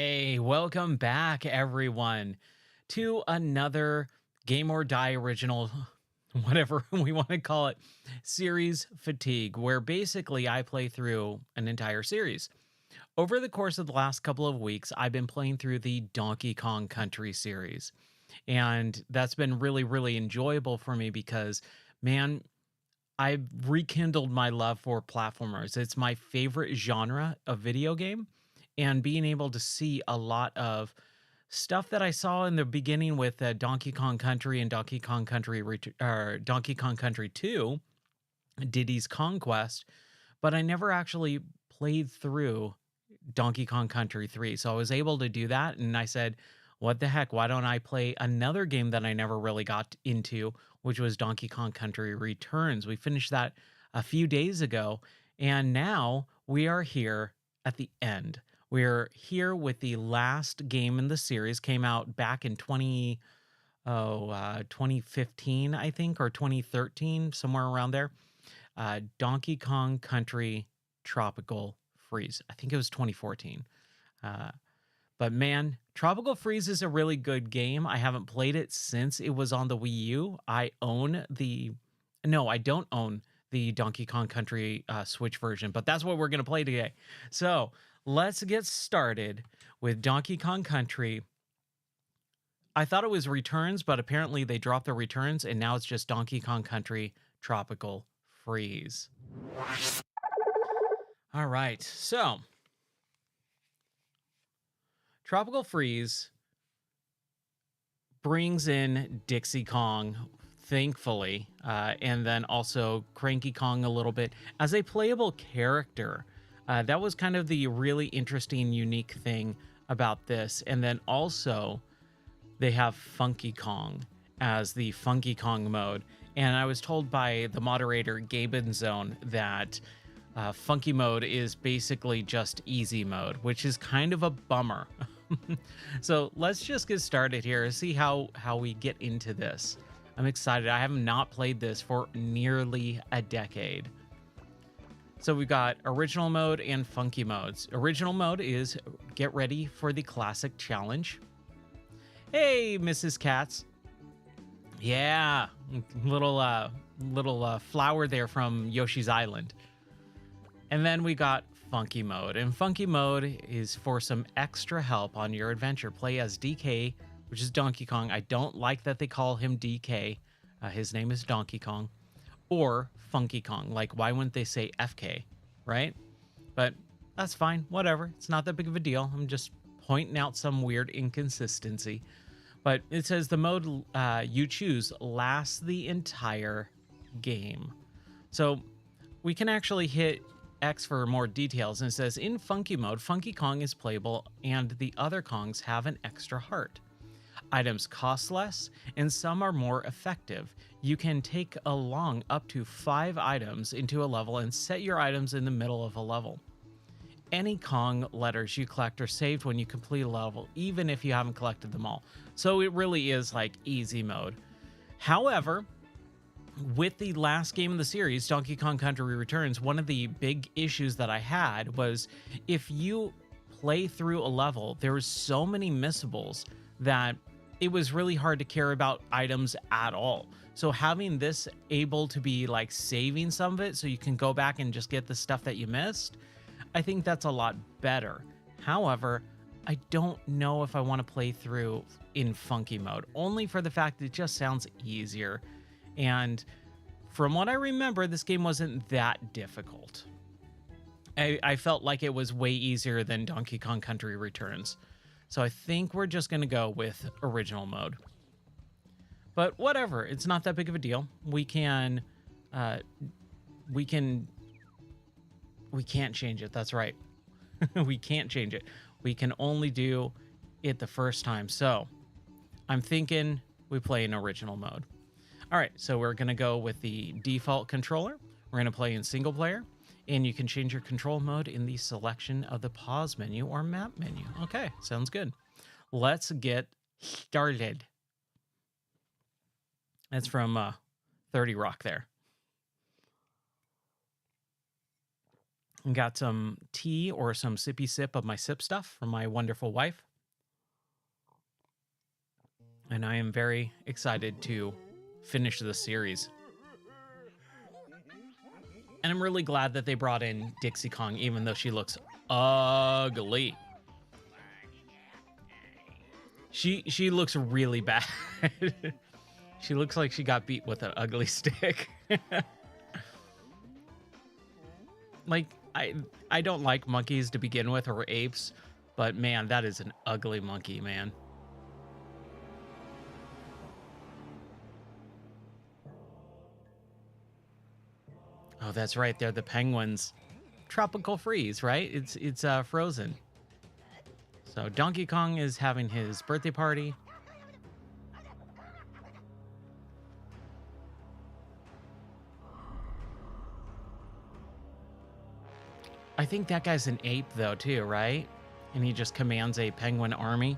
Hey, welcome back, everyone, to another Game or Die original, whatever we want to call it, series fatigue, where basically I play through an entire series. Over the course of the last couple of weeks, I've been playing through the Donkey Kong Country series, and that's been really, really enjoyable for me because, man, I've rekindled my love for platformers. It's my favorite genre of video game, and being able to see a lot of stuff that I saw in the beginning with Donkey Kong Country and Donkey Kong Country 2, Diddy's Conquest, but I never actually played through Donkey Kong Country 3. So I was able to do that. And I said, what the heck? Why don't I play another game that I never really got into, which was Donkey Kong Country Returns? We finished that a few days ago. And now we are here at the end. We're here with the last game in the series. Came out back in 2015, I think, or 2013, somewhere around there. Donkey Kong Country Tropical Freeze. I think it was 2014. Uh, but man, Tropical Freeze is a really good game. I haven't played it since it was on the Wii U. No, I don't own the Donkey Kong Country Switch version, but that's what we're going to play today. So let's get started with Donkey Kong Country. I thought it was Returns, but apparently they dropped the Returns, and now it's just Donkey Kong Country Tropical Freeze. All right, so Tropical Freeze brings in Dixie Kong, thankfully, and then also Cranky Kong a little bit as a playable character. That was kind of the really interesting, unique thing about this. And then also, they have Funky Kong as the Funky Kong mode. And I was told by the moderator, Gaben Zone, that Funky mode is basically just easy mode, which is kind of a bummer. So let's just get started here and see how we get into this. I'm excited. I have not played this for nearly a decade. So we've got original mode and funky modes. Original mode is get ready for the classic challenge. Hey, Mrs. Katz. Yeah, little flower there from Yoshi's Island. And then we got funky mode. And funky mode is for some extra help on your adventure. Play as DK, which is Donkey Kong. I don't like that they call him DK. His name is Donkey Kong. Or Funky Kong. Like, why wouldn't they say FK, right? But that's fine. Whatever. It's not that big of a deal. I'm just pointing out some weird inconsistency. But it says the mode you choose lasts the entire game. So we can actually hit X for more details. And it says, in Funky mode, Funky Kong is playable and the other Kongs have an extra heart. Items cost less, and some are more effective. You can take along up to 5 items into a level and set your items in the middle of a level. Any Kong letters you collect are saved when you complete a level, even if you haven't collected them all. So it really is like easy mode. However, with the last game in the series, Donkey Kong Country Returns, one of the big issues that I had was if you play through a level, there was so many missables that it was really hard to care about items at all. So having this able to be like saving some of it so you can go back and just get the stuff that you missed, I think that's a lot better. However, I don't know if I want to play through in funky mode, only for the fact that it just sounds easier. And from what I remember, this game wasn't that difficult. I felt like it was way easier than Donkey Kong Country Returns. So I think we're just going to go with original mode. But whatever, it's not that big of a deal. We can't change it. That's right. We can't change it. We can only do it the first time. So I'm thinking we play in original mode. All right, so we're going to go with the default controller. We're going to play in single player, and you can change your control mode in the selection of the pause menu or map menu. Okay, sounds good. Let's get started. That's from 30 Rock there. And got some tea or some sippy sip of my sip stuff from my wonderful wife. And I am very excited to finish the series. And I'm really glad that they brought in Dixie Kong, even though she looks ugly. She looks really bad. She looks like she got beat with an ugly stick. Like, I don't like monkeys to begin with, or apes, but man, that is an ugly monkey, man. Oh, that's right. They're the penguins. Tropical Freeze, right? It's frozen. So Donkey Kong is having his birthday party. I think that guy's an ape though too, right? And he just commands a penguin army.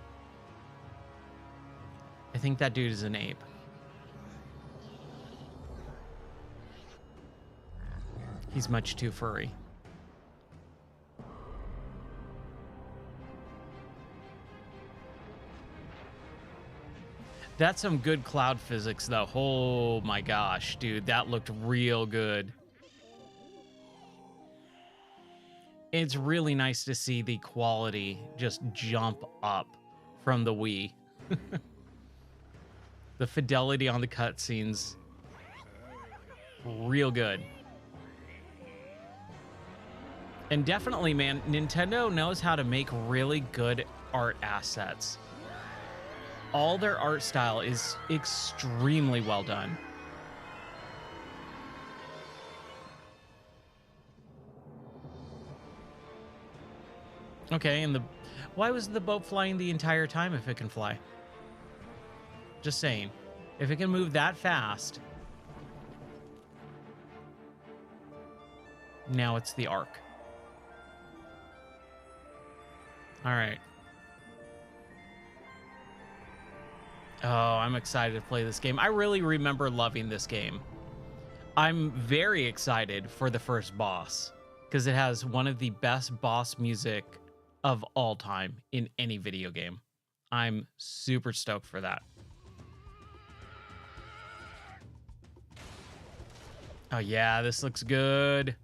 I think that dude is an ape. He's much too furry. That's some good cloud physics, though. Oh my gosh, dude, that looked real good. It's really nice to see the quality just jump up from the Wii. The fidelity on the cutscenes, real good. And definitely, man, Nintendo knows how to make really good art assets. All their art style is extremely well done. Okay, and why was the boat flying the entire time if it can fly? Just saying. If it can move that fast. Now it's the Ark. All right. Oh, I'm excited to play this game. I really remember loving this game. I'm very excited for the first boss because it has one of the best boss music of all time in any video game. I'm super stoked for that. Oh yeah, this looks good.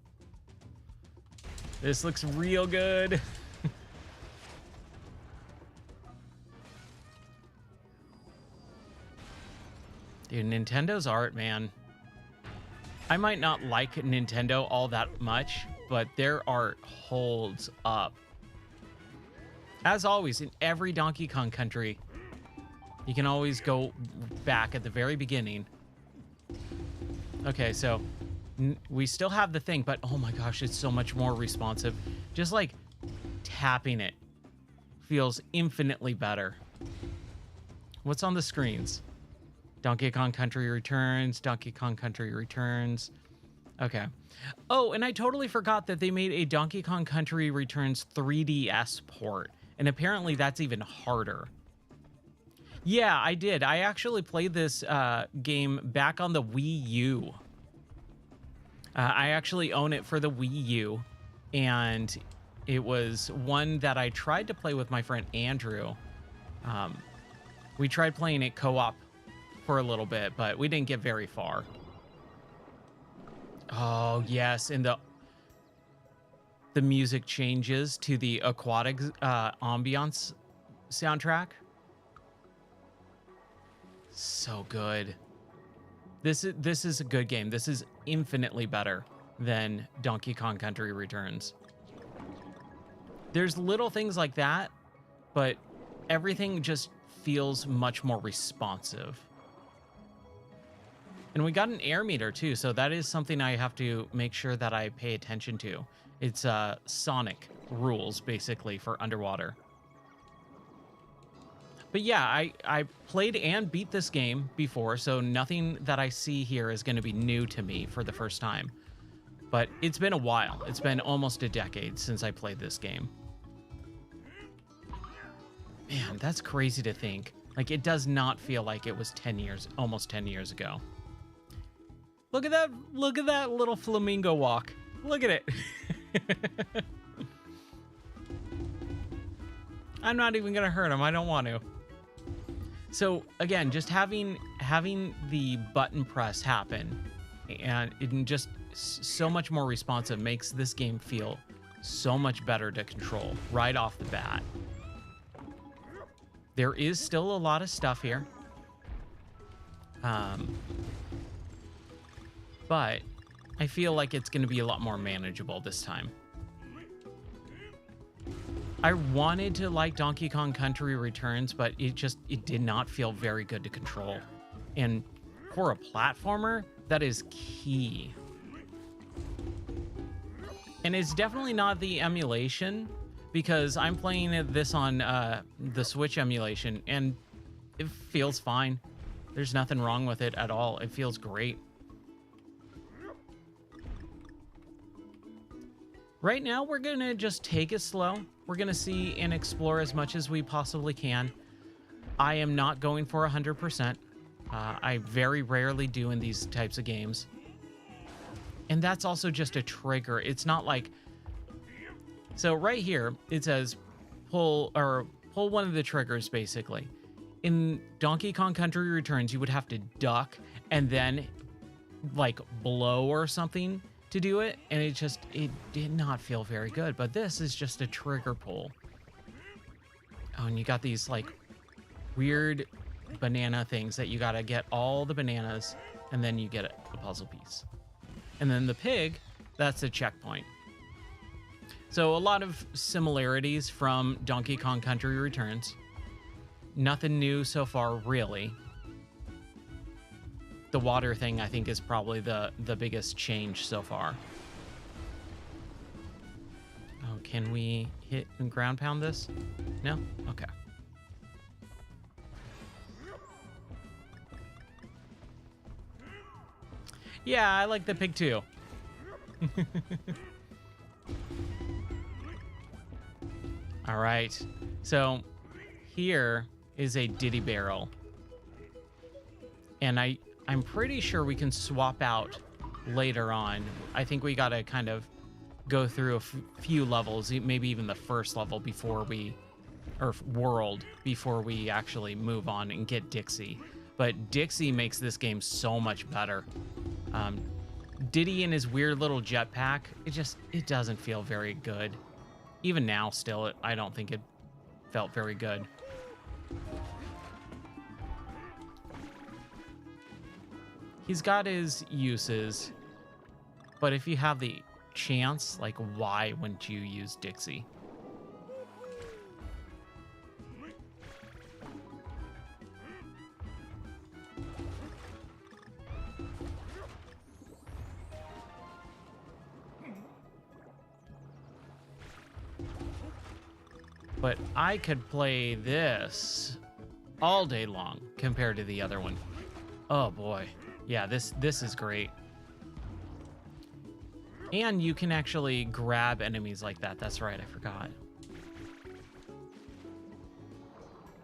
This looks real good. Dude, Nintendo's art, man. I might not like Nintendo all that much, but their art holds up. As always, in every Donkey Kong country, you can always go back at the very beginning. Okay, so we still have the thing, but oh my gosh, it's so much more responsive. Just like tapping it feels infinitely better. What's on the screens? Donkey Kong Country Returns, Donkey Kong Country Returns. Okay. Oh, and I totally forgot that they made a Donkey Kong Country Returns 3DS port. And apparently that's even harder. Yeah, I did. I actually played this game back on the Wii U. I actually own it for the Wii U. And it was one that I tried to play with my friend Andrew. We tried playing it co-op for a little bit, but we didn't get very far. Oh, yes. And the music changes to the aquatic ambiance soundtrack. So good. This is a good game. This is infinitely better than Donkey Kong Country Returns. There's little things like that, but everything just feels much more responsive. And we got an air meter too, so that is something I have to make sure that I pay attention to. It's Sonic rules, basically, for underwater. But yeah, I played and beat this game before, so nothing that I see here is going to be new to me for the first time. But it's been a while. It's been almost a decade since I played this game. Man, that's crazy to think. Like, it does not feel like it was 10 years, almost 10 years ago. Look at that little flamingo walk. Look at it. I'm not even gonna hurt him. I don't want to. So again, just having the button press happen and it just so much more responsive makes this game feel so much better to control right off the bat. There is still a lot of stuff here. But I feel like it's going to be a lot more manageable this time. I wanted to like Donkey Kong Country Returns, but it did not feel very good to control. And for a platformer, that is key. And it's definitely not the emulation, because I'm playing this on the Switch emulation, and it feels fine. There's nothing wrong with it at all. It feels great. Right now, we're going to just take it slow. We're going to see and explore as much as we possibly can. I am not going for 100%. I very rarely do in these types of games. And that's also just a trigger. It's not like... So right here, it says pull one of the triggers, basically. In Donkey Kong Country Returns, you would have to duck and then like blow or something to do it, and it did not feel very good. But this is just a trigger pull. Oh, and you got these like weird banana things that you gotta get all the bananas, and then you get a puzzle piece. And then the pig, that's a checkpoint. So a lot of similarities from Donkey Kong Country Returns. Nothing new so far, really. The water thing, I think, is probably the biggest change so far. Oh, can we hit and ground pound this? No? Okay. Yeah, I like the pig too. All right. So here is a Diddy barrel. And I'm pretty sure we can swap out later on. I think we got to kind of go through a few levels, maybe even the first level before we, or world, before we actually move on and get Dixie. But Dixie makes this game so much better. Diddy and his weird little jetpack, it doesn't feel very good. Even now, still, I don't think it felt very good. He's got his uses, but if you have the chance, like, why wouldn't you use Dixie? But I could play this all day long compared to the other one. Oh boy. Yeah, this is great. And you can actually grab enemies like that. That's right, I forgot.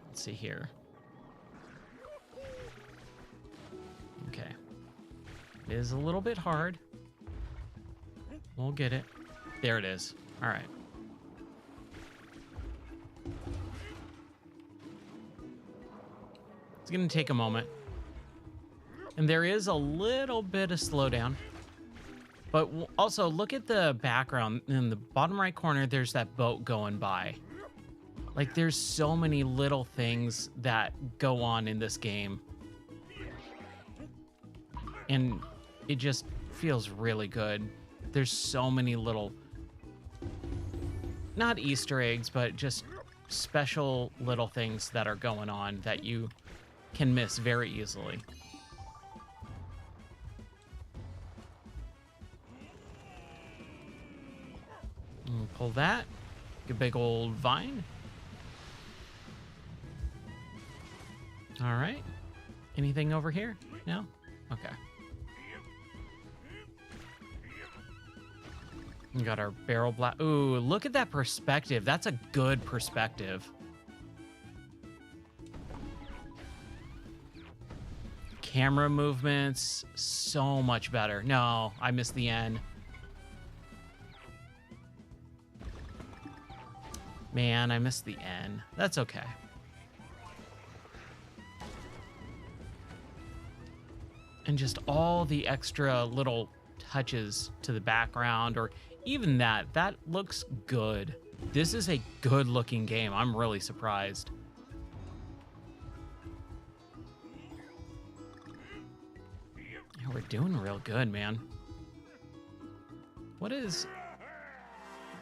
Let's see here. Okay. It is a little bit hard. We'll get it. There it is. All right. It's going to take a moment. And there is a little bit of slowdown. But also, look at the background. In the bottom right corner, there's that boat going by. Like, there's so many little things that go on in this game. And it just feels really good. There's so many little, not Easter eggs, but just special little things that are going on that you can miss very easily. And pull that. A big old vine. All right. Anything over here? No? Okay. We got our barrel blast. Ooh, look at that perspective. That's a good perspective. Camera movements, so much better. No, I missed the N. Man, I missed the N. That's okay. And just all the extra little touches to the background, or even that looks good. This is a good looking game. I'm really surprised. Yeah, we're doing real good, man. What is...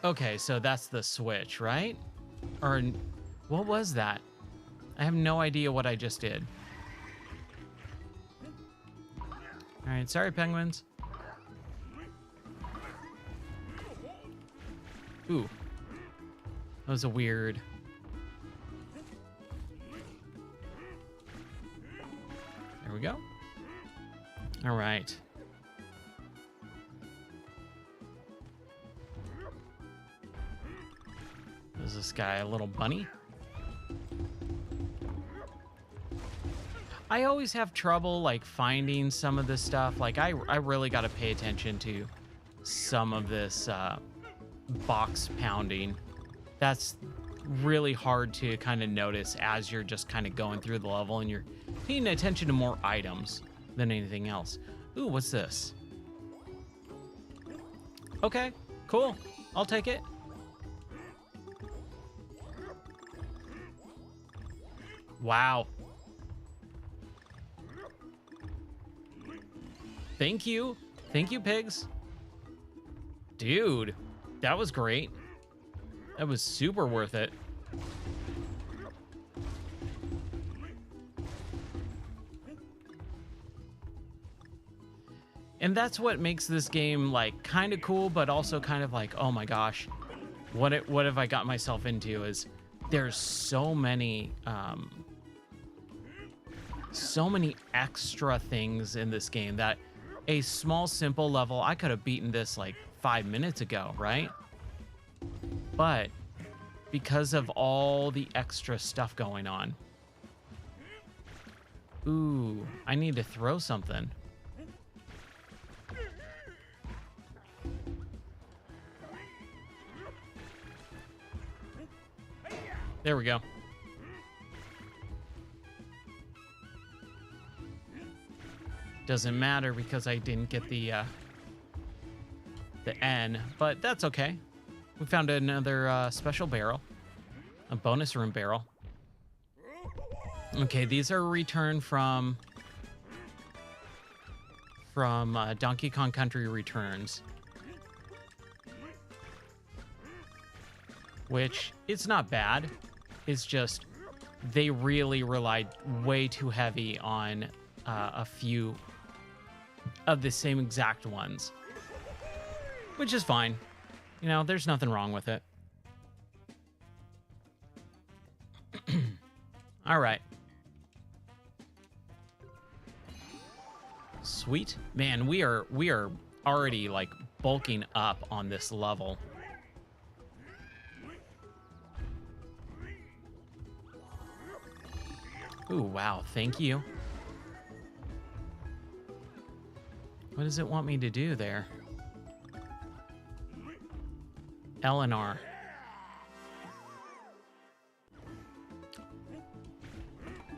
Okay, so that's the switch, right? Or what was that? I have no idea what I just did. All right, sorry, penguins. Ooh. That was a weird... There we go. All right. Is this guy a little bunny? I always have trouble like finding some of this stuff. Like I really got to pay attention to some of this box pounding. That's really hard to kind of notice as you're just kind of going through the level and you're paying attention to more items than anything else. Ooh, what's this? Okay, cool. I'll take it. Wow. Thank you. Thank you, pigs. Dude, that was great. That was super worth it. And that's what makes this game like kind of cool, but also kind of like, oh my gosh, what have I got myself into? Is there's so many extra things in this game that a small, simple level, I could have beaten this like 5 minutes ago, right? But because of all the extra stuff going on. Ooh, I need to throw something. There we go. Doesn't matter because I didn't get the N, but that's okay. We found another special barrel, a bonus room barrel. Okay, these are returned from Donkey Kong Country Returns, which it's not bad. It's just they really relied way too heavy on a few of the same exact ones, which is fine. You know, there's nothing wrong with it. All right. Sweet. Man, we are already like bulking up on this level. Ooh, wow. Thank you. What does it want me to do there? L and R.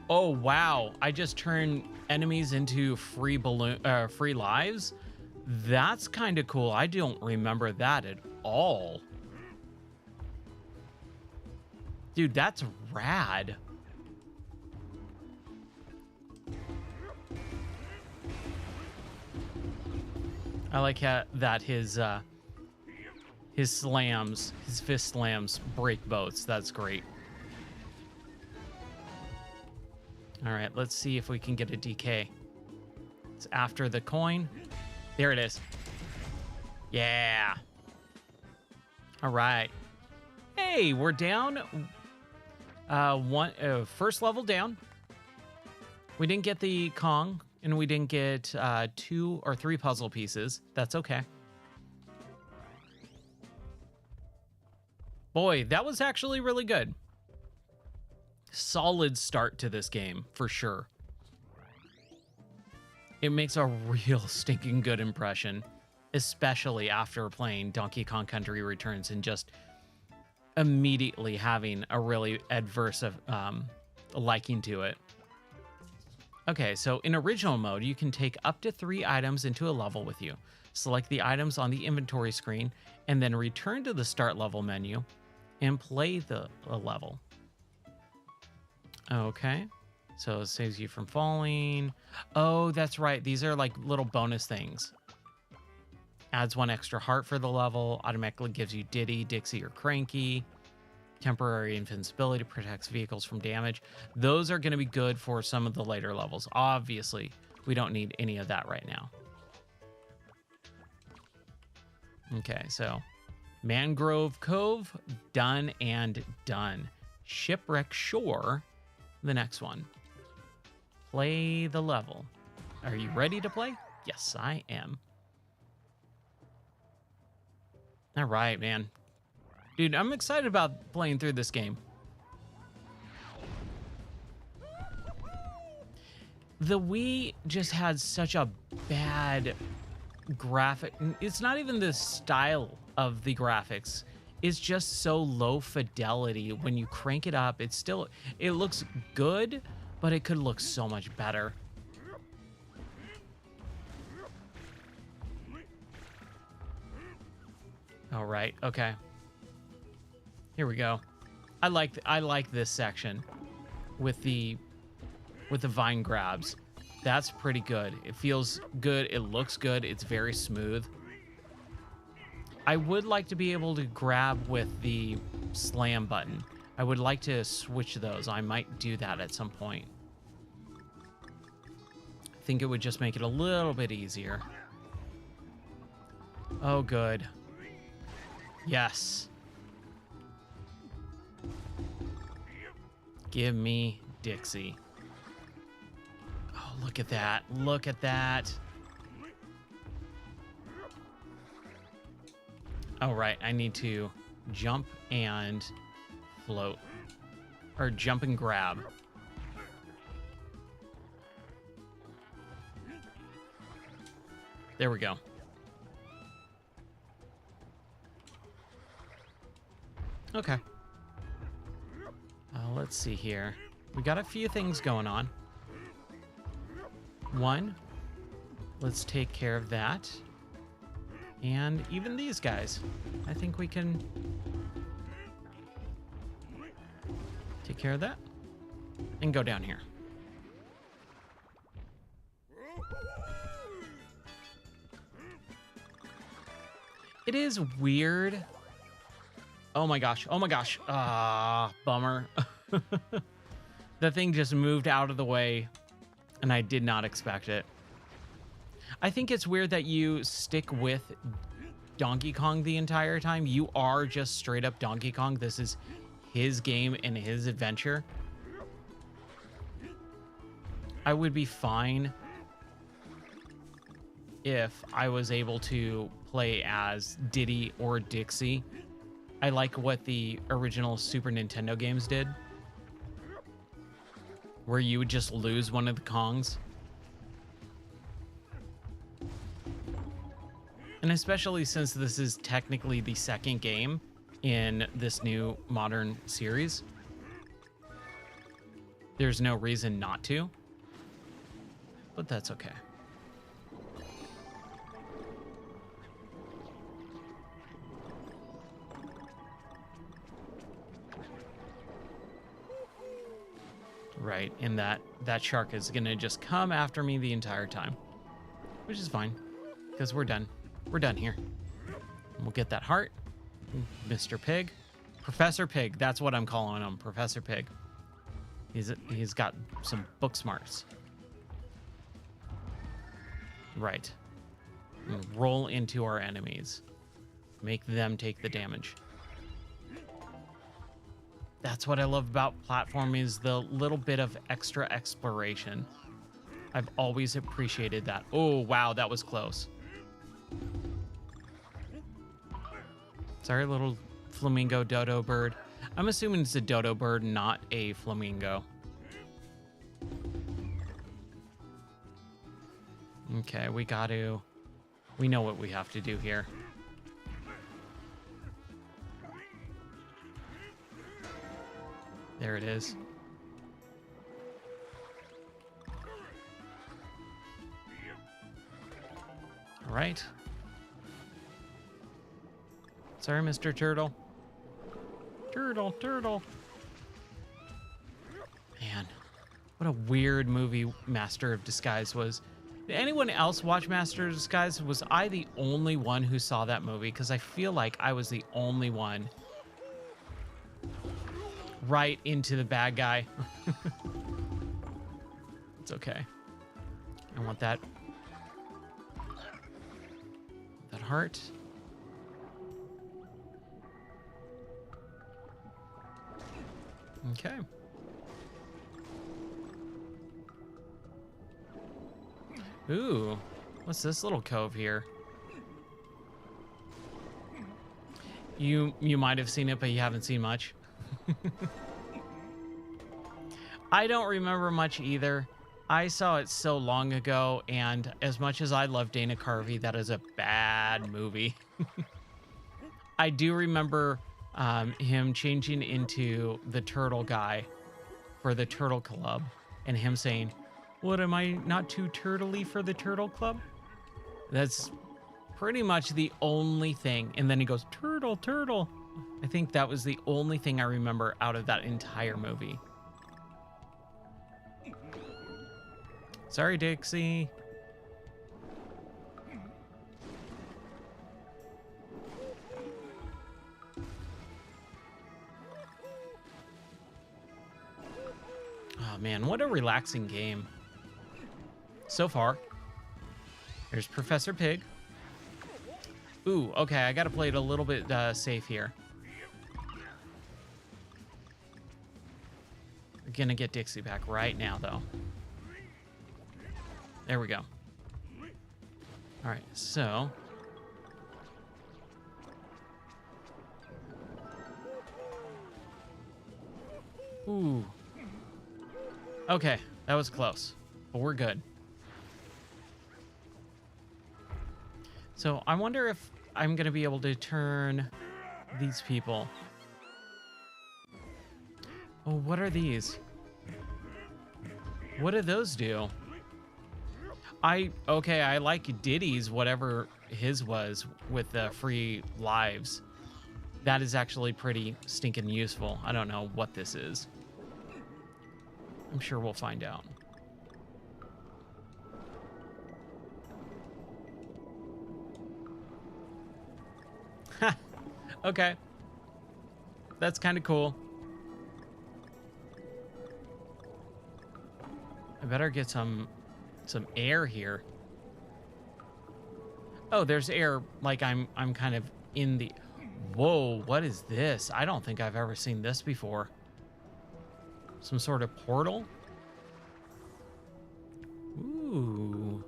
Oh, wow. I just turned enemies into free lives? That's kind of cool. I don't remember that at all. Dude, that's rad. I like that his slams, his fist slams break boats. That's great. All right, let's see if we can get a DK. It's after the coin. There it is. Yeah. All right. Hey, we're down. First level down. We didn't get the Kong, and we didn't get 2 or 3 puzzle pieces. That's okay. Boy, that was actually really good. Solid start to this game, for sure. It makes a real stinking good impression, especially after playing Donkey Kong Country Returns and just immediately having a really adverse liking to it. Okay, so in original mode, you can take up to 3 items into a level with you. Select the items on the inventory screen and then return to the start level menu and play the level. Okay, so it saves you from falling. Oh, that's right. These are like little bonus things. Adds 1 extra heart for the level, automatically gives you Diddy, Dixie, or Cranky. Temporary invincibility, protects vehicles from damage. Those are going to be good for some of the later levels. Obviously, we don't need any of that right now. Okay, so Mangrove Cove, done and done. Shipwreck Shore, the next one. Play the level. Are you ready to play? Yes, I am. All right, man. Dude, I'm excited about playing through this game. The Wii just had such a bad graphic. It's not even the style of the graphics. It's just so low fidelity. When you crank it up, it looks good, but it could look so much better. All right, okay. Here we go. I like this section with the vine grabs. That's pretty good. It feels good. It looks good. It's very smooth. I would like to be able to grab with the slam button. I would like to switch those. I might do that at some point. I think it would just make it a little bit easier. Oh, good. Yes. Give me Dixie. Oh, look at that. Look at that. All right, I need to jump and float. Or jump and grab. There we go. Okay. Let's see here. We got a few things going on. One, let's take care of that. And even these guys. I think we can take care of that and go down here. It is weird. Oh my gosh. Oh my gosh. Ah, bummer. The thing just moved out of the way and I did not expect it. I think it's weird that you stick with Donkey Kong the entire time. You are just straight up Donkey Kong. This is his game and his adventure. I would be fine if I was able to play as Diddy or Dixie. I like what the original Super Nintendo games did, where you would just lose one of the Kongs. And especially since this is technically the second game in this new modern series, there's no reason not to, but that's okay. Right, and that shark is gonna just come after me the entire time, which is fine, because we're done. We're done here. And we'll get that heart. Mr. Pig. Professor Pig, that's what I'm calling him, Professor Pig. He's got some book smarts. Right. And roll into our enemies. Make them take the damage. That's what I love about platforming, is the little bit of extra exploration. I've always appreciated that. Oh, wow, that was close. Sorry, little flamingo dodo bird. I'm assuming it's a dodo bird, not a flamingo. Okay, we know what we have to do here. There it is. All right. Sorry, Mr. Turtle. Turtle. Man, what a weird movie Master of Disguise was. Did anyone else watch Master of Disguise? Was I the only one who saw that movie? Because I feel like I was the only one. Right into the bad guy. It's okay. I want that. That heart. Okay. Ooh, what's this little cove here? You might have seen it, but you haven't seen much. I don't remember much either. I saw it so long ago, and as much as I love Dana Carvey, that is a bad movie. I do remember him changing into the turtle guy for the Turtle Club, and him saying, "What, am I not too turtly for the Turtle Club?" That's pretty much the only thing. And then he goes, "Turtle, turtle." I think that was the only thing I remember out of that entire movie. Sorry, Dixie. Oh man, what a relaxing game. So far. There's Professor Pig. Ooh, okay, I gotta play it a little bit safe here. We're gonna get Dixie back right now, though. There we go. All right, so... Ooh. Okay, that was close, but we're good. So I wonder if I'm going to be able to turn these people. Oh, what are these? What do those do? Okay, I like Diddy's, whatever his was, with the free lives. That is actually pretty stinking useful. I don't know what this is. I'm sure we'll find out. Okay. That's kind of cool. I better get some air here. Oh, there's air, like I'm kind of in the... Whoa, what is this? I don't think I've ever seen this before. Some sort of portal? Ooh.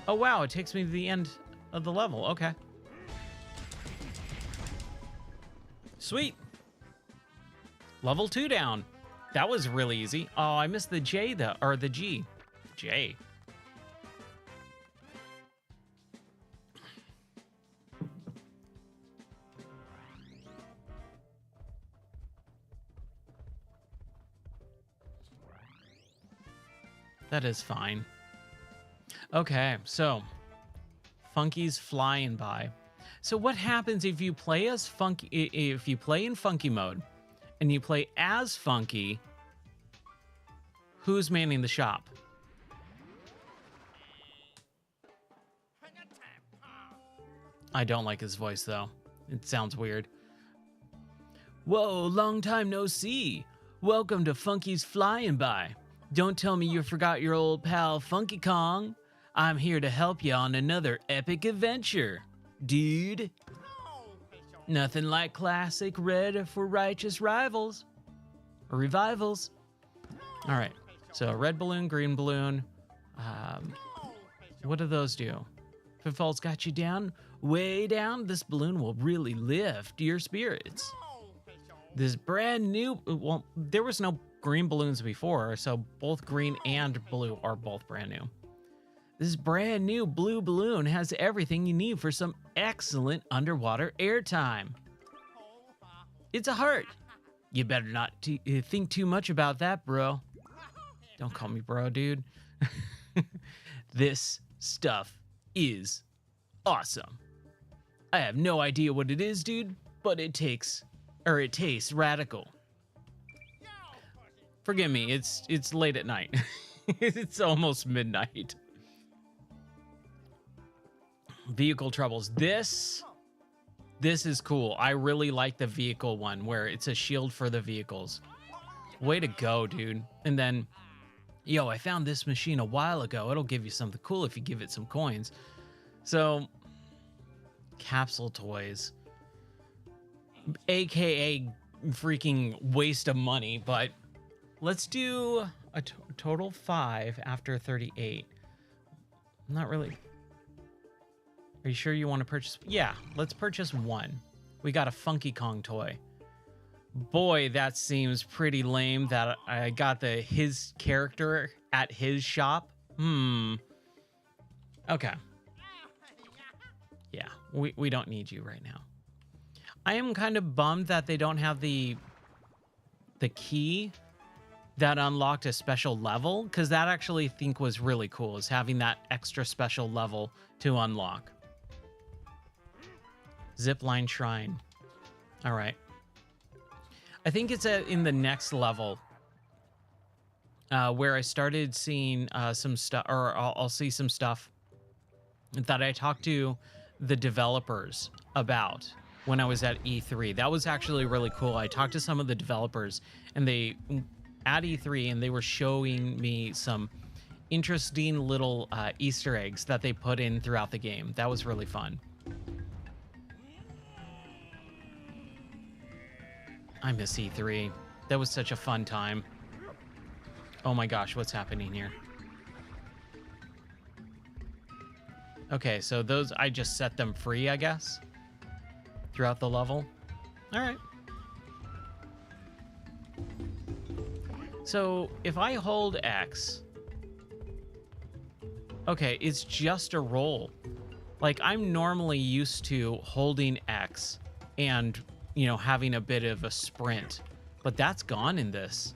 Oh, wow, it takes me to the end of the level. Okay. Sweet. Level 2 down. That was really easy. Oh, I missed the J, though, or the G. J. That is fine. Okay, so Funky's flying by. So what happens if you play as Funky? If you play in Funky mode, and you play as Funky, who's manning the shop? I don't like his voice though. It sounds weird. Whoa, long time no see. Welcome to Funky's Flying By. Don't tell me you forgot your old pal Funky Kong. I'm here to help you on another epic adventure, dude. Nothing like classic red for righteous rivals. Or revivals. All right, so red balloon, green balloon. What do those do? If it falls got you down, way down, this balloon will really lift your spirits. This brand new, well, there was no green balloons before, so both green and blue are both brand new. This brand new blue balloon has everything you need for some excellent underwater airtime. It's a heart. You better not think too much about that, bro. Don't call me bro, dude. This stuff is awesome. I have no idea what it is, dude, but it tastes radical. Forgive me, it's late at night. It's almost midnight. Vehicle troubles. This is cool. I really like the vehicle one where it's a shield for the vehicles. Way to go, dude. And then, yo, I found this machine a while ago. It'll give you something cool if you give it some coins. So, capsule toys. AKA freaking waste of money, but let's do a total 5 after 38. Not really. Are you sure you want to purchase? Yeah, let's purchase 1. We got a Funky Kong toy. Boy, that seems pretty lame that I got his character at his shop. Okay. Yeah, we don't need you right now. I am kind of bummed that they don't have the key that unlocked a special level, because that actually I think was really cool, is having that extra special level to unlock. Zipline Shrine. All right. I think it's in the next level where I started seeing some stuff, or I'll see some stuff that I talked to the developers about when I was at E3. That was actually really cool. I talked to some of the developers and at E3, and they were showing me some interesting little Easter eggs that they put in throughout the game. That was really fun. I miss E3. That was such a fun time. Oh my gosh, what's happening here? Okay, so those, I just set them free, I guess, throughout the level. All right. So if I hold X, okay, it's just a roll. Like, I'm normally used to holding X and, you know, having a bit of a sprint, but that's gone in this.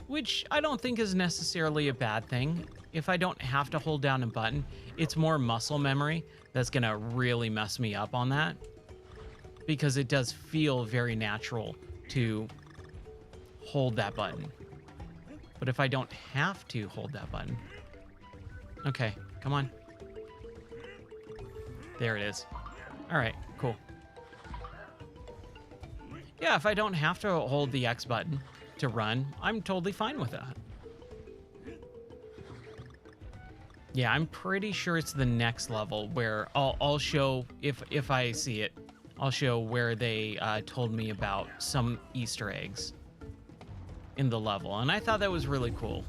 Which I don't think is necessarily a bad thing. If I don't have to hold down a button, it's more muscle memory that's gonna really mess me up on that, because it does feel very natural to hold that button. But if I don't have to hold that button, okay, come on. There it is. All right, cool. Yeah, if I don't have to hold the X button to run, I'm totally fine with that. Yeah, I'm pretty sure it's the next level where I'll show, if I see it, I'll show where they told me about some Easter eggs in the level. And I thought that was really cool.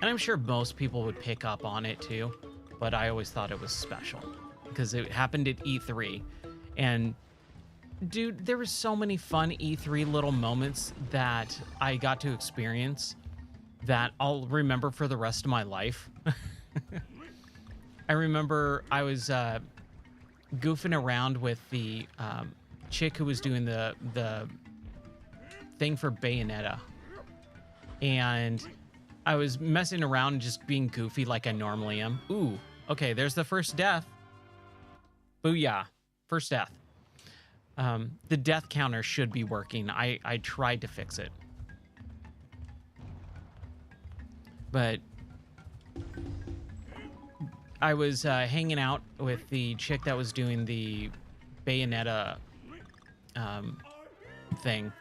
And I'm sure most people would pick up on it too, but I always thought it was special because it happened at E3. And dude, there were so many fun E3 little moments that I got to experience that I'll remember for the rest of my life. I remember I was goofing around with the chick who was doing the thing for Bayonetta, and I was messing around and just being goofy like I normally am. Ooh, okay, there's the first death. Booyah, first death. The death counter should be working. I tried to fix it, but I was hanging out with the chick that was doing the Bayonetta thing.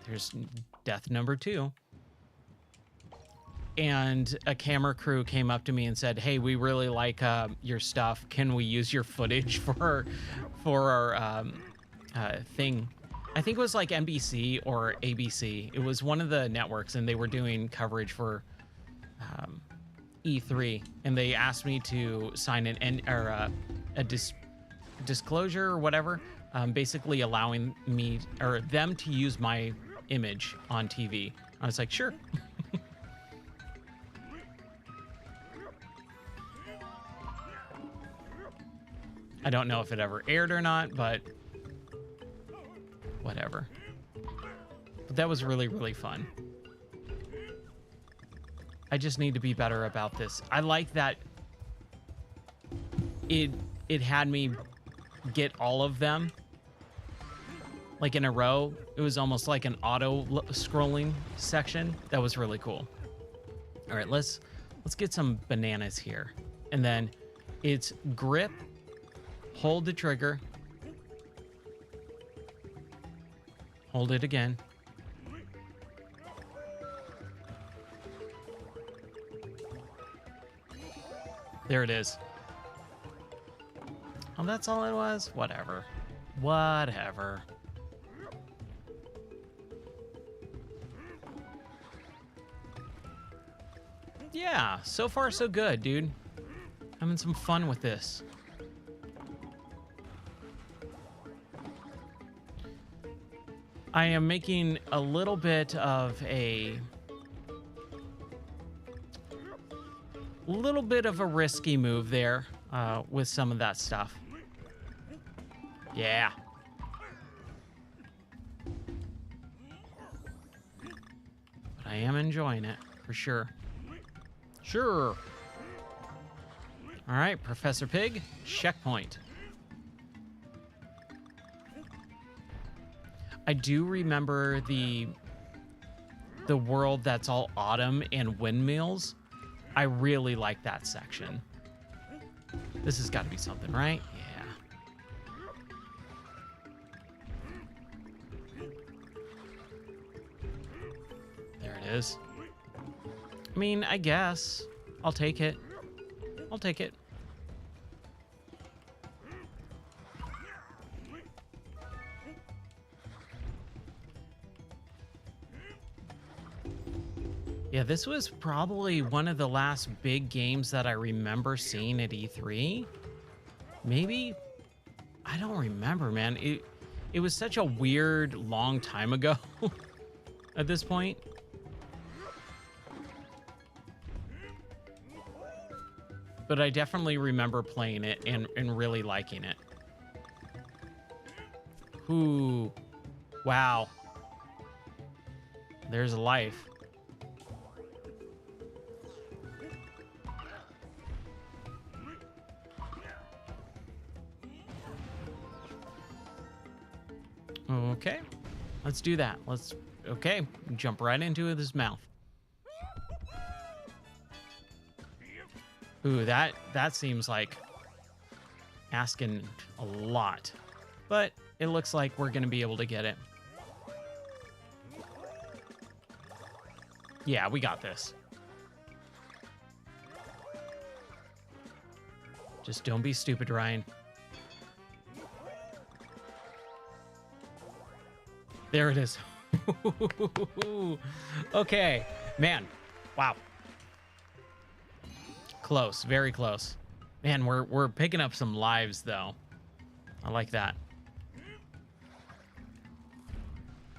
There's death number 2. And a camera crew came up to me and said, "Hey, we really like your stuff. Can we use your footage for our thing?" I think it was like NBC or ABC. It was one of the networks, and they were doing coverage for E3, and they asked me to sign a disclosure or whatever, basically allowing me or them to use my image on TV. I was like, sure. I don't know if it ever aired or not, but whatever. But that was really, really fun. I just need to be better about this. I like that it had me get all of them like in a row. It was almost like an auto scrolling section. That was really cool. All right, let's get some bananas here. And then it's grip, hold the trigger, hold it again. There it is. Oh, that's all it was? Whatever. Whatever. Yeah, so far so good, dude. Having some fun with this. I am making a little bit of a risky move there with some of that stuff. Yeah. But I am enjoying it for sure. Sure. All right, Professor Pig, checkpoint. I do remember the world that's all autumn and windmills. I really like that section. This has got to be something, right? Yeah. There it is. I mean, I guess. I'll take it. I'll take it. Yeah, this was probably one of the last big games that I remember seeing at E3. Maybe? I don't remember, man. It was such a weird long time ago at this point. But I definitely remember playing it and really liking it. Ooh. Wow. There's a life. Okay. Let's do that. Okay, jump right into his mouth. Ooh, that seems like asking a lot, but it looks like we're gonna be able to get it. Yeah, we got this. Just don't be stupid, Ryan. There it is. Okay, man. Wow. Close, very close. Man, we're picking up some lives though. I like that.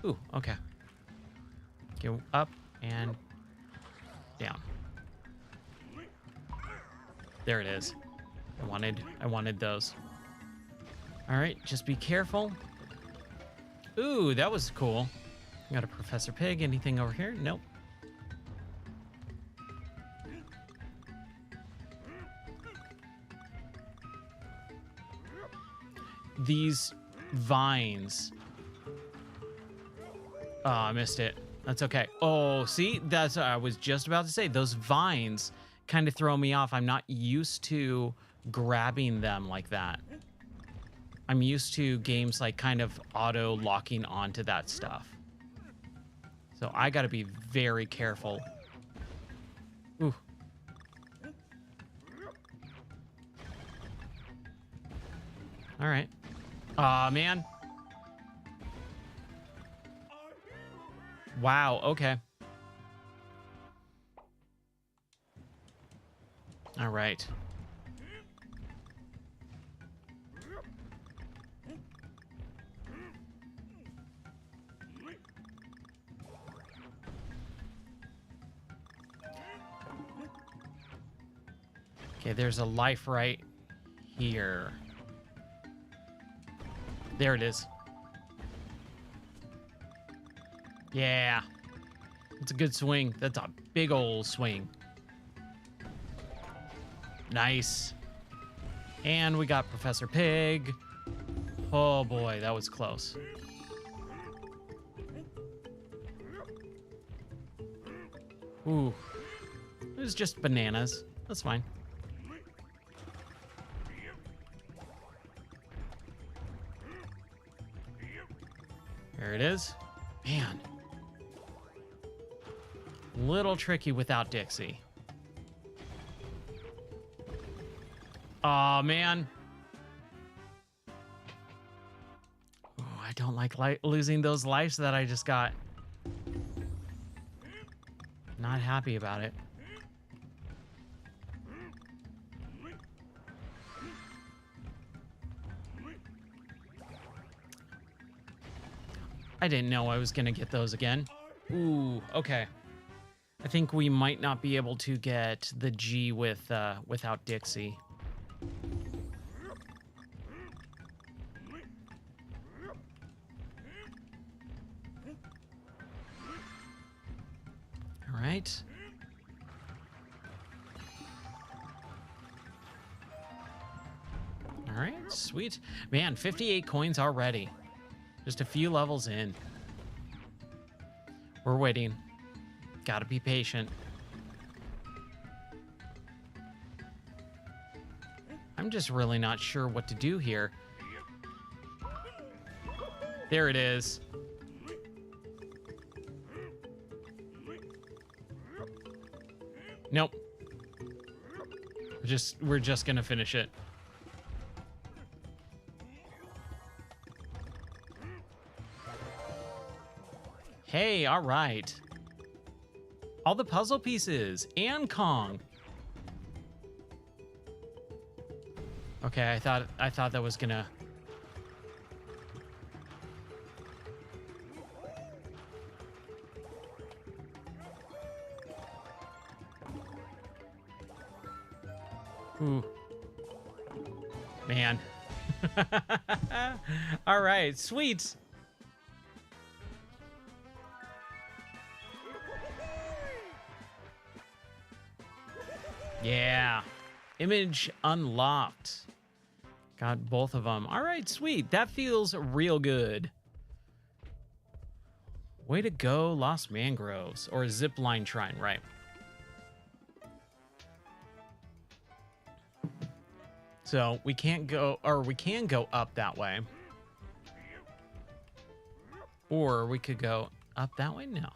Ooh, okay. Go up and down. There it is. I wanted those. All right, just be careful. Ooh, that was cool. Got a Professor Pig. Anything over here? Nope. These vines. Oh, I missed it. That's okay. Oh, see? That's what I was just about to say. Those vines kind of throw me off. I'm not used to grabbing them like that. I'm used to games like kind of auto locking onto that stuff. So I got to be very careful. Ooh. All right. Aw, man. Wow, okay. All right. Okay, there's a life right here. There it is. Yeah. It's a good swing. That's a big old swing. Nice. And we got Professor Pig. Oh boy, that was close. Ooh. It was just bananas. That's fine. There it is. Man. Little tricky without Dixie. Aw, man. Oh, I don't like losing those lives that I just got. Not happy about it. I didn't know I was gonna get those again. Ooh, okay. I think we might not be able to get the G with without Dixie. All right. All right, sweet. Man, 58 coins already. Just a few levels in. We're waiting. Gotta be patient. I'm just really not sure what to do here. There it is. Nope. We're just gonna finish it. Hey, all right. All the puzzle pieces and Kong. Okay, I thought that was gonna. Ooh. Man. All right, sweet. Yeah. Image unlocked. Got both of them. All right, sweet. That feels real good. Way to go, Lost Mangroves. Or Zipline Shrine, right. So we can't go, or we can go up that way. Or we could go up that way? No.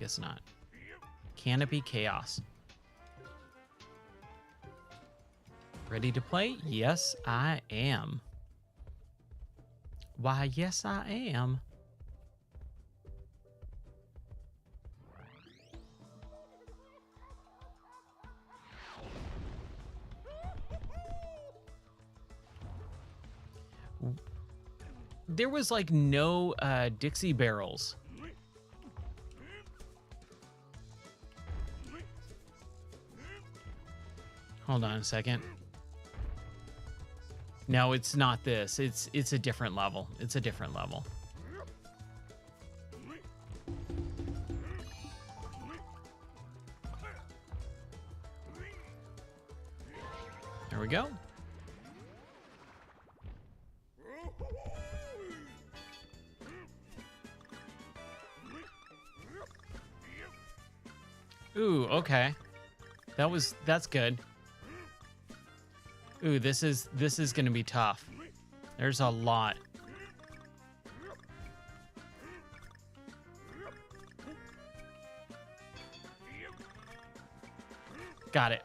Guess not. Canopy Chaos. Ready to play? Yes, I am. Why, yes, I am. There was like no Dixie barrels. Hold on a second. No, it's not this. It's a different level. It's a different level. There we go. Ooh, okay. That's good. Ooh, this is gonna be tough. There's a lot. Got it.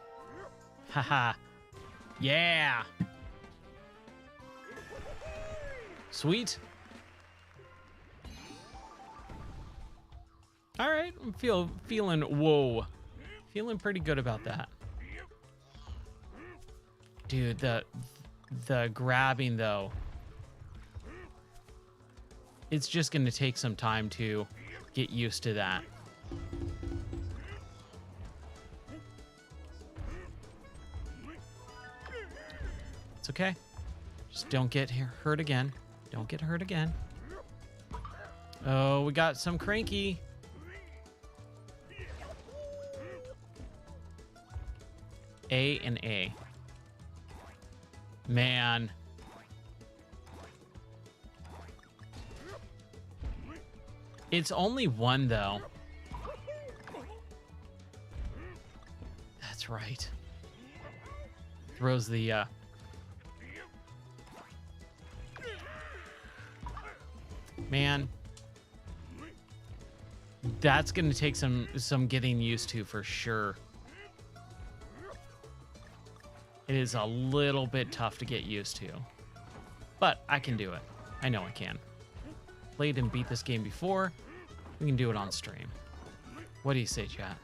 Haha. Yeah. Sweet. All right, I'm feeling whoa. Feeling pretty good about that. Dude, the grabbing though. It's just going to take some time to get used to that. It's okay. Just don't get hurt again. Don't get hurt again. Oh, we got some cranky. A and A. Man. It's only one, though. That's right. Throws the, Man. That's going to take some getting used to for sure. It is a little bit tough to get used to. But I can do it. I know I can. Played and beat this game before. We can do it on stream. What do you say, chat?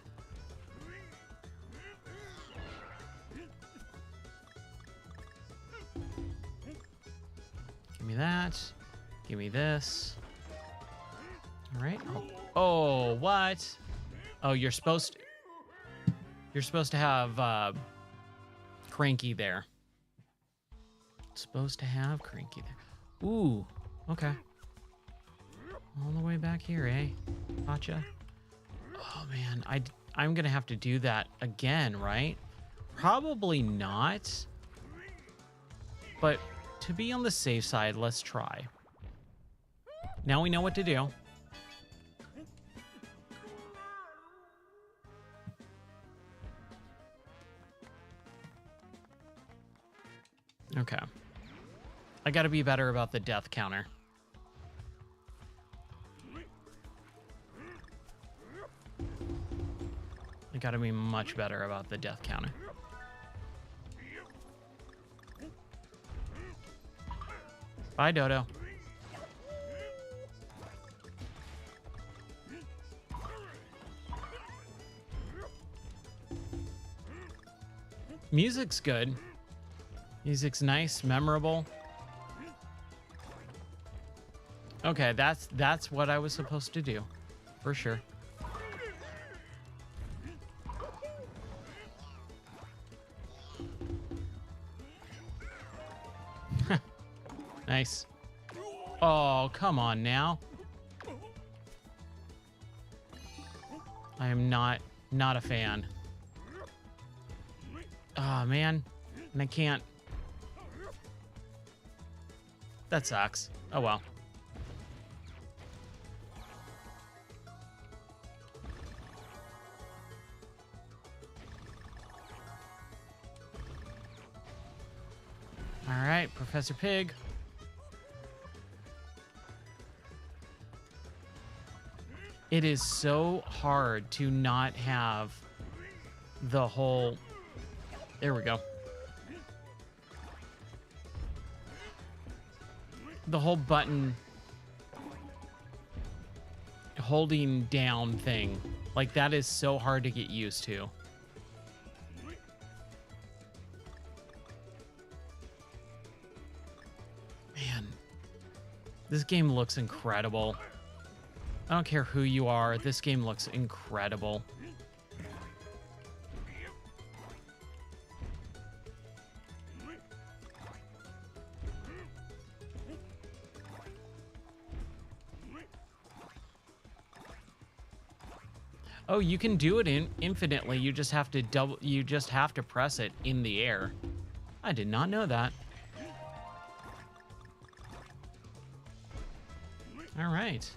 Give me that. Give me this. All right. Oh, what? Oh, you're supposed to have Cranky there. Supposed to have Cranky there. Ooh, okay. All the way back here, eh? Gotcha. Oh man, I'm gonna have to do that again, right? Probably not. But to be on the safe side, let's try. Now we know what to do. Okay. I gotta be better about the death counter. I gotta be much better about the death counter. Bye, Dodo. Music's good. Music's nice, memorable. Okay, that's what I was supposed to do, for sure. Nice. Oh, come on now. I am not a fan. Oh, man. And I can't. That sucks. Oh, well. All right, Professor Pig. It is so hard to not have the whole... There we go. The whole button holding down thing. Like, that is so hard to get used to. Man, this game looks incredible. I don't care who you are, this game looks incredible. Oh, you can do it infinitely. You just have to press it in the air. I did not know that. All right.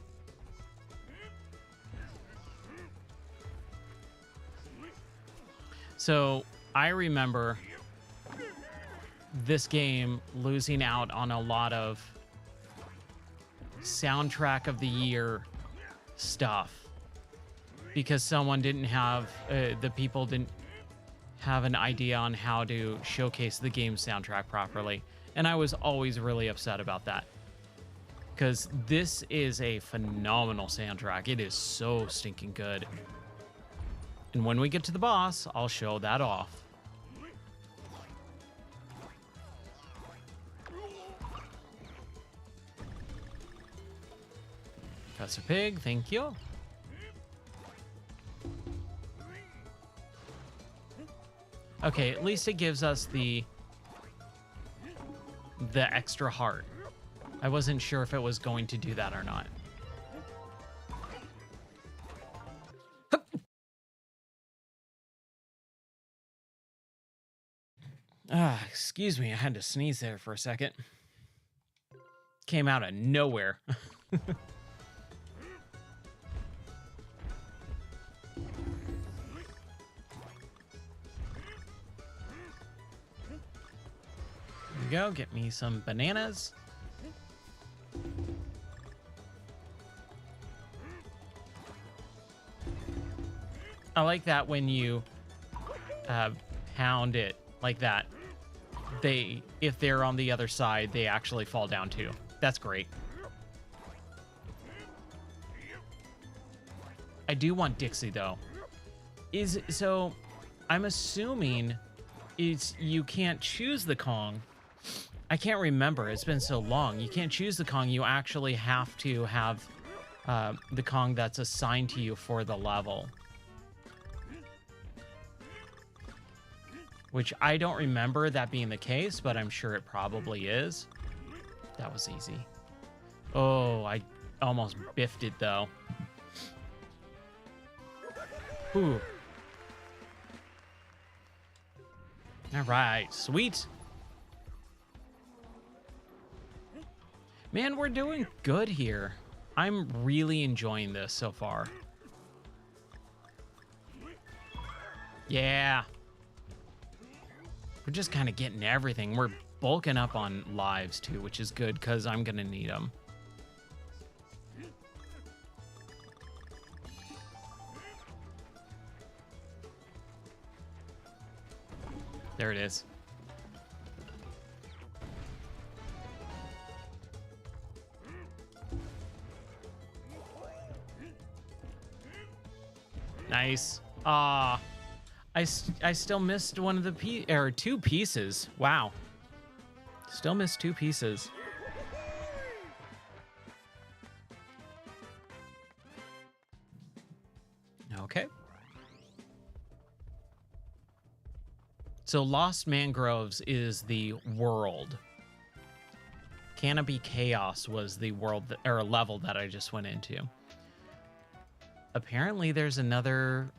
So I remember this game losing out on a lot of soundtrack of the year stuff because someone didn't have, the people didn't have an idea on how to showcase the game's soundtrack properly. And I was always really upset about that because this is a phenomenal soundtrack. It is so stinking good. And when we get to the boss, I'll show that off. Professor Pig, thank you. Okay, at least it gives us the extra heart. I wasn't sure if it was going to do that or not. Excuse me, I had to sneeze there for a second. Came out of nowhere. There we go, get me some bananas. I like that when you pound it like that, if they're on the other side, they actually fall down too. That's great. I do want Dixie though. So I'm assuming you can't choose the Kong. I can't remember. It's been so long. You can't choose the Kong. You actually have to have the Kong that's assigned to you for the level. Which I don't remember that being the case, but I'm sure it probably is. That was easy. Oh, I almost biffed it though. Ooh. All right, sweet. Man, we're doing good here. I'm really enjoying this so far. Yeah. We're just kind of getting everything. We're bulking up on lives too, which is good because I'm going to need them. There it is. Nice. I still missed one of the two pieces. Wow. Still missed two pieces. Okay. So Lost Mangroves is the world. Canopy Chaos was the world or level that I just went into. Apparently there's another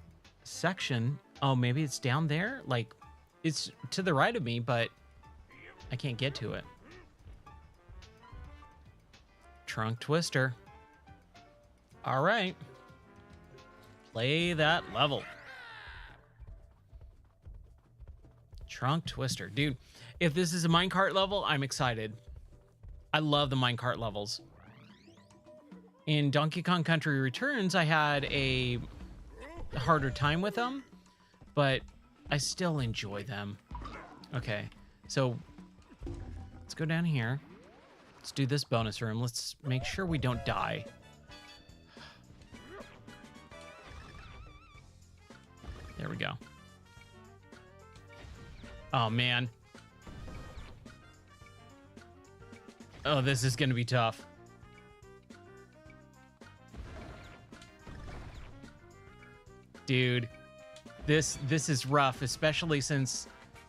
section. Oh, maybe it's down there? Like, it's to the right of me, but I can't get to it. Trunk Twister. All right. Play that level. Trunk Twister. Dude, if this is a minecart level, I'm excited. I love the minecart levels. In Donkey Kong Country Returns, I had a harder time with them, but I still enjoy them. Okay, so let's go down here. Let's do this bonus room. Let's make sure we don't die. There we go. Oh, man. Oh, this is going to be tough. Dude, this is rough, especially since,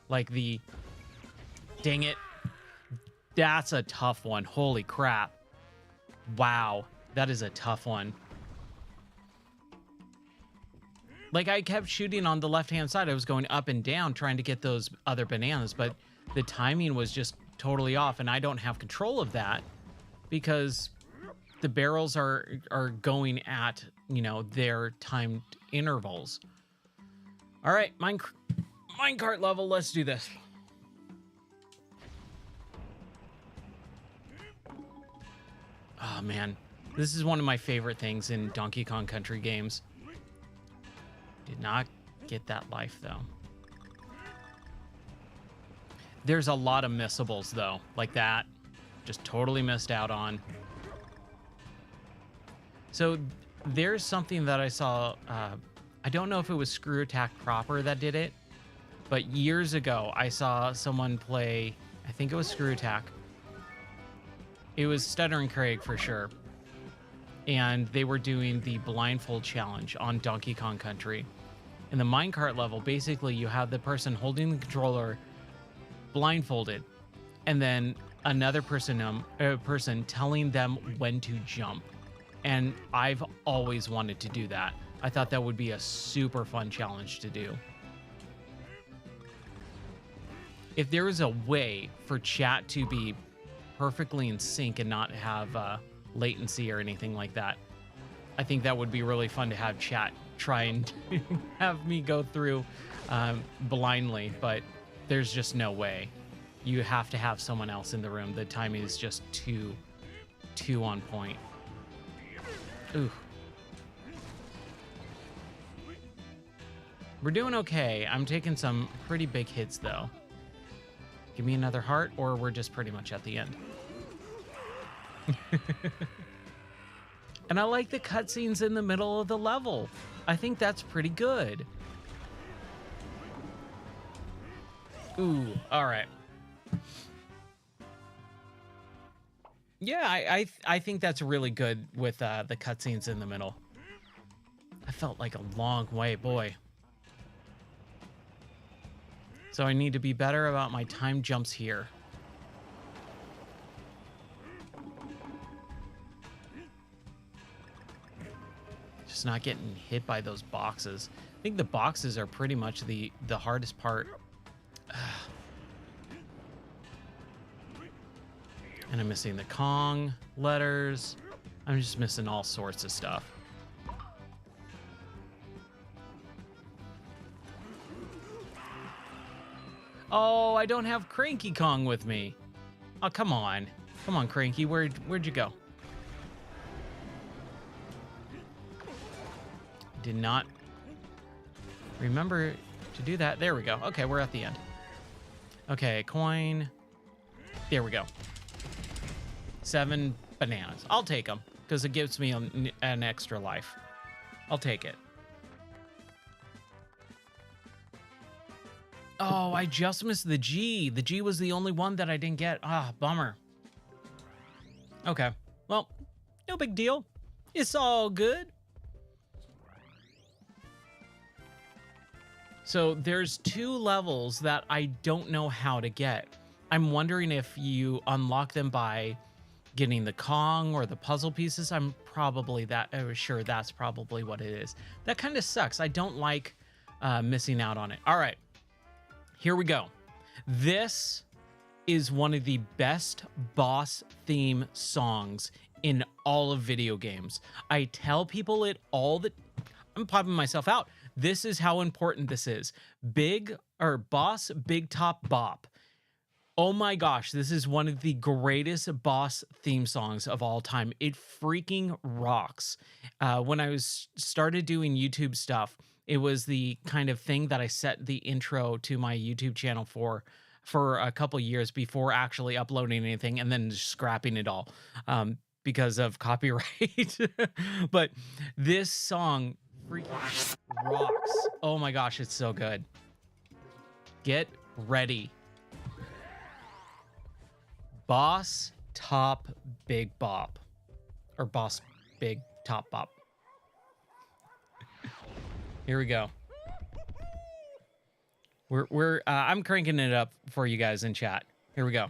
like, the... Dang it. That's a tough one. Holy crap. Wow. That is a tough one. Like, I kept shooting on the left-hand side. I was going up and down trying to get those other bananas, but the timing was just totally off, and I don't have control of that because the barrels are going at, you know, their timed intervals. All right, minecart level, let's do this. Oh, man. This is one of my favorite things in Donkey Kong Country games. Did not get that life, though. There's a lot of missables, though, like that. Just totally missed out on. So there's something that I saw. I don't know if it was Screw Attack proper that did it, but years ago I saw someone play, I think it was Screw Attack. It was Stuttering Craig for sure. And they were doing the blindfold challenge on Donkey Kong Country. In the minecart level, basically you have the person holding the controller blindfolded, and then another person telling them when to jump. And I've always wanted to do that. I thought that would be a super fun challenge to do. If there was a way for chat to be perfectly in sync and not have latency or anything like that, I think that would be really fun to have chat try and have me go through blindly, but there's just no way. You have to have someone else in the room. The timing is just too on point. Ooh. We're doing okay. I'm taking some pretty big hits, though. Give me another heart, or we're just pretty much at the end. And I like the cutscenes in the middle of the level. I think that's pretty good. Ooh, all right. Yeah, I think that's really good with the cutscenes in the middle. I felt like a long way, boy. So I need to be better about my time jumps here. Just not getting hit by those boxes. I think the boxes are pretty much the hardest part. And I'm missing the Kong letters. I'm just missing all sorts of stuff. Oh, I don't have Cranky Kong with me. Oh, come on. Come on, Cranky. Where'd you go? Did not remember to do that. There we go. Okay, we're at the end. Okay, coin. There we go. 7 bananas. I'll take them because it gives me an extra life. I'll take it. Oh, I just missed the G. The G was the only one that I didn't get. Ah, bummer. Okay. Well, no big deal. It's all good. So there's 2 levels that I don't know how to get. I'm wondering if you unlock them by getting the Kong or the puzzle pieces. I'm probably sure that's probably what it is. That kind of sucks. I don't like missing out on it. All right. Here we go. This is one of the best boss theme songs in all of video games. I tell people it all the... I'm popping myself out. This is how important this is. Boss Big Top Bop. Oh my gosh, this is one of the greatest boss theme songs of all time. It freaking rocks. When I started doing YouTube stuff, it was the kind of thing that I set the intro to my YouTube channel for a couple years before actually uploading anything and then just scrapping it all because of copyright. But this song freaking rocks. Oh my gosh, it's so good. Get ready. Boss Top Big Bop. Or Boss Big Top Bop. Here we go. I'm cranking it up for you guys in chat. Here we go.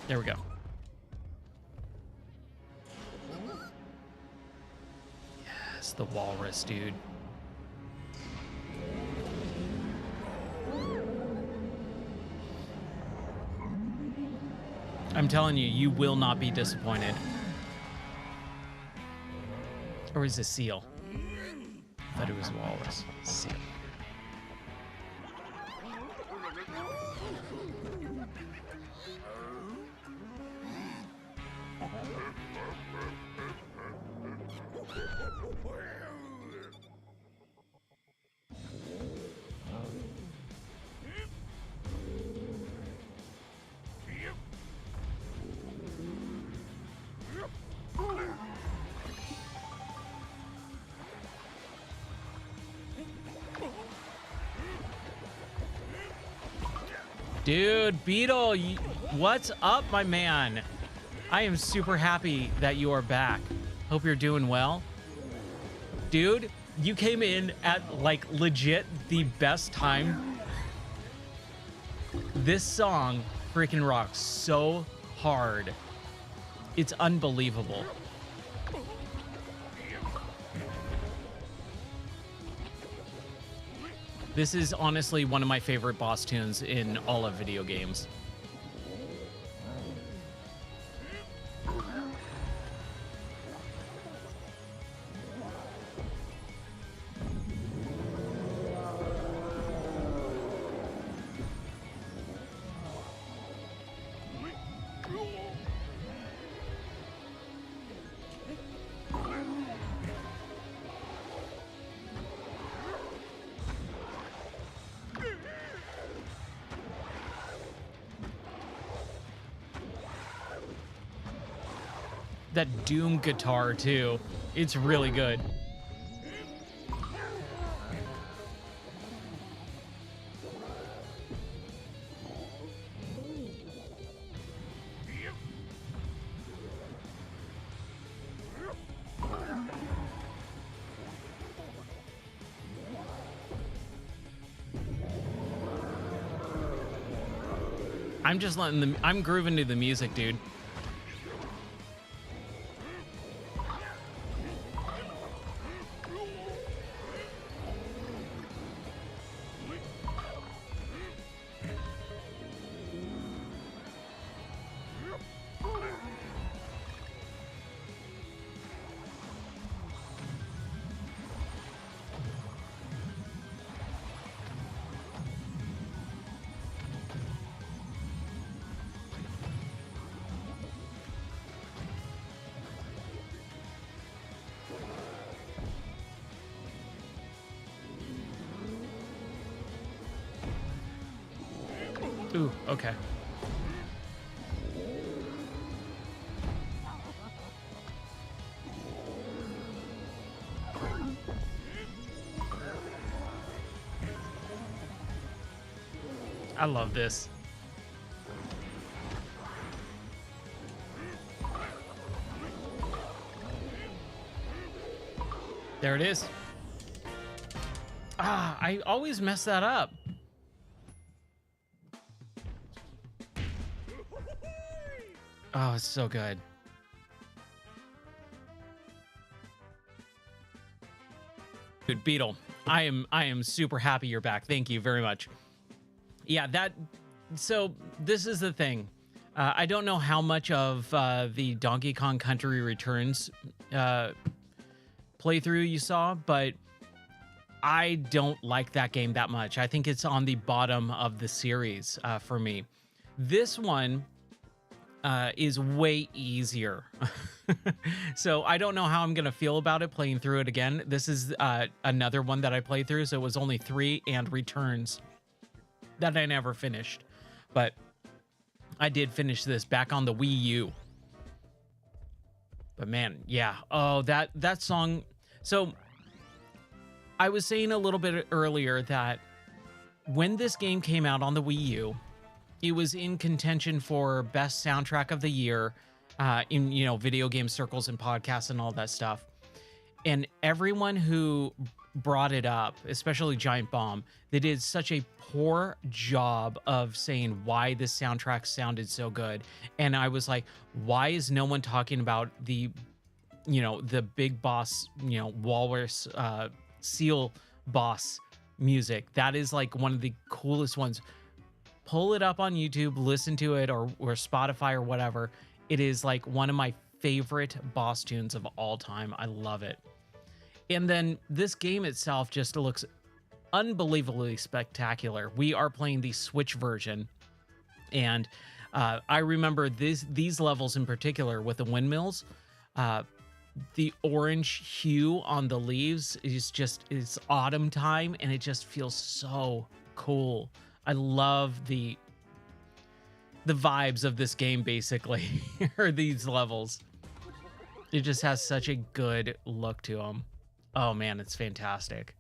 There we go. Yes, the walrus, dude. I'm telling you, you will not be disappointed. Or is it seal? I thought it was walrus. Seal. Dude, Beetle, what's up, my man? I am super happy that you are back. Hope you're doing well. Dude, You came in at like legit the best time. This song freaking rocks so hard. It's unbelievable. This is honestly one of my favorite boss tunes in all of video games. That Doom guitar too. It's really good. I'm just letting them, I'm grooving to the music, dude. Ooh, okay. I love this. There it is. Ah, I always mess that up. Oh, it's so good. Dude, Beetle, I am super happy you're back. Thank you very much. Yeah, so this is the thing. I don't know how much of the Donkey Kong Country Returns playthrough you saw, but I don't like that game that much. I think it's on the bottom of the series for me. This one is way easier. So I don't know how I'm going to feel about it playing through it again. This is another one that I played through, so it was only 3 and Returns that I never finished. But I did finish this back on the Wii U. But man, yeah. Oh, that song. So I was saying a little bit earlier that when this game came out on the Wii U, it was in contention for best soundtrack of the year in, you know, video game circles and podcasts and all that stuff. And everyone who brought it up, especially Giant Bomb, they did such a poor job of saying why this soundtrack sounded so good. And I was like, why is no one talking about the, you know, the big boss, you know, walrus seal boss music? That is like one of the coolest ones. Pull it up on YouTube, listen to it, or Spotify or whatever. It is like one of my favorite boss tunes of all time. I love it. And then this game itself just looks unbelievably spectacular. We are playing the Switch version, and I remember these levels in particular with the windmills. The orange hue on the leaves is just, it's autumn time, and it just feels so cool. I love the vibes of this game, basically, or these levels. It just has such a good look to them. Oh man, it's fantastic.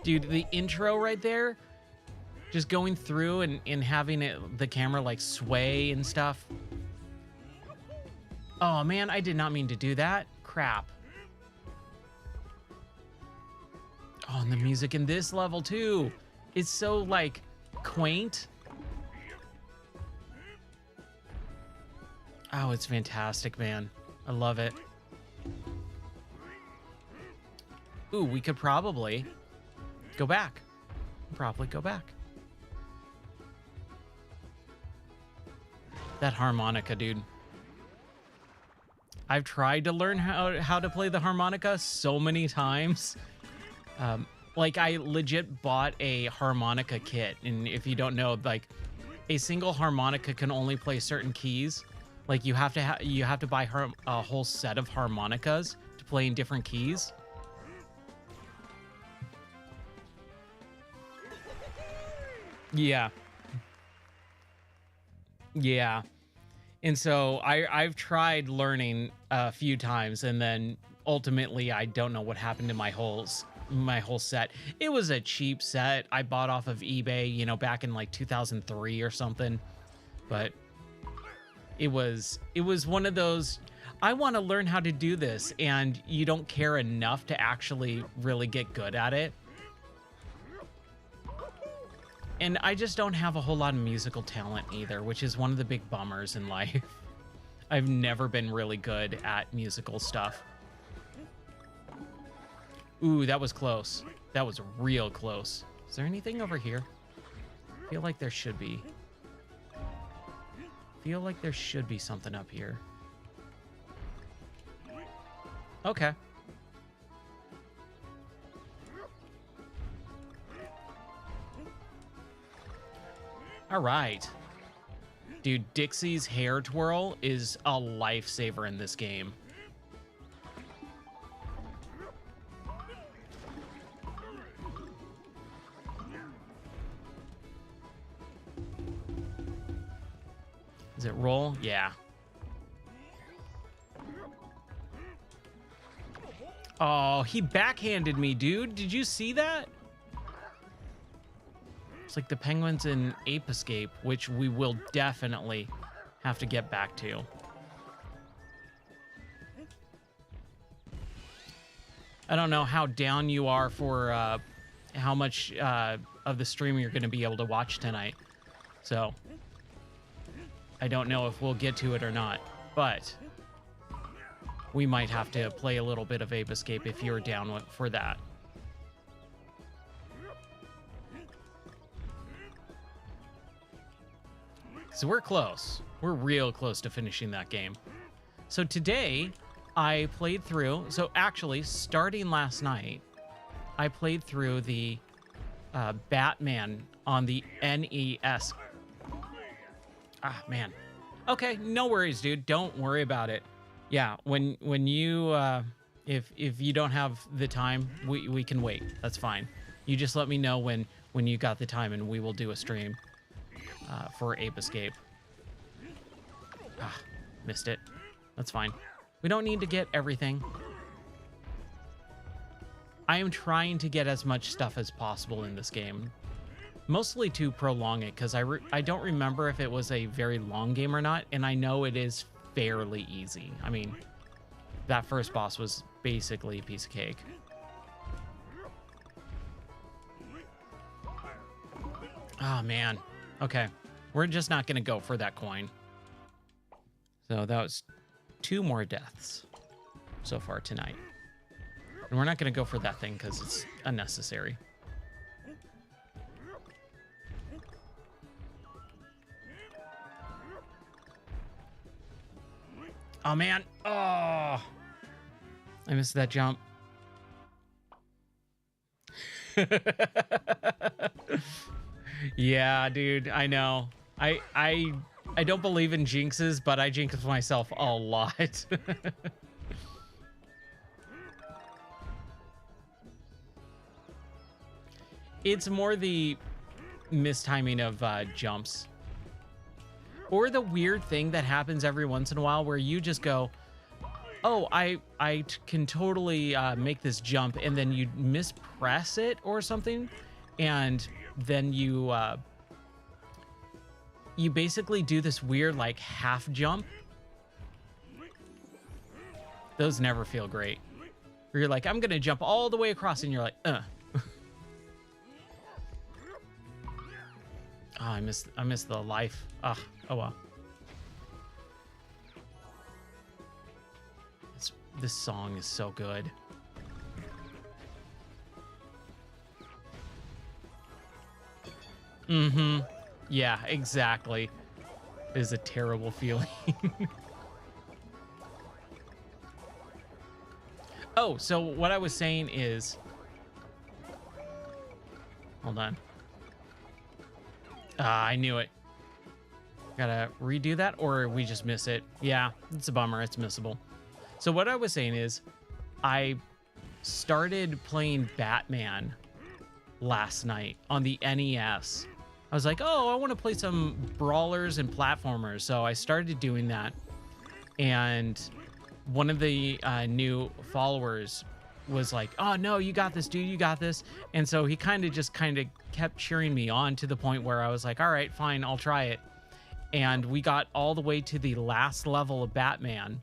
Dude, the intro right there, Just going through and having the camera like sway and stuff. Oh man, I did not mean to do that. Crap. Oh, and the music in this level too. It's so like quaint. Oh, it's fantastic, man. I love it. Ooh, we could probably go back. Probably go back. That harmonica, dude. I've tried to learn how to play the harmonica so many times. Like I legit bought a harmonica kit, and if you don't know, like a single harmonica can only play certain keys. Like you have to buy a whole set of harmonicas to play in different keys. Yeah. Yeah. And so I've tried learning a few times, and then ultimately I don't know what happened to my whole set. It was a cheap set I bought off of eBay, you know, back in like 2003 or something. But it was one of those, I want to learn how to do this, and you don't care enough to actually really get good at it. And I just don't have a whole lot of musical talent either, which is one of the big bummers in life. I've never been really good at musical stuff. Ooh, that was close. That was real close. Is there anything over here? I feel like there should be. Feel like there should be something up here. Okay. All right. Dude, Dixie's hair twirl is a lifesaver in this game. Does it roll? Yeah. Oh, he backhanded me, dude. Did you see that? It's like the penguins in Ape Escape, which we will definitely have to get back to. I don't know how down you are for how much of the stream you're going to be able to watch tonight. So I don't know if we'll get to it or not, but we might have to play a little bit of Ape Escape if you're down for that. So we're close. We're real close to finishing that game. So today I played through, so actually starting last night, I played through the Batman on the NES. Ah, man. Okay, no worries, dude. Don't worry about it. Yeah, when you, if you don't have the time, we can wait. That's fine. You just let me know when you got the time, and we will do a stream. For Ape Escape. Ah, missed it. That's fine. We don't need to get everything. I am trying to get as much stuff as possible in this game. Mostly to prolong it, because I don't remember if it was a very long game or not, and I know it is fairly easy. I mean, that first boss was basically a piece of cake. Oh, man. Okay. We're just not going to go for that coin. So that was 2 more deaths so far tonight. And we're not going to go for that thing because it's unnecessary. Oh, man. Oh, I missed that jump. Yeah, dude, I know. I don't believe in jinxes, but I jinx myself a lot. It's more the mistiming of jumps. Or the weird thing that happens every once in a while where you just go, oh, I can totally make this jump, and then you mispress it or something, and then you basically do this weird like half jump. Those never feel great. Where you're like, I'm gonna jump all the way across, and you're like, Oh, I missed the life. Oh well. This song is so good. Mm-hmm. Yeah, exactly. It is a terrible feeling. Oh, so what I was saying is... Hold on. I knew it. Gotta redo that, or we just miss it. Yeah, it's a bummer. It's missable. So what I was saying is, I started playing Batman last night on the NES. I was like, oh, I want to play some brawlers and platformers. So I started doing that. And one of the new followers was like, oh, no, you got this, dude. You got this. And so he kind of kept cheering me on to the point where I was like, all right, fine, I'll try it. And we got all the way to the last level of Batman.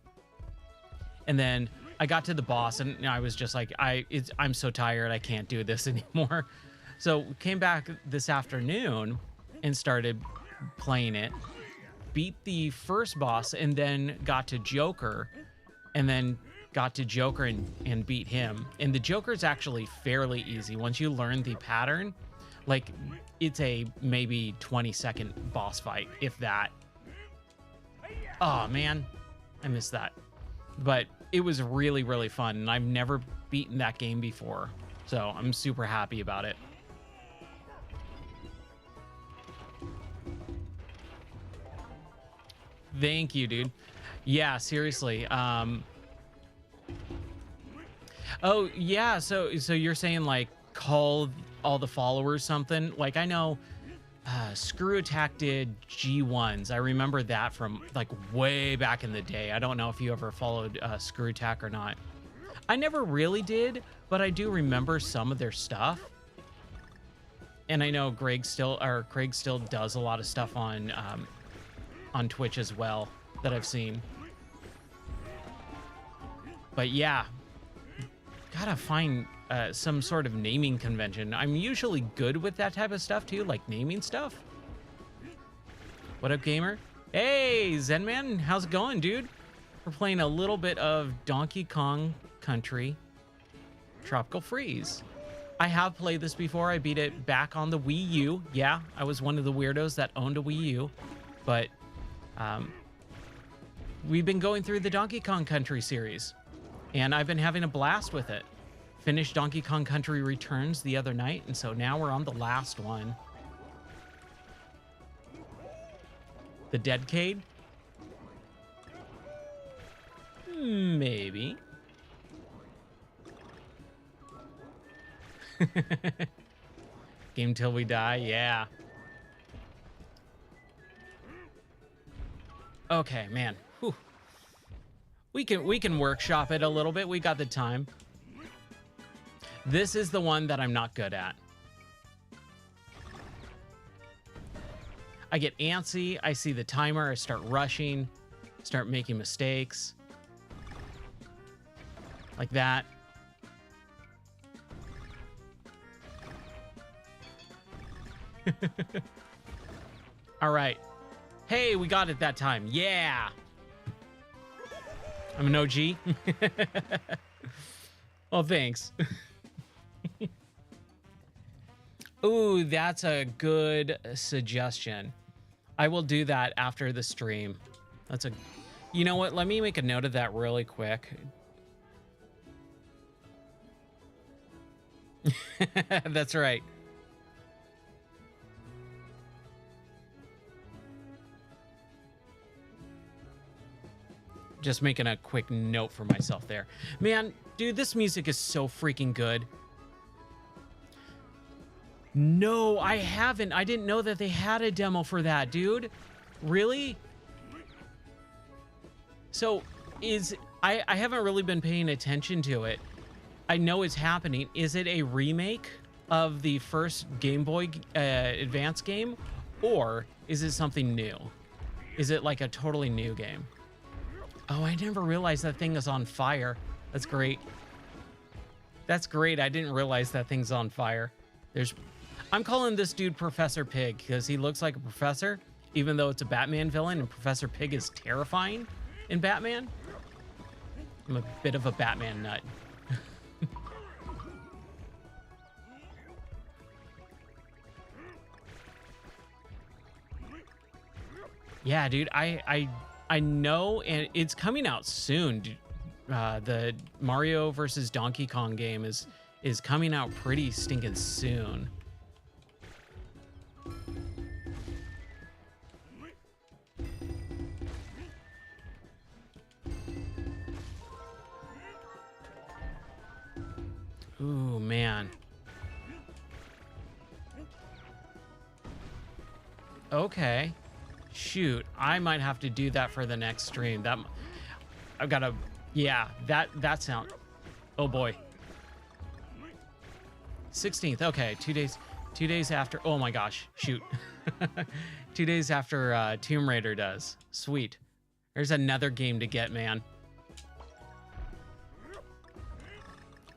And then I got to the boss, and I was just like, I'm so tired. I can't do this anymore. So came back this afternoon and started playing it. Beat the first boss, and then got to Joker, and then got to Joker and beat him. And the Joker's actually fairly easy once you learn the pattern. Like, it's a maybe 20-second boss fight, if that. Oh man, I missed that. But it was really, really fun, and I've never beaten that game before, so I'm super happy about it. Thank you, dude. Yeah, seriously. Oh yeah, so you're saying like call all the followers something? Like, I know Screw Attack did G1s. I remember that from like way back in the day. I don't know if you ever followed Screw Attack or not. I never really did, but I do remember some of their stuff. And I know Craig still does a lot of stuff on Twitch as well that I've seen. But yeah, gotta find some sort of naming convention. I'm usually good with that type of stuff too, like naming stuff. What up, gamer? Hey, Zenman, how's it going, dude? We're playing a little bit of Donkey Kong Country Tropical Freeze. I have played this before. I beat it back on the Wii U. Yeah, I was one of the weirdos that owned a Wii U. But we've been going through the Donkey Kong Country series, and I've been having a blast with it. Finished Donkey Kong Country Returns the other night, and so now we're on the last one. The Deadcade? Maybe. Game till we die, yeah. Okay, man. Whew. We can workshop it a little bit. We got the time. This is the one that I'm not good at. I get antsy. I see the timer. I start rushing. Start making mistakes. Like that. All right. Hey, we got it that time. Yeah. I'm an OG. Oh, thanks. Ooh, that's a good suggestion. I will do that after the stream. You know what? Let me make a note of that really quick. That's right. Just making a quick note for myself there. Man, dude, this music is so freaking good. No, I haven't. I didn't know that they had a demo for that, dude. Really? So, I haven't really been paying attention to it. I know it's happening. Is it a remake of the first Game Boy Advance game, or is it something new? Is it like a totally new game? Oh, I never realized that thing is on fire. That's great. That's great. I didn't realize that thing's on fire. I'm calling this dude Professor Pig because he looks like a professor, even though it's a Batman villain, and Professor Pig is terrifying in Batman. I'm a bit of a Batman nut. Yeah, dude, I know, and it's coming out soon. The Mario versus Donkey Kong game is coming out pretty stinking soon. Ooh, man. Okay. Shoot, I might have to do that for the next stream. I've got to, yeah, that sound. Oh boy. 16th. Okay, 2 days after. Oh my gosh, shoot. 2 days after Tomb Raider does. Sweet. There's another game to get, man.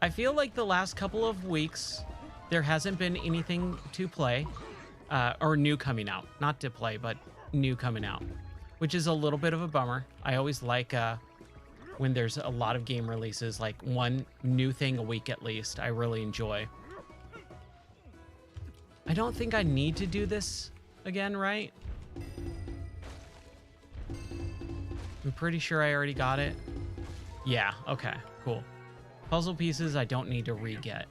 I feel like the last couple of weeks, there hasn't been anything to play, or new coming out. Not to play, but new coming out, which is a little bit of a bummer. I always like when there's a lot of game releases, like one new thing a week at least. I really enjoy. I don't think I need to do this again, right? I'm pretty sure I already got it. Yeah, okay, cool. Puzzle pieces I don't need to re-get.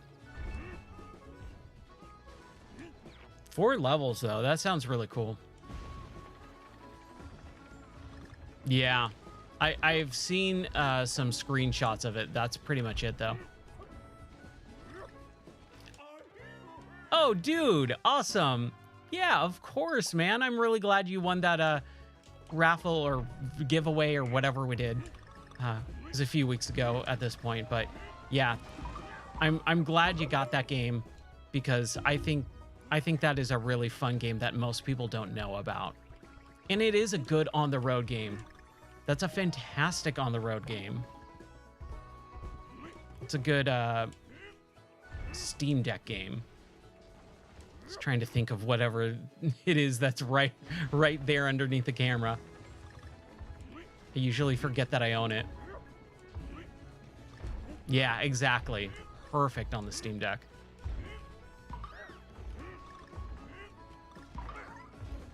4 levels though, that sounds really cool. Yeah, I've seen some screenshots of it. That's pretty much it, though. Oh, dude, awesome. Yeah, of course, man. I'm really glad you won that raffle or giveaway or whatever we did. It was a few weeks ago at this point, but yeah, I'm glad you got that game because I think that is a really fun game that most people don't know about. And it is a good on-the-road game. That's a fantastic on-the-road game. It's a good Steam Deck game. Just trying to think of whatever it is that's right there underneath the camera. I usually forget that I own it. Yeah, exactly. Perfect on the Steam Deck.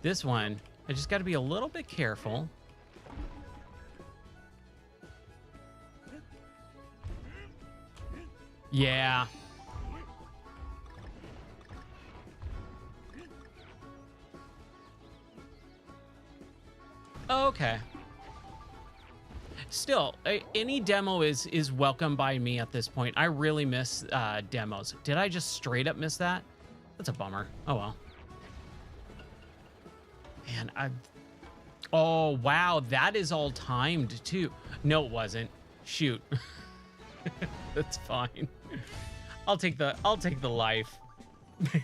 This one, I just got to be a little bit careful. Yeah. Okay. Still, any demo is welcome by me at this point. I really miss demos. Did I just straight up miss that? That's a bummer. Oh well. Man, oh wow, that is all timed too. No, it wasn't. Shoot. That's fine. I'll take the life.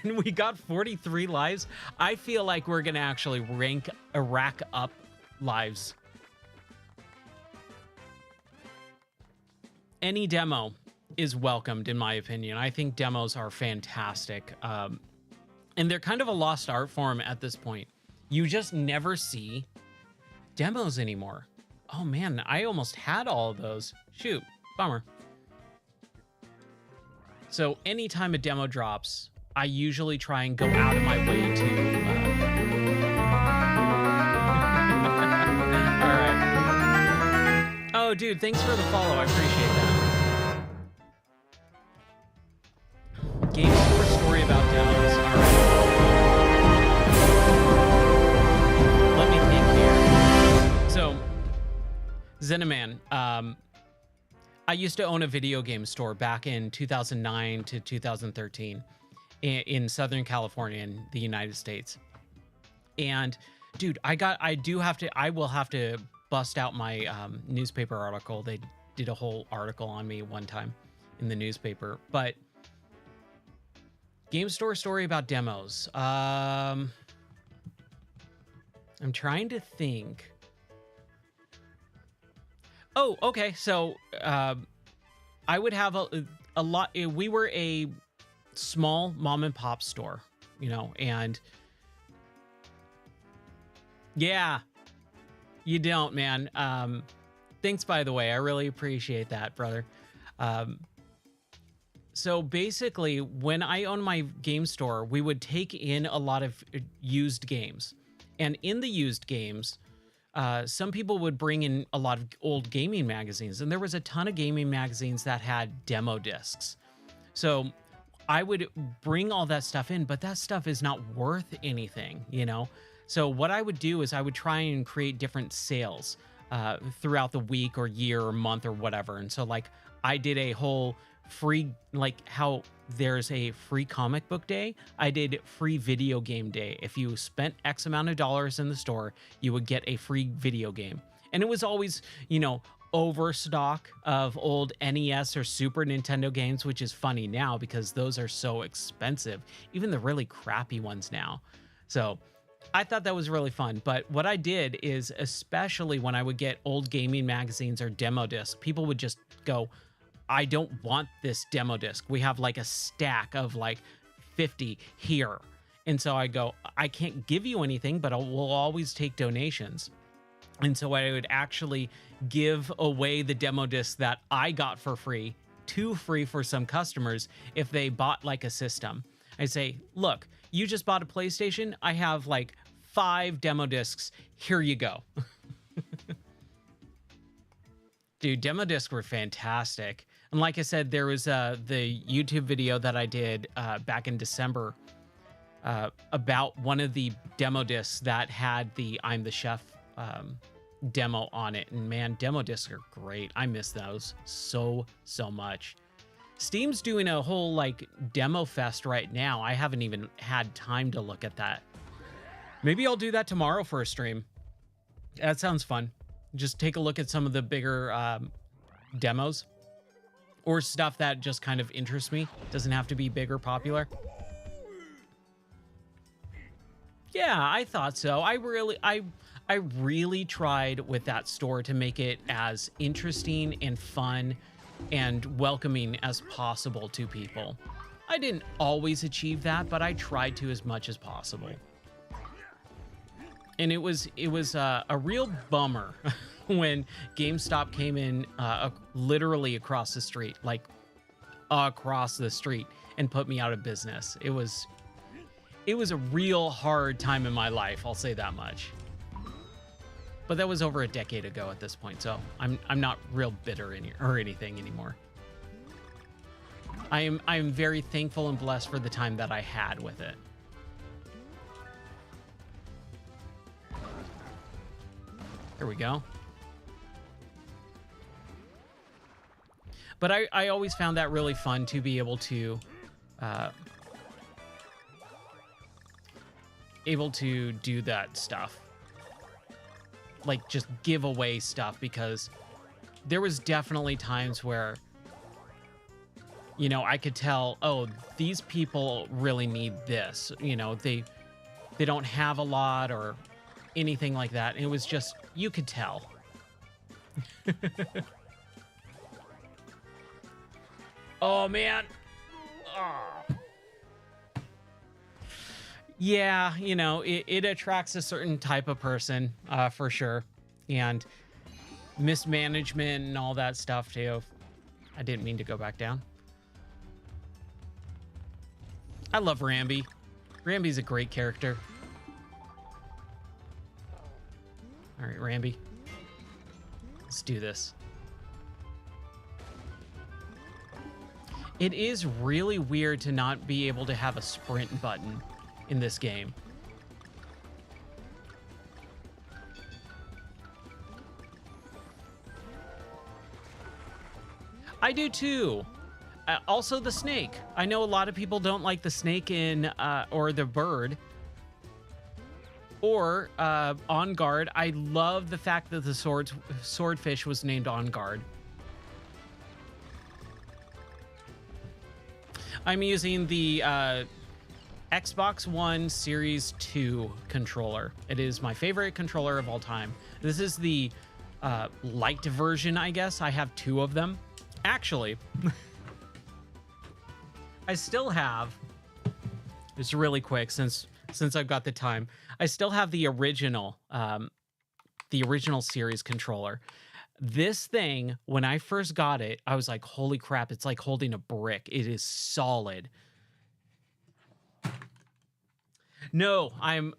We got 43 lives. I feel like we're gonna actually rack up lives. Any demo is welcomed, in my opinion. I think demos are fantastic, and they're kind of a lost art form at this point. You just never see demos anymore. Oh man, I almost had all of those. Shoot, bummer. So anytime a demo drops, I usually try and go out of my way to... All right. Oh, dude, thanks for the follow. I appreciate that. Game over story about demos. All right. Let me think here. So, Zenaman, I used to own a video game store back in 2009 to 2013 in Southern California in the United States. And dude, I will have to bust out my newspaper article. They did a whole article on me one time in the newspaper, but Game store story about demos. I'm trying to think. Oh, okay. So I would have a lot. We were a small mom and pop store, you know, and yeah, you don't, man. Thanks, by the way. I really appreciate that, brother. So basically, when I owned my game store, we would take in a lot of used games. And in the used games, some people would bring in a lot of old gaming magazines. And there was a ton of gaming magazines that had demo discs. So I would bring all that stuff in, but that stuff is not worth anything, you know? So what I would do is I would try and create different sales throughout the week or year or month or whatever. And so like I did a whole free, like how there's a free comic book day, I did free video game day. If you spent X amount of dollars in the store, you would get a free video game. And it was always, you know, overstock of old NES or Super Nintendo games, which is funny now because those are so expensive, even the really crappy ones now. So I thought that was really fun. But what I did is, especially when I would get old gaming magazines or demo discs, people would just go, I don't want this demo disc. We have like a stack of like 50 here. And so I go, I can't give you anything, but we'll always take donations. And so I would actually give away the demo disc that I got for free to free for some customers if they bought like a system. I say, look, you just bought a PlayStation. I have like 5 demo discs. Here you go. Dude, demo discs were fantastic. And like I said, there was the YouTube video that I did back in December about one of the demo discs that had the I'm the Chef demo on it. And man, demo discs are great. I miss those so much. Steam's doing a whole like demo fest right now. I haven't even had time to look at that. Maybe I'll do that tomorrow for a stream. That sounds fun. Just take a look at some of the bigger demos or stuff that just kind of interests me. Doesn't have to be big or popular. Yeah, I thought so. I really tried with that store to make it as interesting and fun and welcoming as possible to people. I didn't always achieve that, but I tried to as much as possible. And it was a real bummer when GameStop came in literally across the street, like across the street, and put me out of business. It was a real hard time in my life, I'll say that much. But that was over a decade ago at this point, so I'm not real bitter or anything anymore. I am very thankful and blessed for the time that I had with it. There we go. But I always found that really fun to be able to do that stuff. Like just give away stuff, because there was definitely times where, you know, I could tell, oh, these people really need this. You know, they don't have a lot or anything like that. And it was just, you could tell. Oh, man. Oh. Yeah, you know, it attracts a certain type of person, for sure. And mismanagement and all that stuff, too. I didn't mean to go back down. I love Rambi. Rambi's a great character. All right, Rambi. Let's do this. It is really weird to not be able to have a sprint button in this game. I do too. Also the snake. I know a lot of people don't like the snake in, or the bird. Or On Guard. I love the fact that the swordfish was named On Guard. I'm using the Xbox One Series 2 controller. It is my favorite controller of all time. This is the light version, I guess. I have 2 of them. Actually, I still have, it's really quick since I've got the time. I still have the original series controller. This thing, when I first got it, I was like, holy crap, it's like holding a brick. It is solid. No, I'm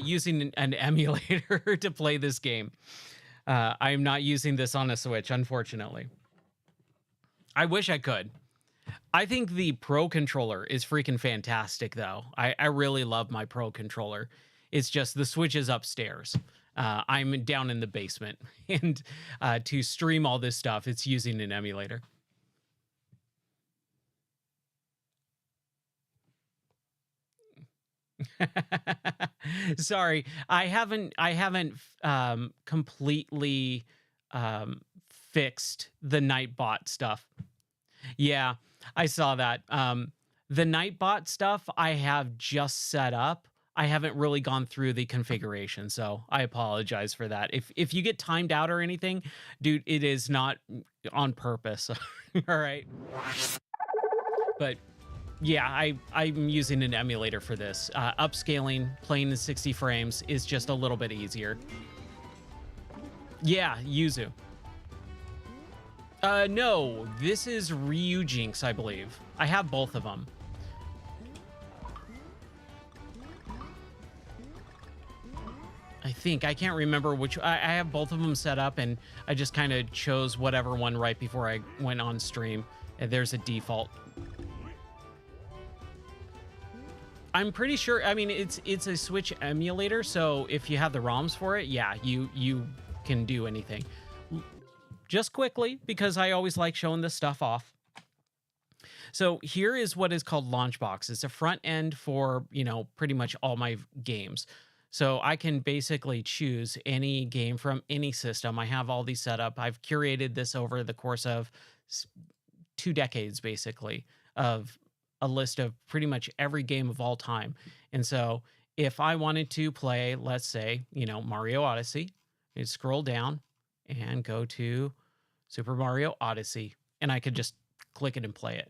using an emulator to play this game. I'm not using this on a Switch, unfortunately. I wish I could. I think the Pro controller is freaking fantastic, though. I really love my Pro controller. It's just the Switch is upstairs. I'm down in the basement, and to stream all this stuff, it's using an emulator. Sorry, I haven't completely fixed the Nightbot stuff. Yeah, I saw that. The Nightbot stuff I have just set up. I haven't really gone through the configuration, so I apologize for that. If you get timed out or anything, dude, it is not on purpose. All right. But yeah, I'm using an emulator for this. Upscaling, playing in 60 frames is just a little bit easier. Yeah, Yuzu. No, this is Ryujinx, I believe. I have both of them. I think. I can't remember which. I have both of them set up, and I just kind of chose whatever one right before I went on stream. And there's a default. I'm pretty sure. I mean, it's a Switch emulator, so if you have the ROMs for it, yeah, you can do anything. Just quickly, because I always like showing this stuff off. So here is what is called Launchbox. It's a front end for, you know, pretty much all my games. So I can basically choose any game from any system. I have all these set up. I've curated this over the course of 2 decades, basically, of a list of pretty much every game of all time. And so if I wanted to play, let's say, you know, Mario Odyssey, I'd scroll down and go to Super Mario Odyssey, and I could just click it and play it.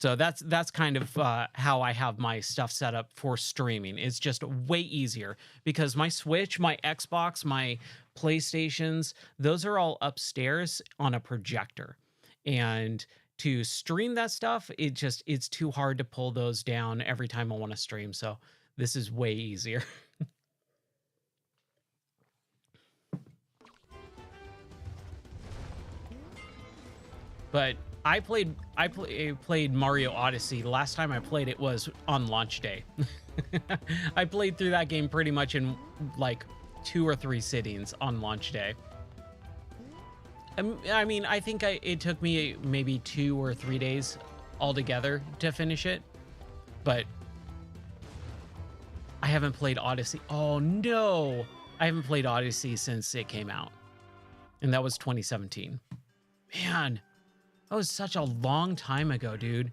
So that's kind of how I have my stuff set up for streaming. It's just way easier because my Switch, my Xbox, my PlayStations, those are all upstairs on a projector. And to stream that stuff, it's too hard to pull those down every time I want to stream. So this is way easier. But I played Mario Odyssey. The last time I played it was on launch day. I played through that game pretty much in like 2 or 3 sittings on launch day. I mean, I think it took me maybe 2 or 3 days altogether to finish it. But I haven't played Odyssey. Oh no, I haven't played Odyssey since it came out, and that was 2017. Man. That was such a long time ago, dude.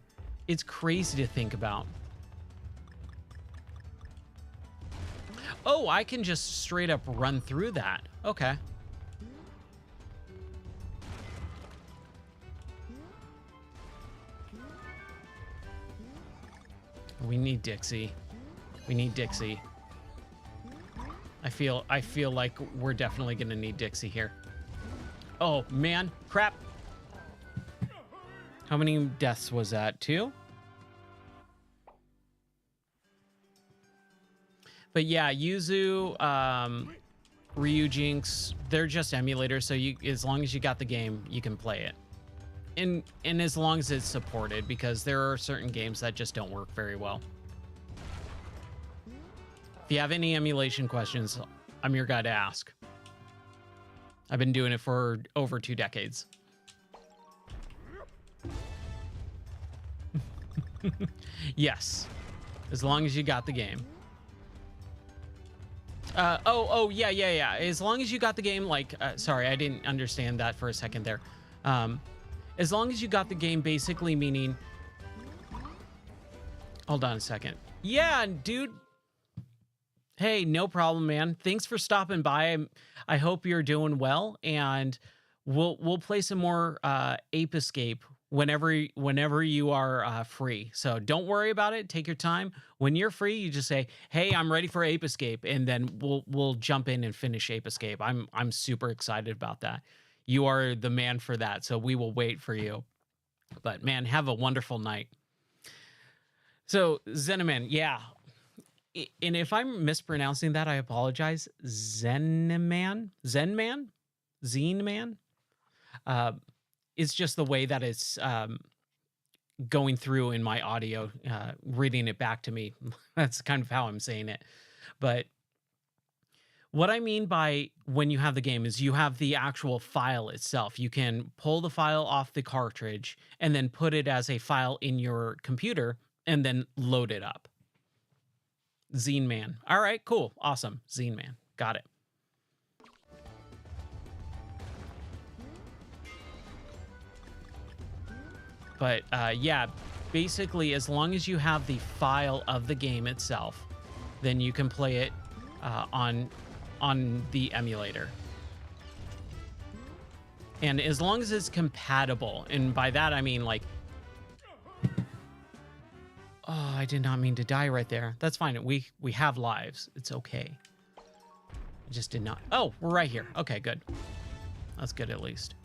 It's crazy to think about. Oh, I can just straight up run through that. Okay. We need Dixie. We need Dixie. I feel like we're definitely gonna need Dixie here. Oh man, crap. How many deaths was that? 2? But yeah, Yuzu, Ryujinx, they're just emulators, so as long as you got the game, you can play it. And as long as it's supported, because there are certain games that just don't work very well. If you have any emulation questions, I'm your guy to ask. I've been doing it for over 2 decades. Yes, as long as you got the game. Yeah. As long as you got the game, like, sorry, I didn't understand that for a second there. As long as you got the game, basically meaning Hold on a second. Yeah, dude. Hey, no problem, man. Thanks for stopping by. I hope you're doing well, and we'll play some more Ape Escape whenever you are free. So don't worry about it. Take your time. When you're free, you just say, "Hey, I'm ready for Ape Escape," and then we'll jump in and finish Ape Escape. I'm super excited about that. You are the man for that, so we will wait for you. But man, have a wonderful night. So Zeneman, yeah. And if I'm mispronouncing that, I apologize. Zenman, Zine Man. Uh, it's just the way that it's going through in my audio, reading it back to me. That's kind of how I'm saying it. But what I mean by when you have the game is you have the actual file itself. You can pull the file off the cartridge and then put it as a file in your computer and then load it up. Zine Man. All right, cool. Awesome. Zine Man. Got it. But yeah, basically, as long as you have the file of the game itself, then you can play it on the emulator. And as long as it's compatible, and by that I mean like, oh, I did not mean to die right there. That's fine. We have lives. It's okay. I just did not. Oh, we're right here. Okay, good. That's good at least.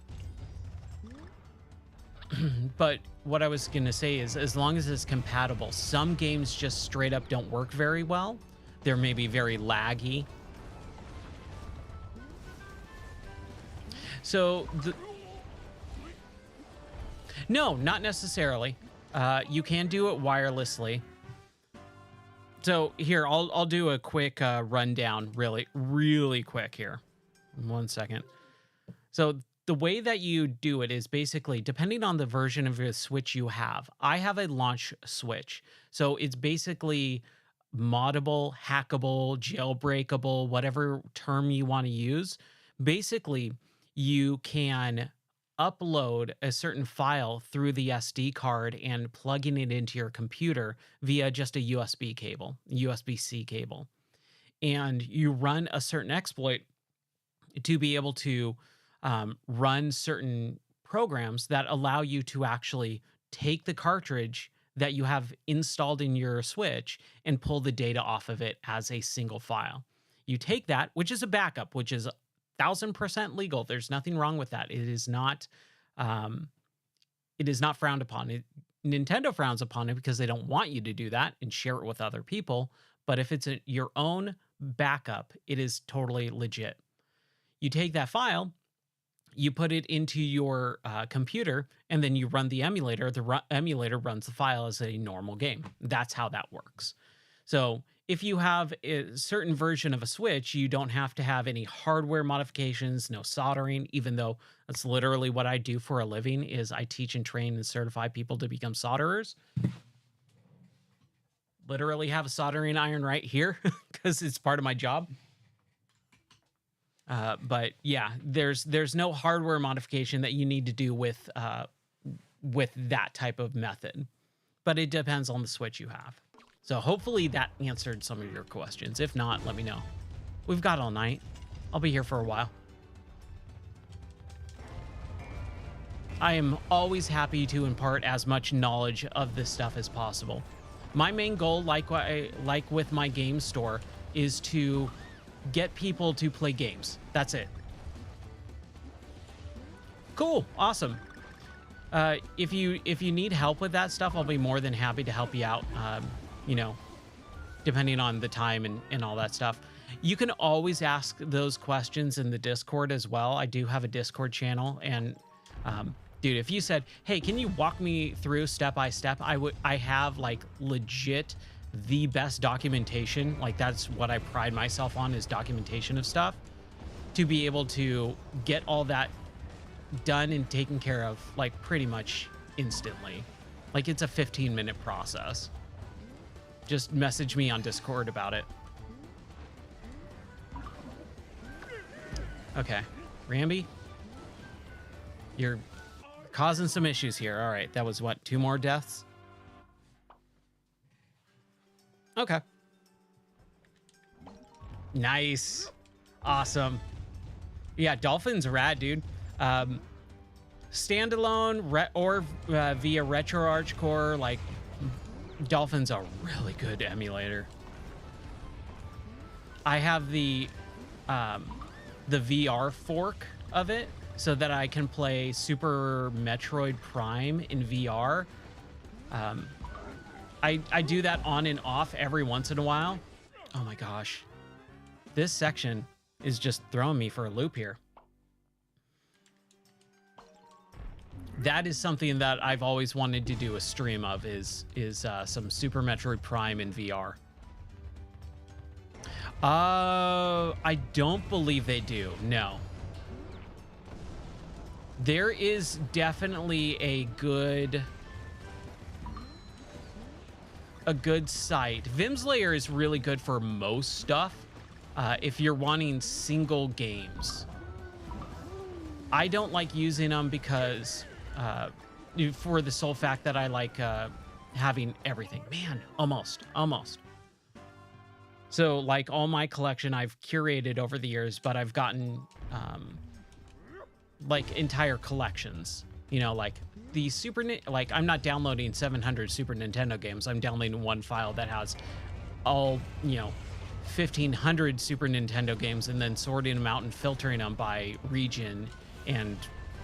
But what I was going to say is, as long as it's compatible, some games just straight up don't work very well. They're maybe very laggy. So, no, not necessarily. You can do it wirelessly. So here, I'll do a quick rundown, really quick here. 1 second. So the way that you do it is basically depending on the version of your Switch you have. I have a launch Switch, so it's basically moddable, hackable, jailbreakable, whatever term you want to use. Basically, you can upload a certain file through the SD card and plugging it into your computer via just a USB cable, USB-C cable. And you run a certain exploit to be able to run certain programs that allow you to actually take the cartridge that you have installed in your Switch and pull the data off of it as a single file. You take that, which is a backup, which is 1000% legal. There's nothing wrong with that. It is not frowned upon. Nintendo frowns upon it because they don't want you to do that and share it with other people. But if it's your own backup, it is totally legit. You take that file, you put it into your computer, and then you run the emulator. The emulator runs the file as a normal game. That's how that works. So if you have a certain version of a Switch, you don't have to have any hardware modifications, no soldering, even though that's literally what I do for a living is I teach and train and certify people to become solderers. Literally have a soldering iron right here because it's part of my job. But yeah, there's no hardware modification that you need to do with that type of method, but it depends on the Switch you have. So hopefully that answered some of your questions. If not, let me know. We've got all night. I'll be here for a while. I am always happy to impart as much knowledge of this stuff as possible. My main goal, like with my game store, is to get people to play games. That's it. Cool. Awesome. If you need help with that stuff, I'll be more than happy to help you out. You know, depending on the time and all that stuff. You can always ask those questions in the Discord as well. I do have a Discord channel, and dude, if you said, hey, can you walk me through step by step, I have like legit the best documentation. Like that's what I pride myself on, is documentation of stuff, to be able to get all that done and taken care of like pretty much instantly. Like it's a 15-minute process. Just message me on Discord about it. Okay, Ramby, you're causing some issues here. All right, that was what, 2 more deaths? Okay. Nice. Awesome. Yeah, Dolphin's rad, dude. Standalone or via RetroArch Core, like Dolphin's a really good emulator. I have the VR fork of it so that I can play Super Metroid Prime in VR. I do that on and off every once in a while. Oh my gosh. This section is just throwing me for a loop here. That is something that I've always wanted to do a stream of is some Super Metroid Prime in VR. I don't believe they do. No. There is definitely a good site. Vim's Lair is really good for most stuff. If you're wanting single games. I don't like using them because for the sole fact that I like having everything. Man, almost. So like all my collection I've curated over the years, but I've gotten like entire collections, you know, like the like I'm not downloading 700 Super Nintendo games. I'm downloading one file that has all, you know, 1,500 Super Nintendo games and then sorting them out and filtering them by region and,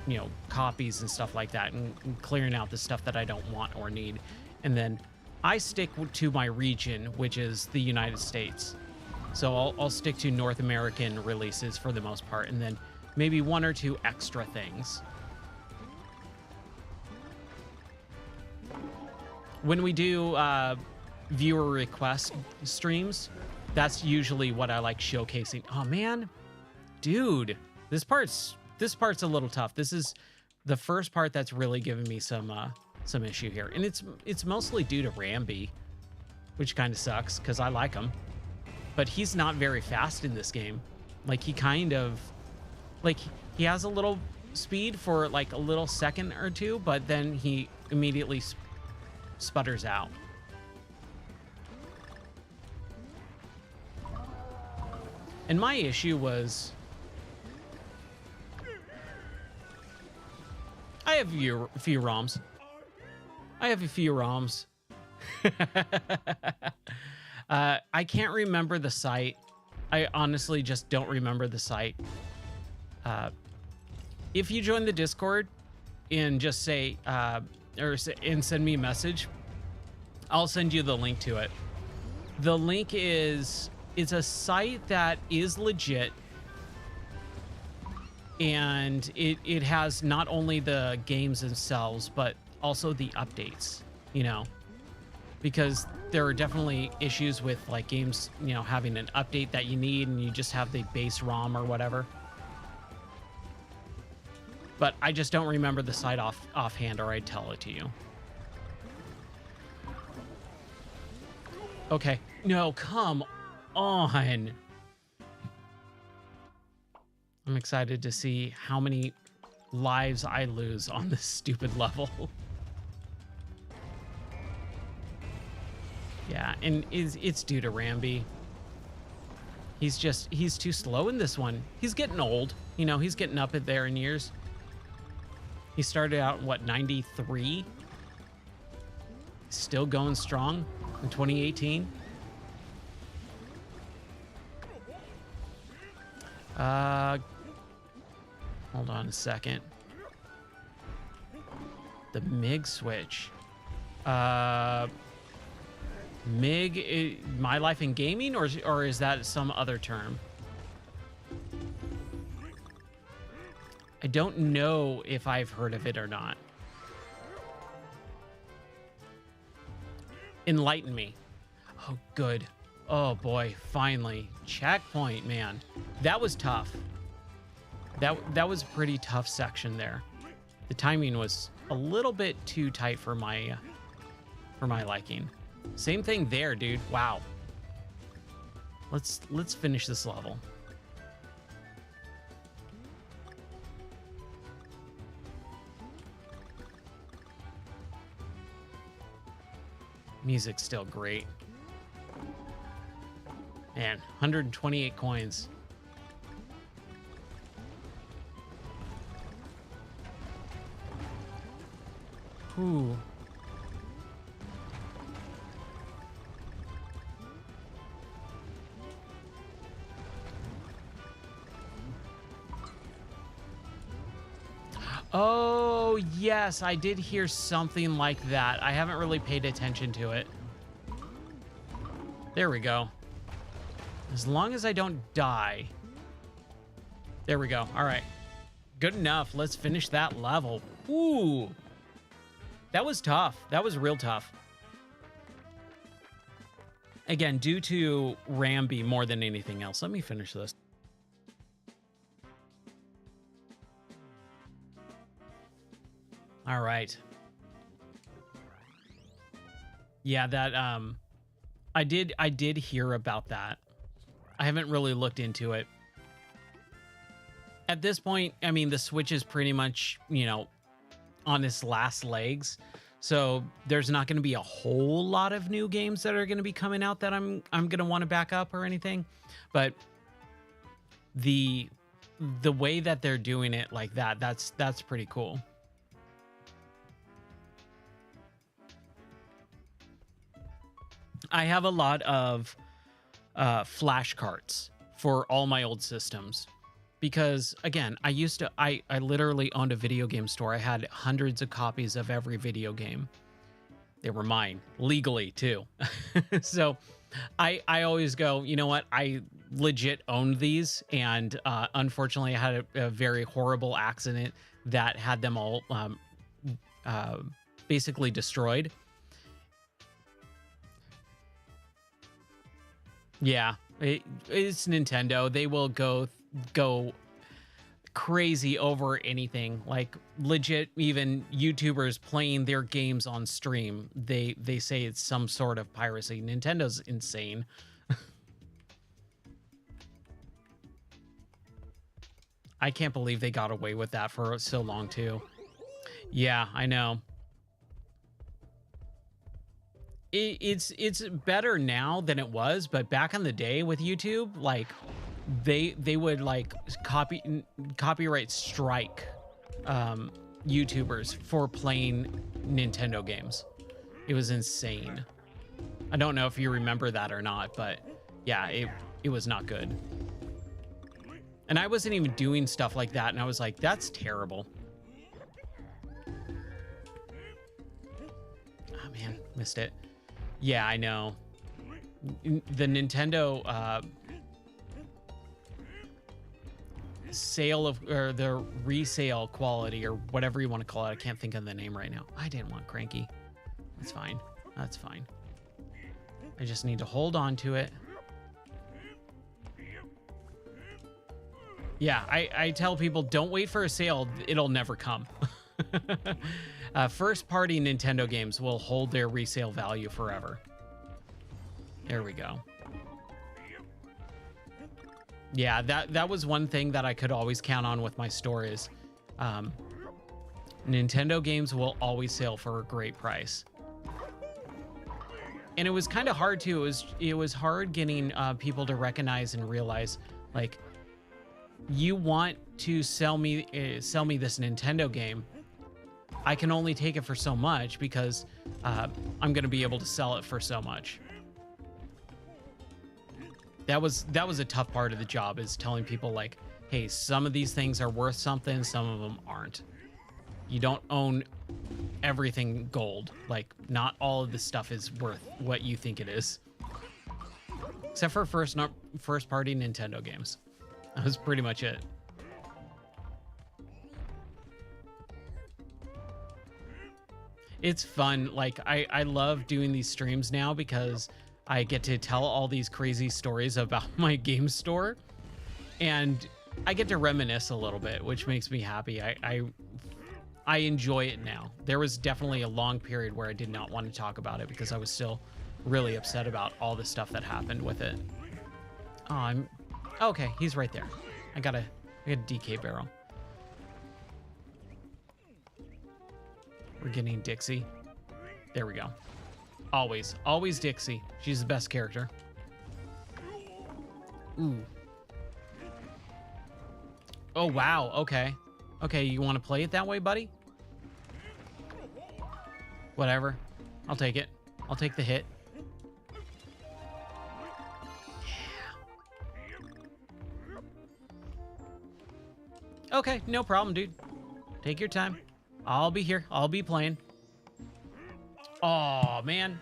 you know, copies and stuff like that and clearing out the stuff that I don't want or need. And then I stick to my region, which is the United States. So I'll stick to North American releases for the most part, and then maybe one or two extra things. When we do viewer request streams, that's usually what I like showcasing. Oh man, dude, this part's a little tough. This is the first part that's really giving me some issue here, and it's mostly due to Rambi, which kind of sucks because I like him, but he's not very fast in this game. Like he kind of, like he has a little speed for like a little second or two, but then he immediately sputters out. And my issue was I have a few ROMs. I can't remember the site. I honestly just don't remember the site. If you join the Discord and just say, and send me a message, I'll send you the link to it. The link it's a site that is legit. And it has not only the games themselves, but also the updates, you know, because there are definitely issues with like games, you know, having an update that you need and you just have the base ROM or whatever. But I just don't remember the site offhand, or I'd tell it to you. Okay. No, come on. I'm excited to see how many lives I lose on this stupid level. Yeah, and it's due to Rambi. He's too slow in this one. He's getting old. You know, he's getting up there in years. He started out, what, 93? Still going strong in 2018. Hold on a second. The MIG switch. MIG, My Life in Gaming, or is that some other term? I don't know if I've heard of it or not. Enlighten me. Oh, good. Oh boy, finally. Checkpoint, man. That was tough. That was a pretty tough section there. The timing was a little bit too tight for my liking. Same thing there, dude. Wow. Let's finish this level. Music's still great. Man, 128 coins. Ooh. Oh, yes, I did hear something like that. I haven't really paid attention to it. There we go. As long as I don't die. There we go. All right. Good enough. Let's finish that level. Ooh. That was tough. That was real tough. Again, due to Ramby more than anything else. Let me finish this. All right. Yeah, that I did hear about that. I haven't really looked into it. At this point, I mean, the Switch is pretty much, you know, on its last legs. So there's not going to be a whole lot of new games that are going to be coming out that I'm going to want to back up or anything. But the way that they're doing it like that, that's pretty cool. I have a lot of flash carts for all my old systems because, again, I literally owned a video game store. I had hundreds of copies of every video game. They were mine legally too. So I always go, you know what? I legit owned these. And unfortunately, I had a very horrible accident that had them all basically destroyed. Yeah, it's Nintendo. They will go crazy over anything. Like legit, even YouTubers playing their games on stream, they say it's some sort of piracy. Nintendo's insane. I can't believe they got away with that for so long too. Yeah, I know. It's better now than it was, but back in the day with YouTube, like they would like copyright strike YouTubers for playing Nintendo games. It was insane. I don't know if you remember that or not, but yeah, it was not good. And I wasn't even doing stuff like that, and I was like, that's terrible. Oh man, missed it. Yeah, I know. The Nintendo sale of, or the resale quality, or whatever you want to call it. I can't think of the name right now. I didn't want Cranky. That's fine. That's fine. I just need to hold on to it. Yeah, I tell people, don't wait for a sale. It'll never come. First-party Nintendo games will hold their resale value forever. There we go. Yeah, that was one thing that I could always count on with my store is Nintendo games will always sell for a great price. And it was kind of hard too. It was hard getting people to recognize and realize, like, you want to sell me this Nintendo game. I can only take it for so much because I'm going to be able to sell it for so much. That was a tough part of the job, is telling people like, hey, some of these things are worth something, some of them aren't. You don't own everything gold. Like, not all of this stuff is worth what you think it is. Except for first-party Nintendo games. That was pretty much it. It's fun. Like, I love doing these streams now because I get to tell all these crazy stories about my game store, and I get to reminisce a little bit, which makes me happy. I enjoy it now. There was definitely a long period where I did not want to talk about it because I was still really upset about all the stuff that happened with it. Oh, okay, he's right there. I got a DK barrel. We're getting Dixie. There we go. Always Dixie. She's the best character. Ooh. Oh, wow. Okay. Okay, you want to play it that way, buddy? Whatever. I'll take it. I'll take the hit. Yeah. Okay, no problem, dude. Take your time. I'll be here. I'll be playing. Oh, man.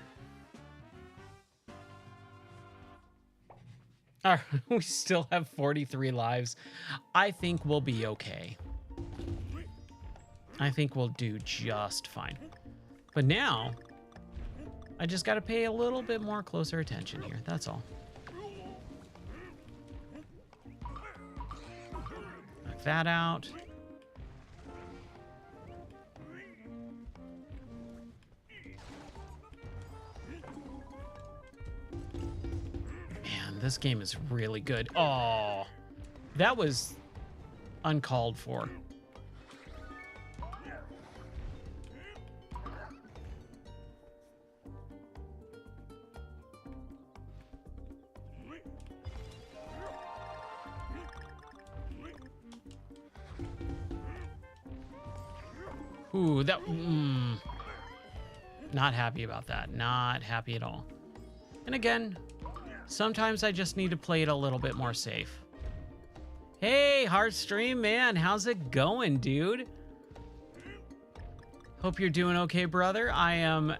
All right, we still have 43 lives. I think we'll be okay. I think we'll do just fine. But now, I just got to pay a little bit more closer attention here. That's all. Knock that out. Man, this game is really good. Oh, that was uncalled for. Ooh, that... Not happy about that. Not happy at all. And again, sometimes I just need to play it a little bit more safe. Hey, Heartstream, man. How's it going, dude? Hope you're doing okay, brother. I am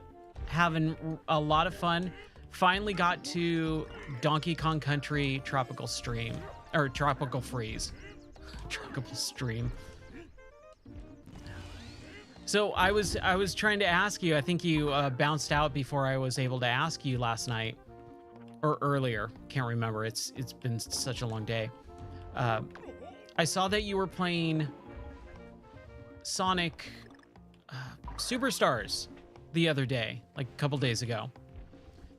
having a lot of fun. Finally got to Donkey Kong Country Tropical Stream. Or Tropical Freeze. Tropical Stream. So I was trying to ask you, I think you bounced out before I was able to ask you last night or earlier. Can't remember. It's been such a long day. I saw that you were playing Sonic Superstars the other day, like a couple days ago.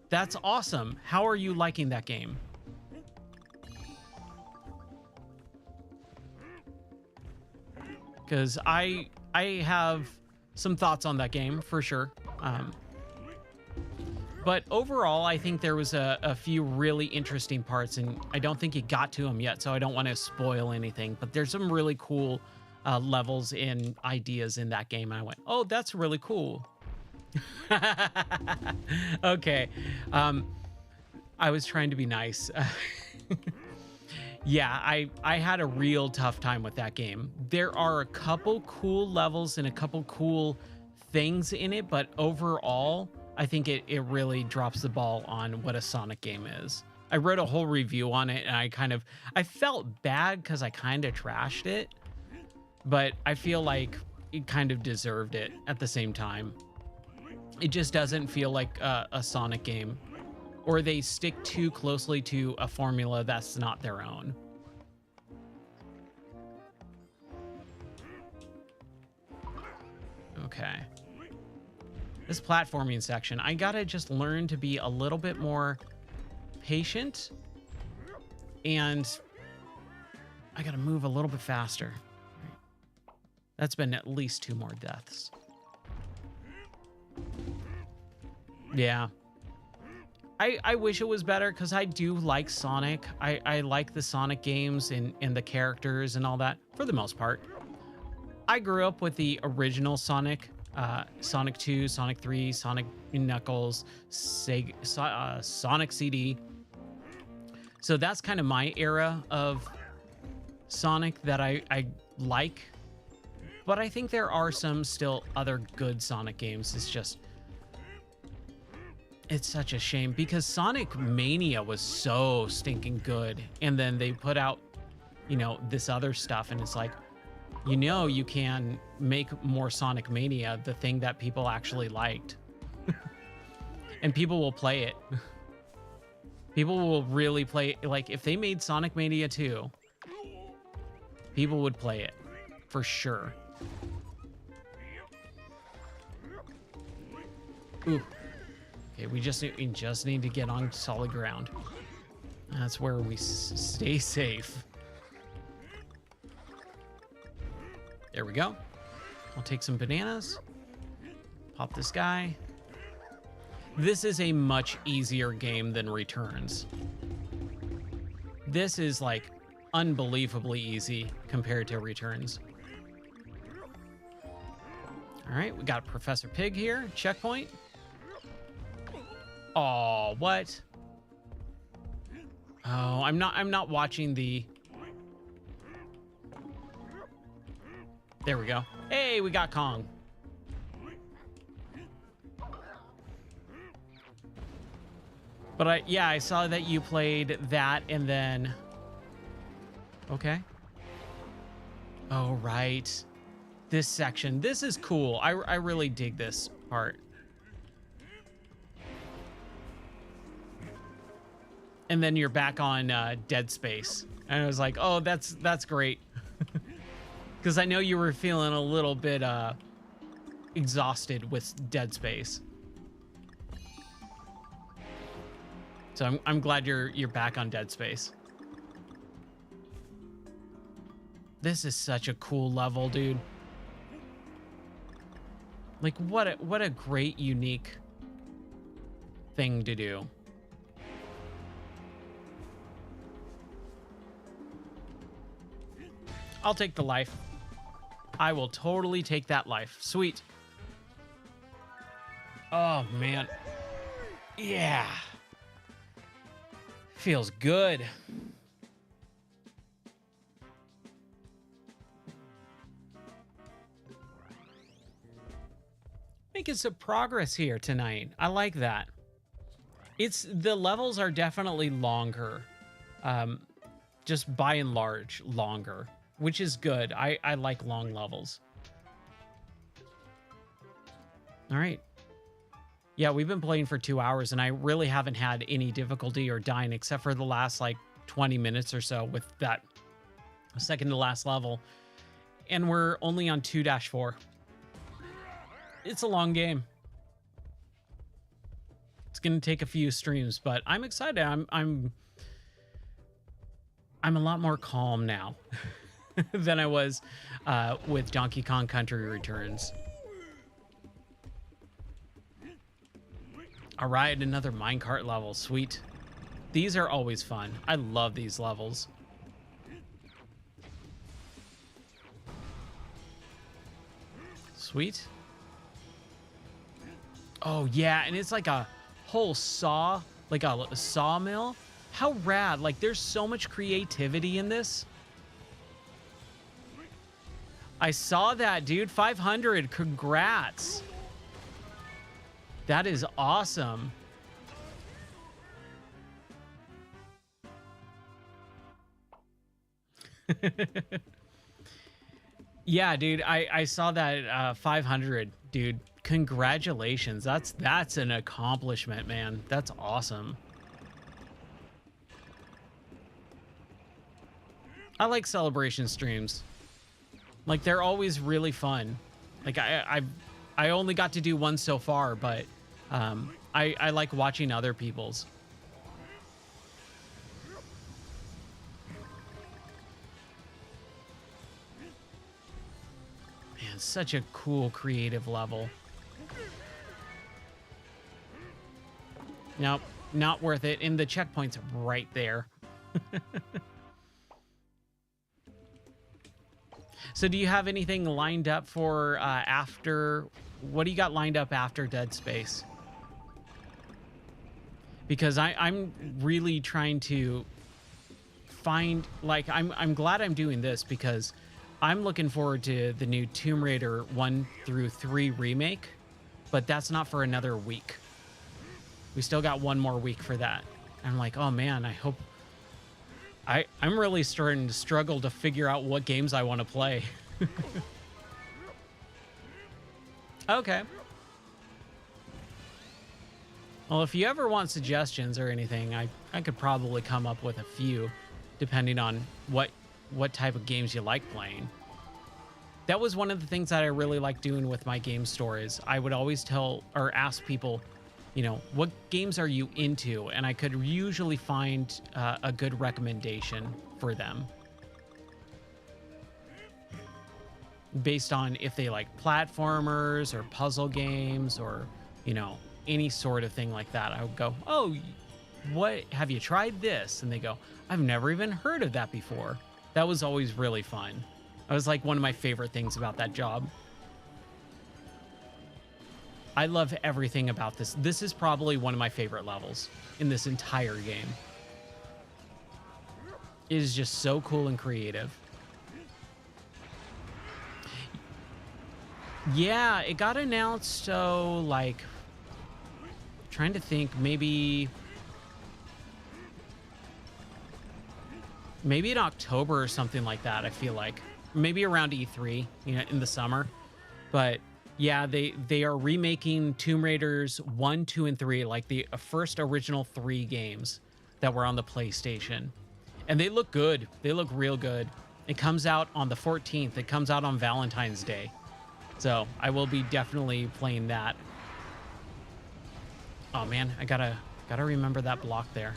That's awesome. How are you liking that game? Because I have some thoughts on that game for sure. But overall, I think there was a few really interesting parts, and I don't think you got to them yet, so I don't want to spoil anything. But there's some really cool levels and ideas in that game. And I went, oh, that's really cool. Okay. I was trying to be nice. Yeah, I had a real tough time with that game. There are a couple cool levels and a couple cool things in it, but overall, I think it really drops the ball on what a Sonic game is. I wrote a whole review on it, and I felt bad because I kind of trashed it, but I feel like it kind of deserved it at the same time. It just doesn't feel like a Sonic game. Or they stick too closely to a formula that's not their own. Okay. This platforming section, I gotta just learn to be a little bit more patient. And I gotta move a little bit faster. That's been at least 2 more deaths. Yeah. I wish it was better because I do like Sonic. I like the Sonic games and the characters and all that for the most part. I grew up with the original Sonic, Sonic 2, Sonic 3, Sonic Knuckles, Sonic CD. So that's kind of my era of Sonic that I like. But I think there are some still other good Sonic games. It's such a shame because Sonic Mania was so stinking good. And then they put out, this other stuff. And it's like, you can make more Sonic Mania, the thing that people actually liked. And people will play it. People will really play it. Like, if they made Sonic Mania 2, people would play it for sure. Ooh. Okay, we just need to get on solid ground. That's where we stay safe. There we go. I'll take some bananas. Pop this guy. This is a much easier game than Returns. This is like unbelievably easy compared to Returns. All right, we got Professor Pig here. Checkpoint. Oh, what? Oh, I'm not watching the... There we go. Hey, we got Kong. But I saw that you played that and then... Okay. Oh, right. This section. This is cool. I really dig this part. And then you're back on Dead Space. And I was like, oh, that's great. Because I know you were feeling a little bit exhausted with Dead Space. So I'm glad you're back on Dead Space. This is such a cool level, dude. Like what a great, unique thing to do. I'll take the life. I will totally take that life. Sweet. Oh man. Yeah. Feels good. Making some progress here tonight. I like that. The levels are definitely longer. Just by and large, longer, which is good. I like long levels. All right. Yeah, we've been playing for 2 hours and I really haven't had any difficulty or dying except for the last like 20 minutes or so with that second to last level. And we're only on 2-4. It's a long game. It's going to take a few streams, but I'm excited. I'm a lot more calm now than I was with Donkey Kong Country Returns. All right, another minecart level. Sweet. These are always fun. I love these levels. Sweet. Oh, yeah, and it's like a whole saw, like a sawmill. How rad. Like, there's so much creativity in this. I saw that, dude. 500. Congrats. That is awesome. Yeah, dude, I saw that 500, dude. Congratulations. That's an accomplishment, man. That's awesome. I like celebration streams. Like, they're always really fun. Like, I only got to do one so far, but I like watching other people's. Man, such a cool, creative level. Nope, not worth it. And the checkpoint's right there. So do you have anything lined up for after... What do you got lined up after Dead Space? Because I'm really trying to find... Like, I'm glad I'm doing this because I'm looking forward to the new Tomb Raider 1 through 3 remake, but that's not for another week. We still got one more week for that. I'm like, oh man, I hope... I'm really starting to struggle to figure out what games I want to play. Okay. Well, if you ever want suggestions or anything, I could probably come up with a few, depending on what type of games you like playing. That was one of the things that I really like doing with my game stories. I would always tell or ask people, you know, what games are you into? And I could usually find a good recommendation for them based on if they like platformers or puzzle games or, you know, any sort of thing like that. I would go, oh, what have you tried this? And they go, I've never even heard of that before. That was always really fun. That was like one of my favorite things about that job. I love everything about this. This is probably one of my favorite levels in this entire game. It is just so cool and creative. Yeah, it got announced, so like, trying to think, maybe in October or something like that. I feel like maybe around E3, you know, in the summer. But yeah, they are remaking Tomb Raiders 1, 2, and 3, like the first original 3 games that were on the PlayStation, and they look good. They look real good. It comes out on the 14th. It comes out on Valentine's Day. So I will be definitely playing that. Oh man, I gotta remember that block there.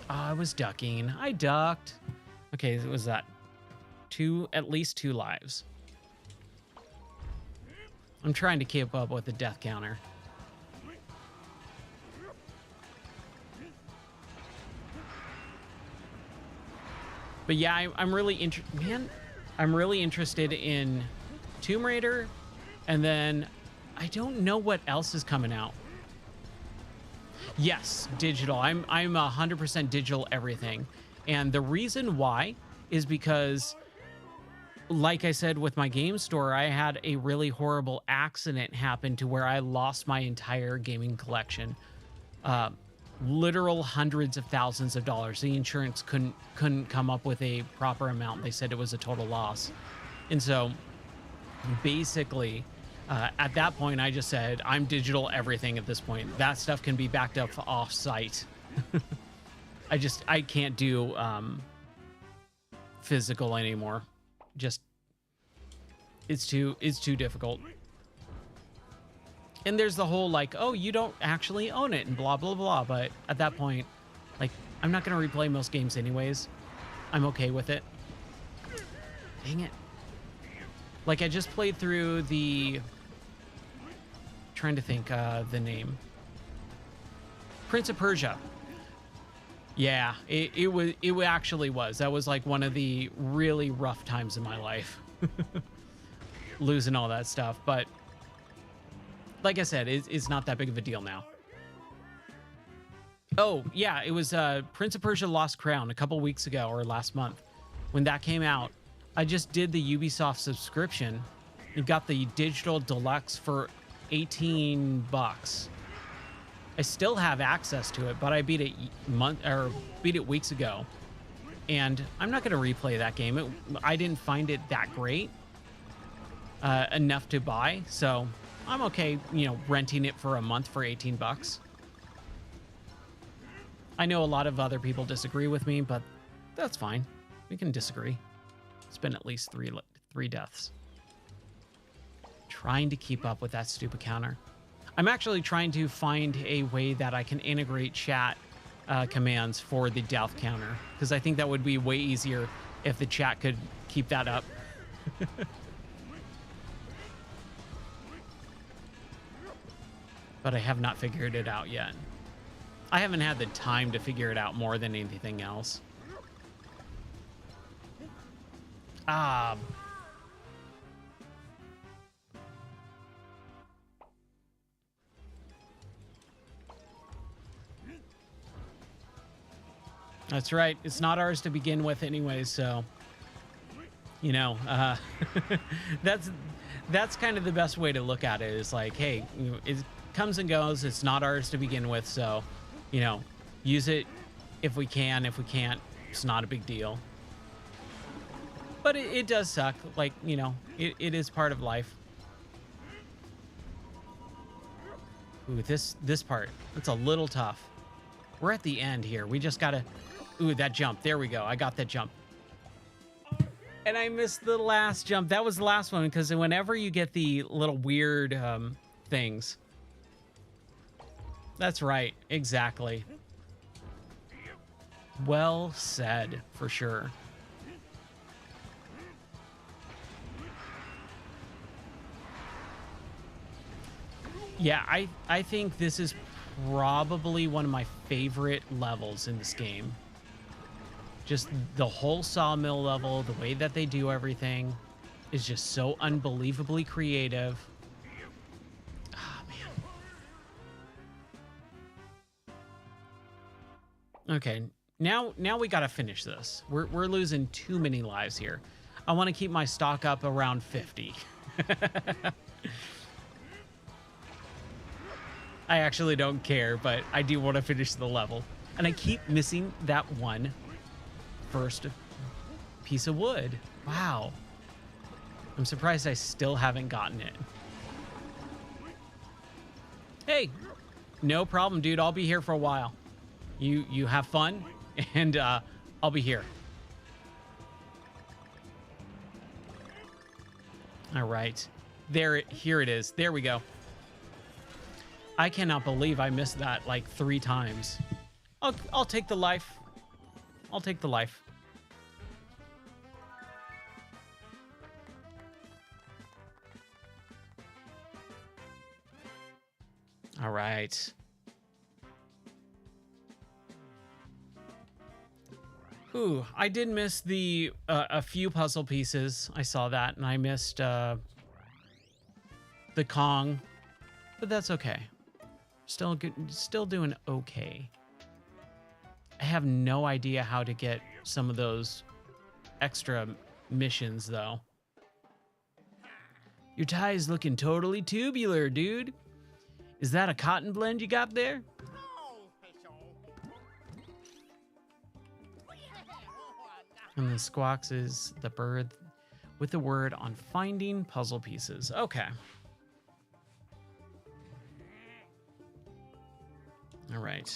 Oh, I was ducking. I ducked. Okay, it was that at least 2 lives. I'm trying to keep up with the death counter. But yeah, I'm really interested in Tomb Raider, and then I don't know what else is coming out. Yes, digital. I'm 100% digital everything, and the reason why is because, like I said with my game store, I had a really horrible accident happen to where I lost my entire gaming collection. Literal hundreds of thousands of dollars. The insurance couldn't come up with a proper amount. They said it was a total loss. And so basically at that point, I just said, I'm digital everything at this point. That stuff can be backed up off site. I can't do physical anymore. Just it's too difficult. And there's the whole like, oh, you don't actually own it and blah, blah, blah. But at that point, like, I'm not going to replay most games anyways. I'm okay with it. Dang it. Like, I just played through trying to think the name. Prince of Persia. Yeah, it actually was. That was like one of the really rough times in my life. Losing all that stuff. But like I said, it's not that big of a deal now. Oh, yeah, it was Prince of Persia Lost Crown a couple weeks ago or last month. When that came out, I just did the Ubisoft subscription. You got the digital deluxe for 18 bucks. I still have access to it, but I beat it weeks ago. And I'm not going to replay that game. I didn't find it that great enough to buy, so I'm okay, you know, renting it for a month for 18 bucks. I know a lot of other people disagree with me, but that's fine. We can disagree. It's been at least three deaths. Trying to keep up with that stupid counter. I'm actually trying to find a way that I can integrate chat commands for the death counter, because I think that would be way easier if the chat could keep that up. But I have not figured it out yet. I haven't had the time to figure it out more than anything else. That's right. It's not ours to begin with anyways, so, you know, that's kind of the best way to look at it, is like, hey, you know, it comes and goes. It's not ours to begin with, so, you know, use it if we can. If we can't, it's not a big deal. But it does suck. Like, you know, it is part of life. Ooh, this part, it's a little tough. We're at the end here. We just gotta... Ooh, that jump. There we go. I got that jump. And I missed the last jump. That was the last one, because whenever you get the little weird things... That's right. Exactly. Well said, for sure. Yeah, I think this is probably one of my favorite levels in this game. Just the whole sawmill level, the way that they do everything is just so unbelievably creative. Oh, man. Okay, now we got to finish this. We're losing too many lives here. I want to keep my stock up around 50. I actually don't care, but I do want to finish the level. And I keep missing that one first piece of wood. Wow. I'm surprised I still haven't gotten it. Hey, no problem, dude. I'll be here for a while. You have fun, and I'll be here. All right. Here it is. There we go. I cannot believe I missed that like 3 times. I'll take the life. I'll take the life. All right. Ooh, I did miss the a few puzzle pieces. I saw that, and I missed the Kong, but that's okay. Still good. Still doing okay. I have no idea how to get some of those extra missions, though. Your tie is looking totally tubular, dude. Is that a cotton blend you got there? And then Squawks is the bird with the word on finding puzzle pieces. Okay. All right.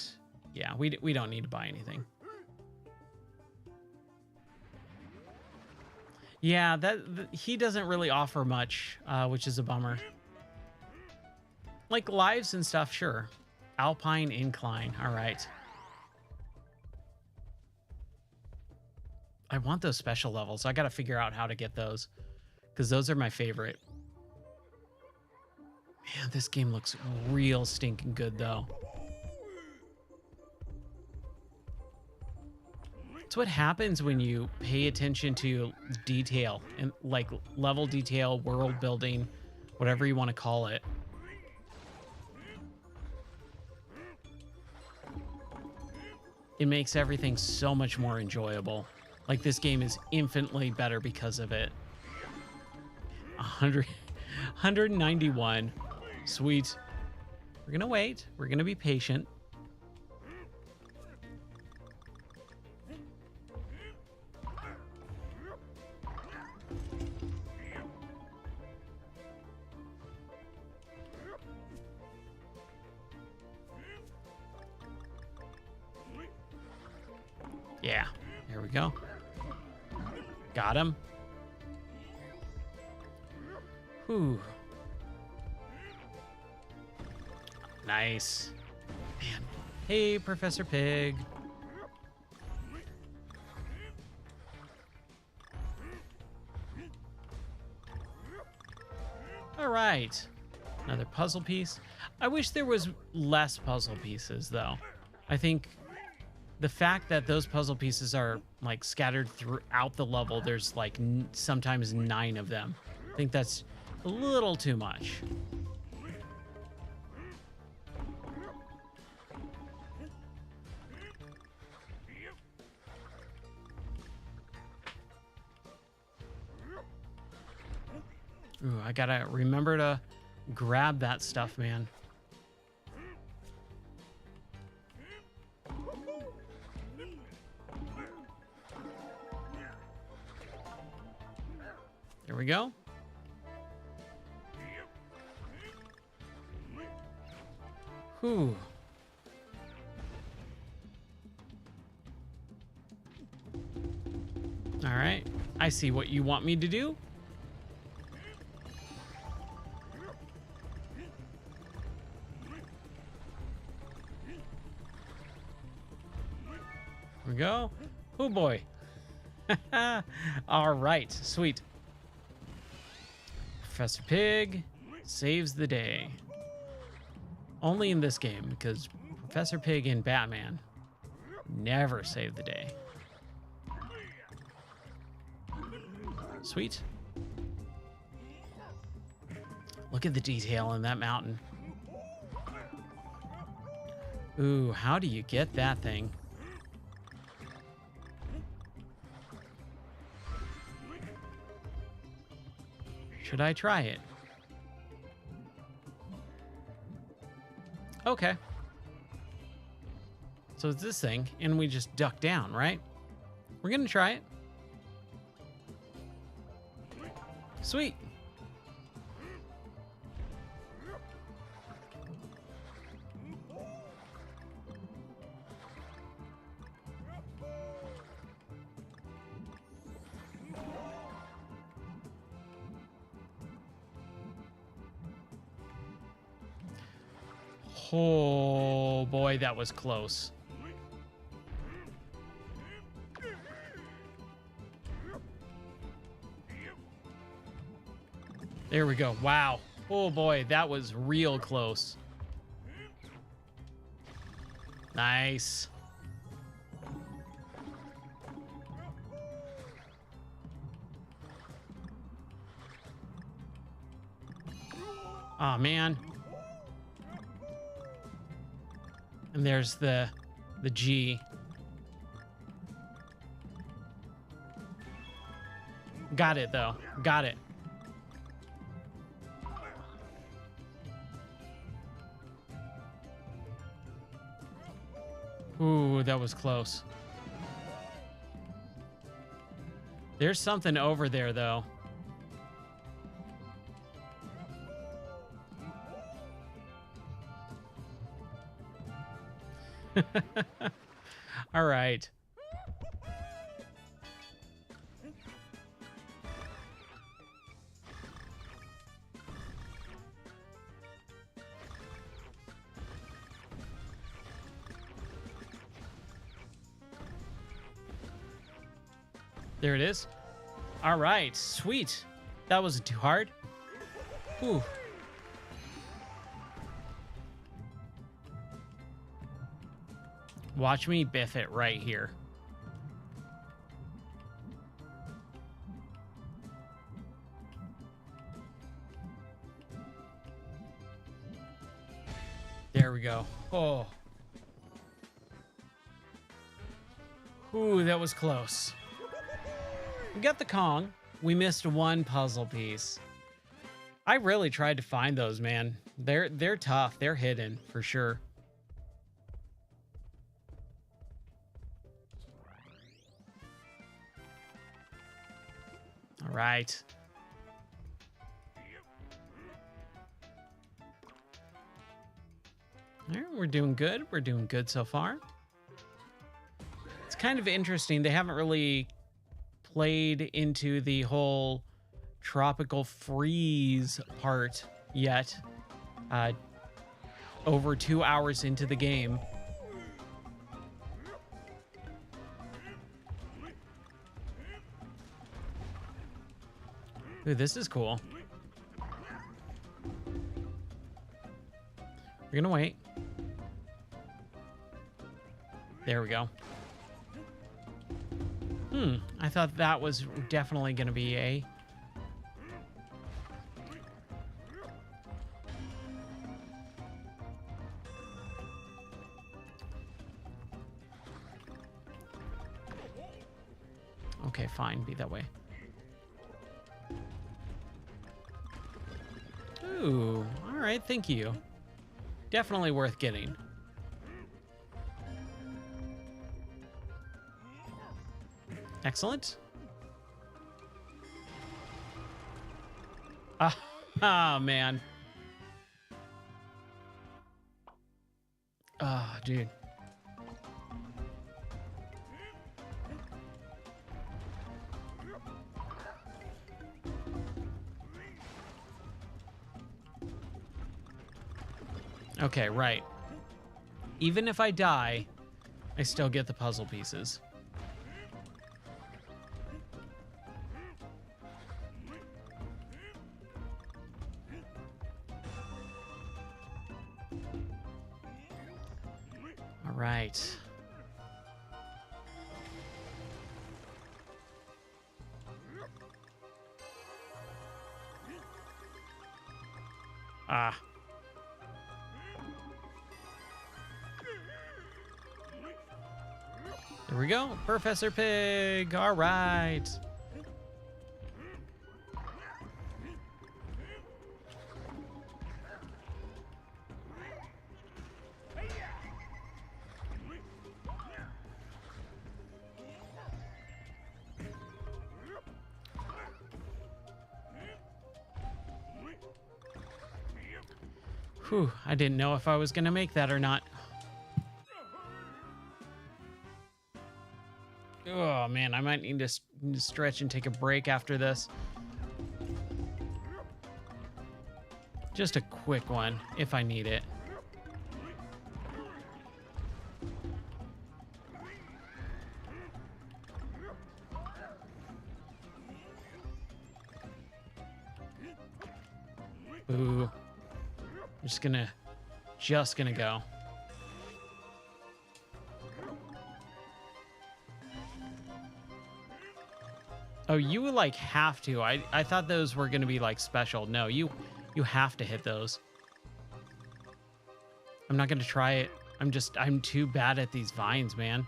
Yeah, we don't need to buy anything. Yeah, he doesn't really offer much, which is a bummer. Like lives and stuff, sure. Alpine Incline. All right. I want those special levels. I got to figure out how to get those because those are my favorite. Man, this game looks real stinking good, though. It's what happens when you pay attention to detail and like level detail, world building, whatever you want to call it. It makes everything so much more enjoyable. Like this game is infinitely better because of it. 191. Sweet. We're gonna wait. We're gonna be patient. Yeah, there we go. Got him. Whew. Nice. Man. Hey, Professor Pig. All right. Another puzzle piece. I wish there was less puzzle pieces, though. I think the fact that those puzzle pieces are like scattered throughout the level, there's like sometimes 9 of them. I think that's a little too much. Ooh, I gotta remember to grab that stuff, man. There we go. Whew. All right. I see what you want me to do. Here we go. Oh boy. All right. Sweet. Professor Pig saves the day. Only in this game, because Professor Pig and Batman never save the day. Sweet. Look at the detail in that mountain. Ooh, how do you get that thing? Should I try it? Okay. So it's this thing, and we just duck down, right? We're gonna try it. Sweet. Oh boy, that was close. There we go. Wow. Oh boy, that was real close. Nice. Oh man. And there's the G. Got it though. Got it. Ooh, that was close. There's something over there though. All right. There it is. All right, sweet. That wasn't too hard. Ooh. Watch me biff it right here. There we go. Oh. Ooh, that was close. We got the Kong. We missed one puzzle piece. I really tried to find those, man. They're tough. They're hidden for sure. All right. All right, we're doing good. We're doing good so far. It's kind of interesting. They haven't really played into the whole tropical freeze part yet. Over 2 hours into the game. Ooh, this is cool. We're gonna wait. There we go. I thought that was definitely gonna be a... Okay, fine, be that way. Ooh, all right, thank you. Definitely worth getting. Excellent. Ah, man. Ah, dude. Okay, right. Even if I die, I still get the puzzle pieces. All right. Ah. There we go. Professor Pig. All right. Whew, I didn't know if I was going to make that or not. Oh, man, I might need to stretch and take a break after this. Just a quick one, if I need it. Ooh. I'm just gonna go. Oh, you like have to. I thought those were gonna be like special. No, you have to hit those. I'm not gonna try it. I'm too bad at these vines, man.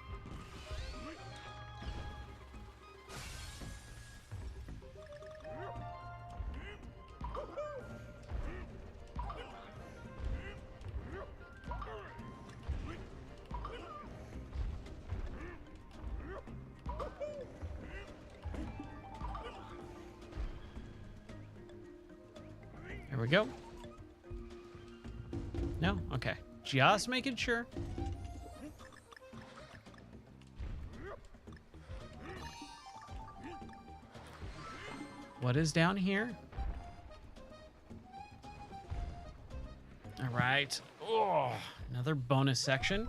There we go. No? Okay. Just making sure. What is down here? All right. Oh, another bonus section.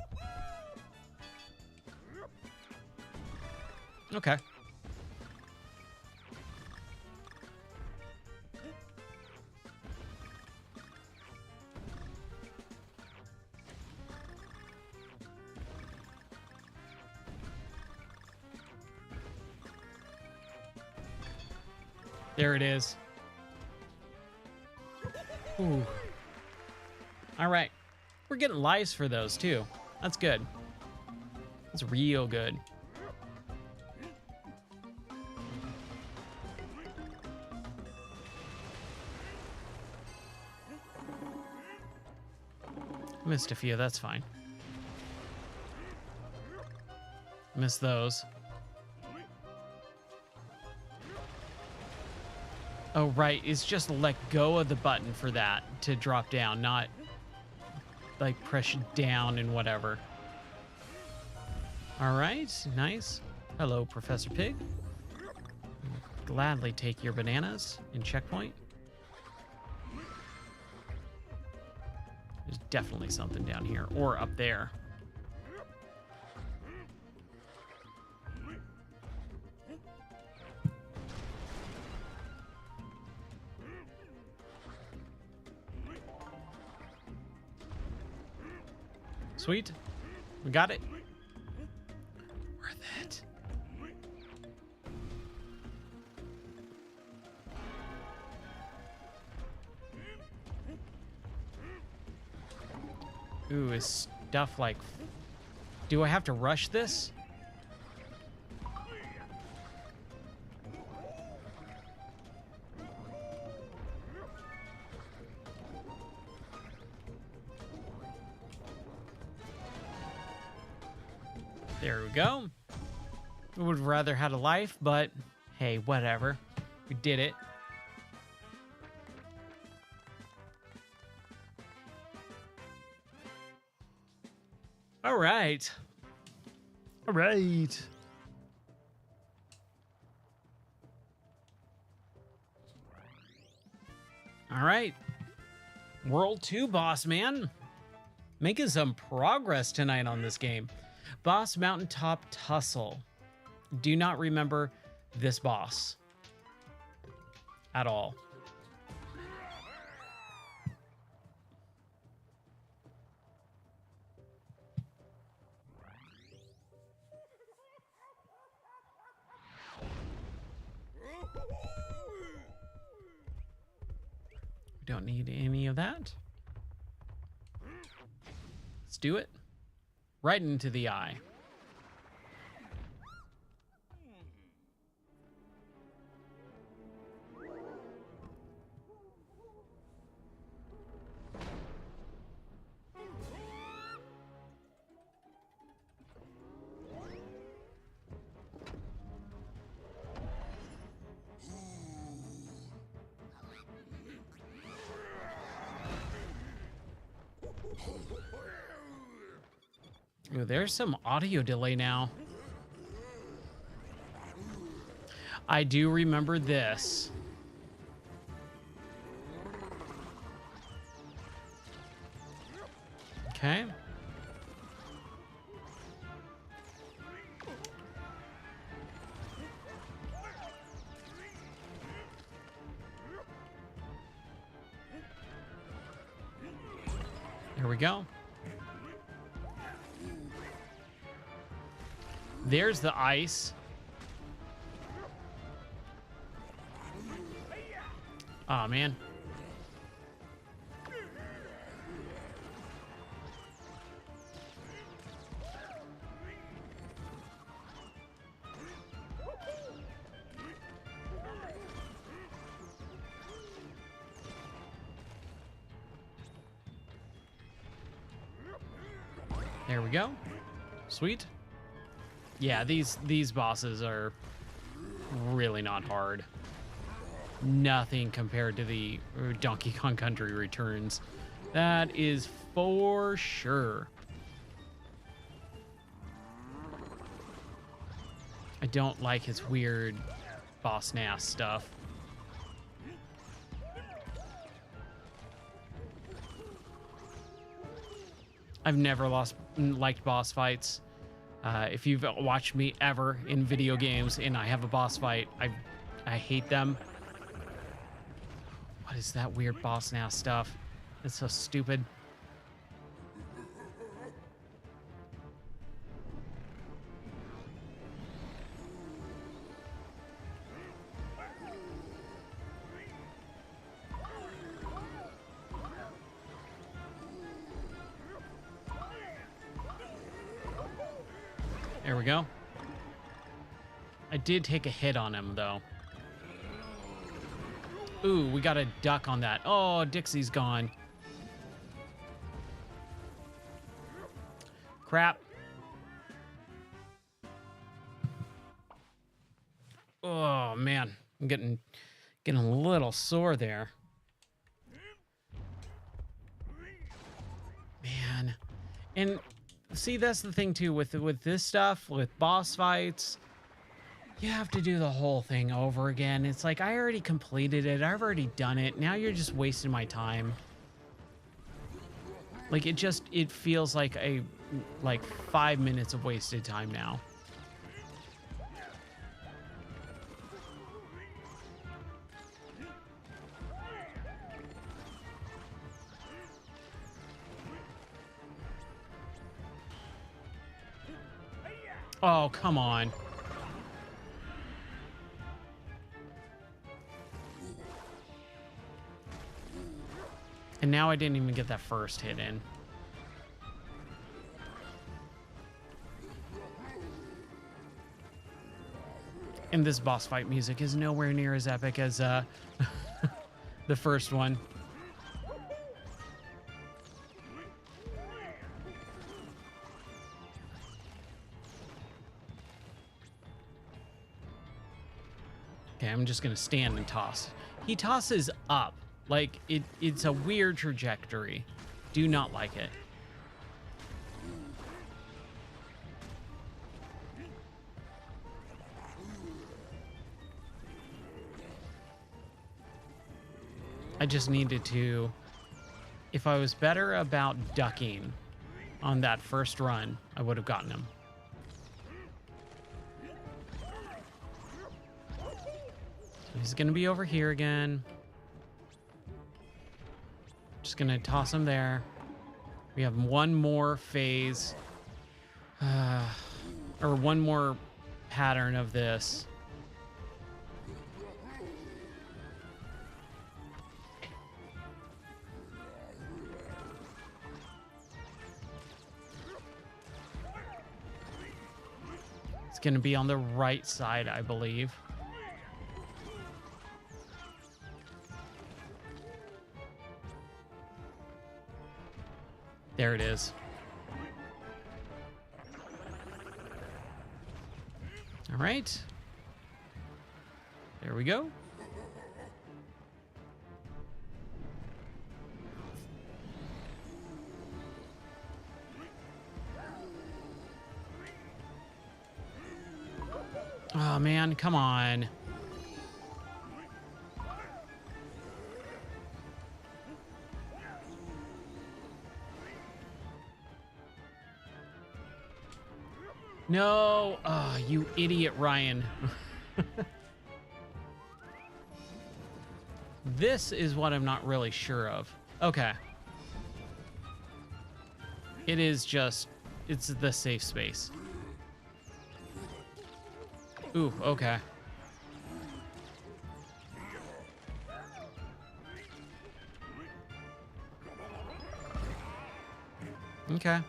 Okay. There it is. Ooh. All right. We're getting lives for those, too. That's good. That's real good. Missed a few. That's fine. Missed those. Oh, right. It's just let go of the button for that to drop down, not like press down and whatever. All right. Nice. Hello, Professor Pig. Gladly take your bananas in checkpoint. There's definitely something down here or up there. Sweet. We got it. Worth it. Ooh, is stuff like... Do I have to rush this? There we go. I would have rather had a life, but hey, whatever. We did it. All right. All right. All right. World 2 boss, man. Making some progress tonight on this game. Boss Mountaintop Tussle. Do not remember this boss at all. don't need any of that. Let's do it. Right into the eye. Ooh, there's some audio delay now. I do remember this. Okay. Here we go. There's the ice. Oh, man. There we go. Sweet. Yeah, these bosses are really not hard. Nothing compared to the Donkey Kong Country Returns. That is for sure. I don't like his weird boss nass stuff. I've never liked boss fights. If you've watched me ever in video games and I have a boss fight, I hate them. What is that weird boss nass stuff? It's so stupid. There we go. I did take a hit on him, though. Ooh, we got a duck on that. Oh, Dixie's gone. Crap. Oh, man. I'm getting a little sore there. Man. And see, that's the thing too with this stuff, with boss fights. You have to do the whole thing over again. It's like, I already completed it. I've already done it. Now you're just wasting my time. Like, it feels like 5 minutes of wasted time now. Oh, come on. And now I didn't even get that first hit in. And this boss fight music is nowhere near as epic as the first one. Okay, I'm just gonna stand and toss. He tosses up. Like, it's a weird trajectory. Do not like it. I just needed to... If I was better about ducking on that first run, I would have gotten him. He's gonna be over here again. Just gonna toss him there. We have one more phase. Or one more pattern of this. It's going to be on the right side, I believe. There it is. All right. There we go. Oh, man, come on. No. Oh, you idiot, Ryan. This is what I'm not really sure of. Okay. It is just, it's the safe space. Ooh, okay. Okay.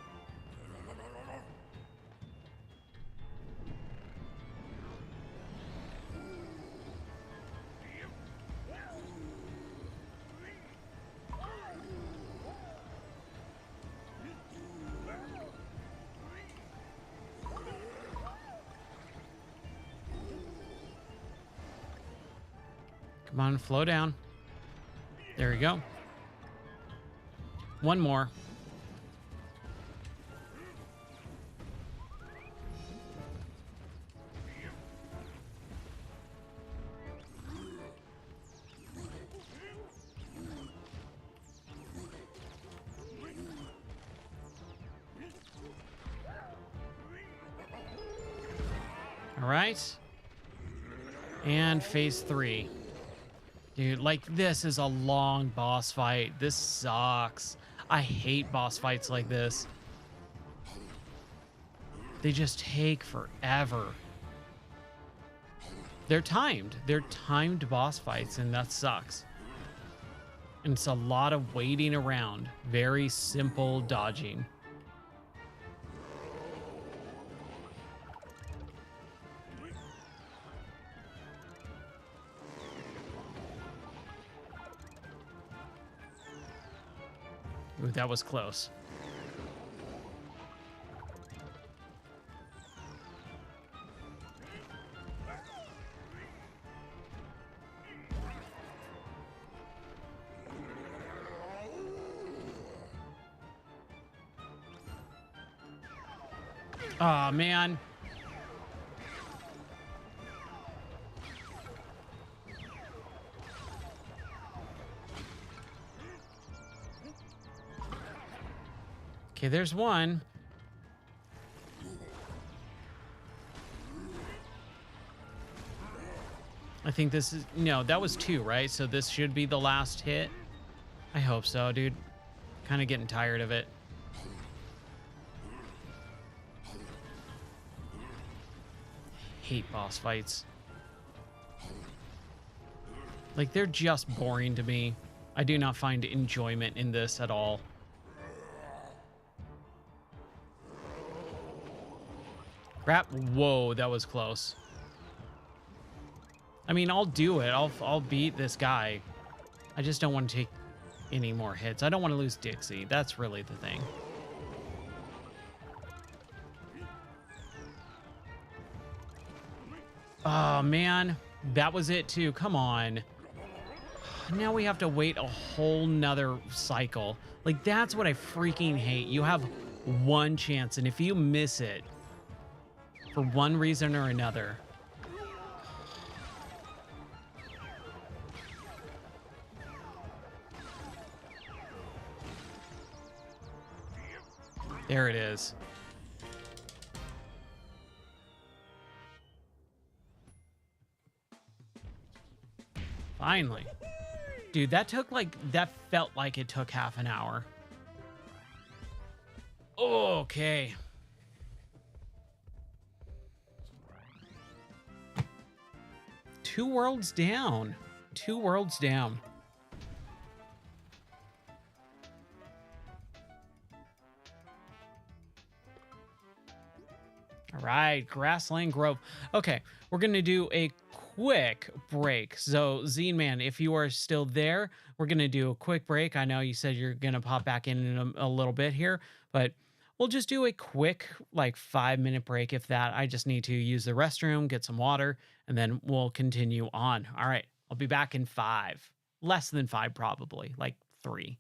Come on, flow down. There we go. One more. All right. And phase 3. Dude, like, this is a long boss fight. This sucks. I hate boss fights like this. They just take forever. They're timed. They're timed boss fights, and that sucks. And it's a lot of waiting around. Very simple dodging. Ooh, that was close. Aw, man. Okay, there's one. I think this is... No, that was 2, right? So this should be the last hit. I hope so, dude. Kind of getting tired of it. Hate boss fights. Like, they're just boring to me. I do not find enjoyment in this at all. Crap. Whoa, that was close. I mean, I'll do it. I'll beat this guy. I just don't want to take any more hits. I don't want to lose Dixie. That's really the thing. Oh, man. That was it, too. Come on. Now we have to wait a whole nother cycle. Like, that's what I freaking hate. You have one chance, and if you miss it, for one reason or another. There it is. Finally. Dude, that felt like it took half an hour. Okay. Two worlds down. 2 worlds down. All right, Grassland Grove. Okay, we're going to do a quick break. So, Zine Man, if you are still there, we're going to do a quick break. I know you said you're going to pop back in a little bit here, but we'll just do a quick, like 5 minute break if that. I just need to use the restroom, get some water, and then we'll continue on. All right, I'll be back in 5. Less than 5, probably, like 3.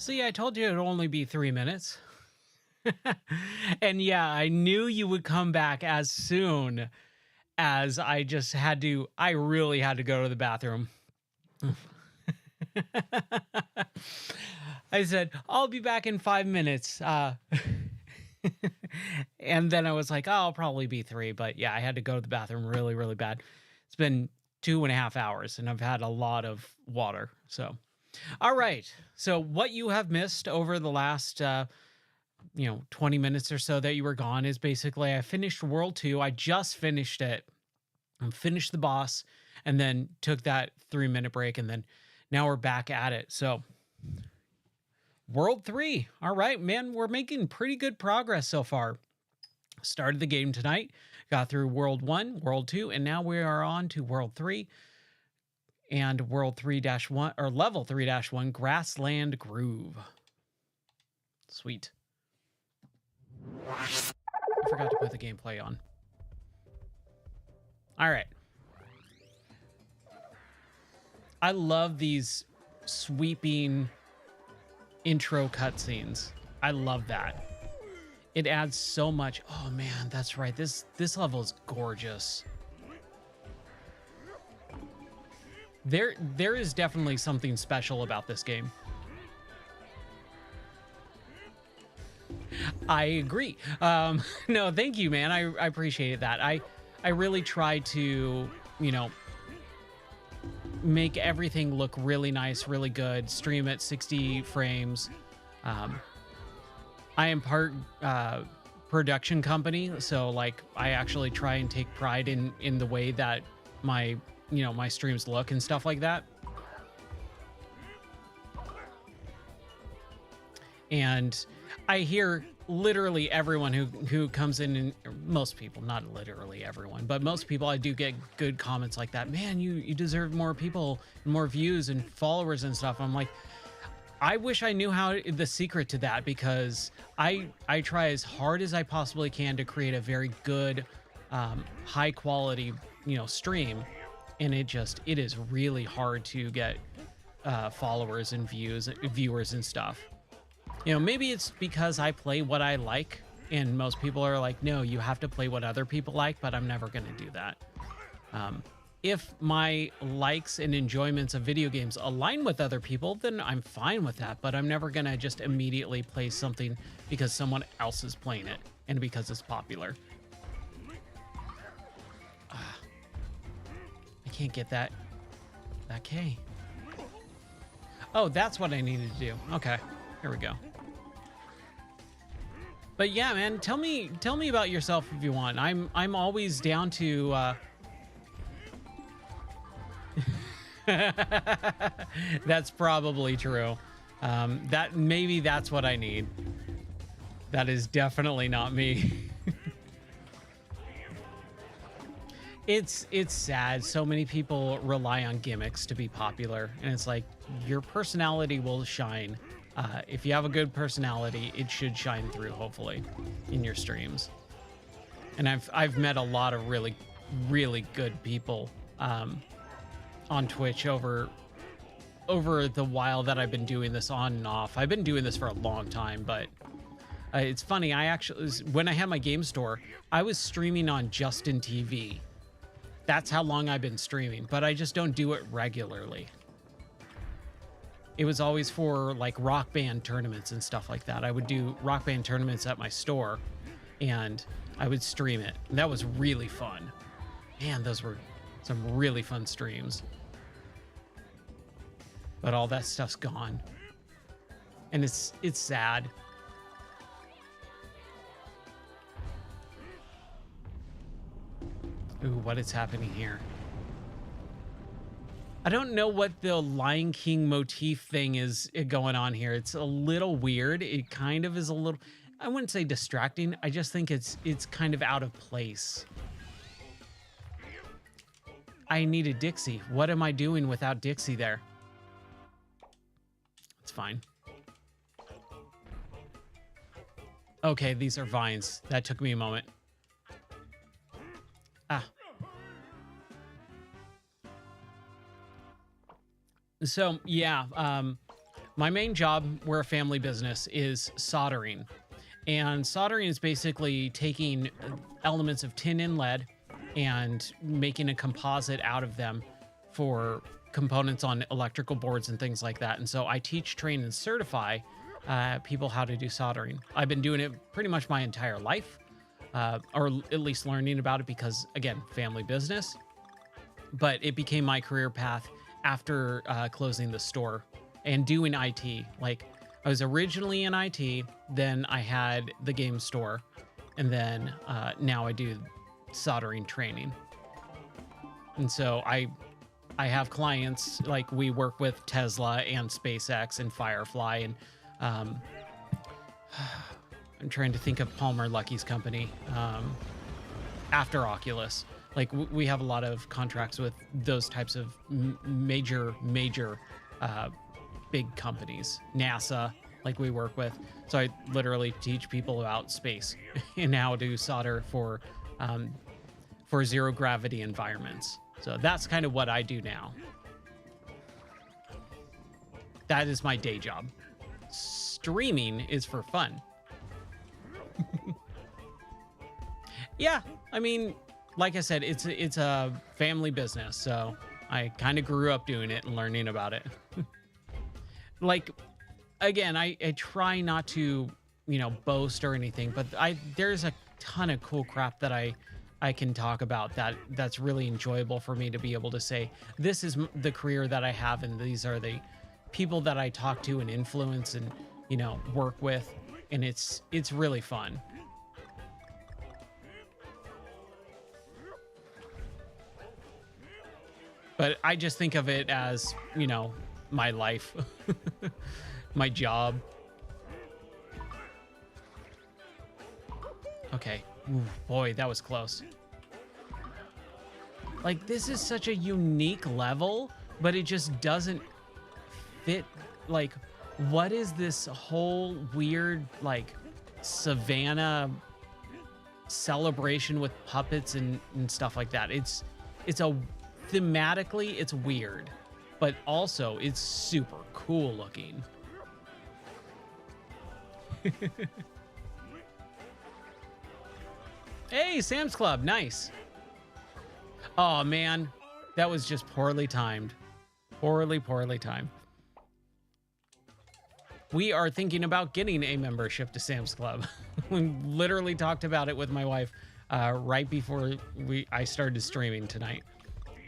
See, I told you it'd only be 3 minutes. And yeah, I knew you would come back as soon as I really had to go to the bathroom. I said, I'll be back in 5 minutes. And then I was like, oh, I'll probably be 3. But yeah, I had to go to the bathroom really, really bad. It's been 2.5 hours and I've had a lot of water. So, all right. So, what you have missed over the last, 20 minutes or so that you were gone is basically I finished World 2. I just finished it and finished the boss and then took that 3 minute break. And then now we're back at it. So, World 3. All right, man, we're making pretty good progress so far. Started the game tonight, got through World 1, World 2, and now we are on to World 3 and World 3-1 or Level 3-1 Grassland Groove. Sweet. I forgot to put the gameplay on. All right. I love these sweeping intro cutscenes. I love that. It adds so much. Oh man, that's right. This level is gorgeous. There is definitely something special about this game. I agree. No, thank you, man. I appreciate that. I really try to, you know, make everything look really nice, really good, stream at 60 frames. I am part production company, so like I actually try and take pride in the way that my, you know, my streams look and stuff like that. And I hear literally everyone who comes in, and most people, not literally everyone, but most people, I do get good comments like that. Man, you deserve more people, more views and followers and stuff. I'm like, I wish I knew how the secret to that, because I try as hard as I possibly can to create a very good, high quality, you know, stream. And it is really hard to get followers and viewers and stuff. You know, maybe it's because I play what I like, and most people are like, no, you have to play what other people like, but I'm never going to do that. If my likes and enjoyments of video games align with other people, then I'm fine with that, but I'm never going to just immediately play something because someone else is playing it and because it's popular. I can't get that K. Oh, that's what I needed to do. Okay, here we go. But yeah, man, tell me about yourself if you want. I'm always down to That's probably true. Maybe that's what I need. That is definitely not me. It's sad. So many people rely on gimmicks to be popular, and it's like, your personality will shine. If you have a good personality, it should shine through, hopefully, in your streams. And I've met a lot of really, really good people on Twitch over the while that I've been doing this on and off. I've been doing this for a long time, but it's funny. When I had my game store, I was streaming on Justin TV. That's how long I've been streaming, but I just don't do it regularly. It was always for like Rock Band tournaments and stuff like that. I would do Rock Band tournaments at my store, and I would stream it. And that was really fun. Man, those were some really fun streams. But all that stuff's gone. And it's sad. Ooh, what is happening here? I don't know what the Lion King motif thing is going on here. It's a little weird. It kind of is a little, I wouldn't say distracting. I just think it's kind of out of place. I needed Dixie. What am I doing without Dixie there? It's fine. Okay, these are vines. That took me a moment. Ah. So, yeah, my main job, we're a family business, is soldering. And soldering is basically taking elements of tin and lead and making a composite out of them for components on electrical boards and things like that. And so I teach, train, and certify people how to do soldering. I've been doing it pretty much my entire life, or at least learning about it because, again, family business. But it became my career path after closing the store and doing IT. Like, I was originally in IT, then I had the game store, and then now I do soldering training. And so I have clients, like we work with Tesla and SpaceX and Firefly, and I'm trying to think of Palmer Lucky's company, after Oculus. Like, we have a lot of contracts with those types of major big companies, NASA, like we work with. So I literally teach people about space and how to solder for zero gravity environments. So that's kind of what I do now. That is my day job. Streaming is for fun. Yeah, I mean, like I said, it's a family business, so I kind of grew up doing it and learning about it. Like, again, I try not to, you know, boast or anything, but there's a ton of cool crap that I can talk about that's really enjoyable for me to be able to say, this is the career that I have, and these are the people that I talk to and influence and, you know, work with, and it's really fun. But I just think of it as, you know, my life, my job. Okay. Ooh, boy, that was close. Like, this is such a unique level, but it just doesn't fit. Like, what is this whole weird, like, savannah celebration with puppets and stuff like that? It's a thematically, it's weird, but also it's super cool looking. Hey, Sam's Club, nice. Oh man, that was just poorly timed. Poorly timed. We are thinking about getting a membership to Sam's Club. We literally talked about it with my wife right before I started streaming tonight.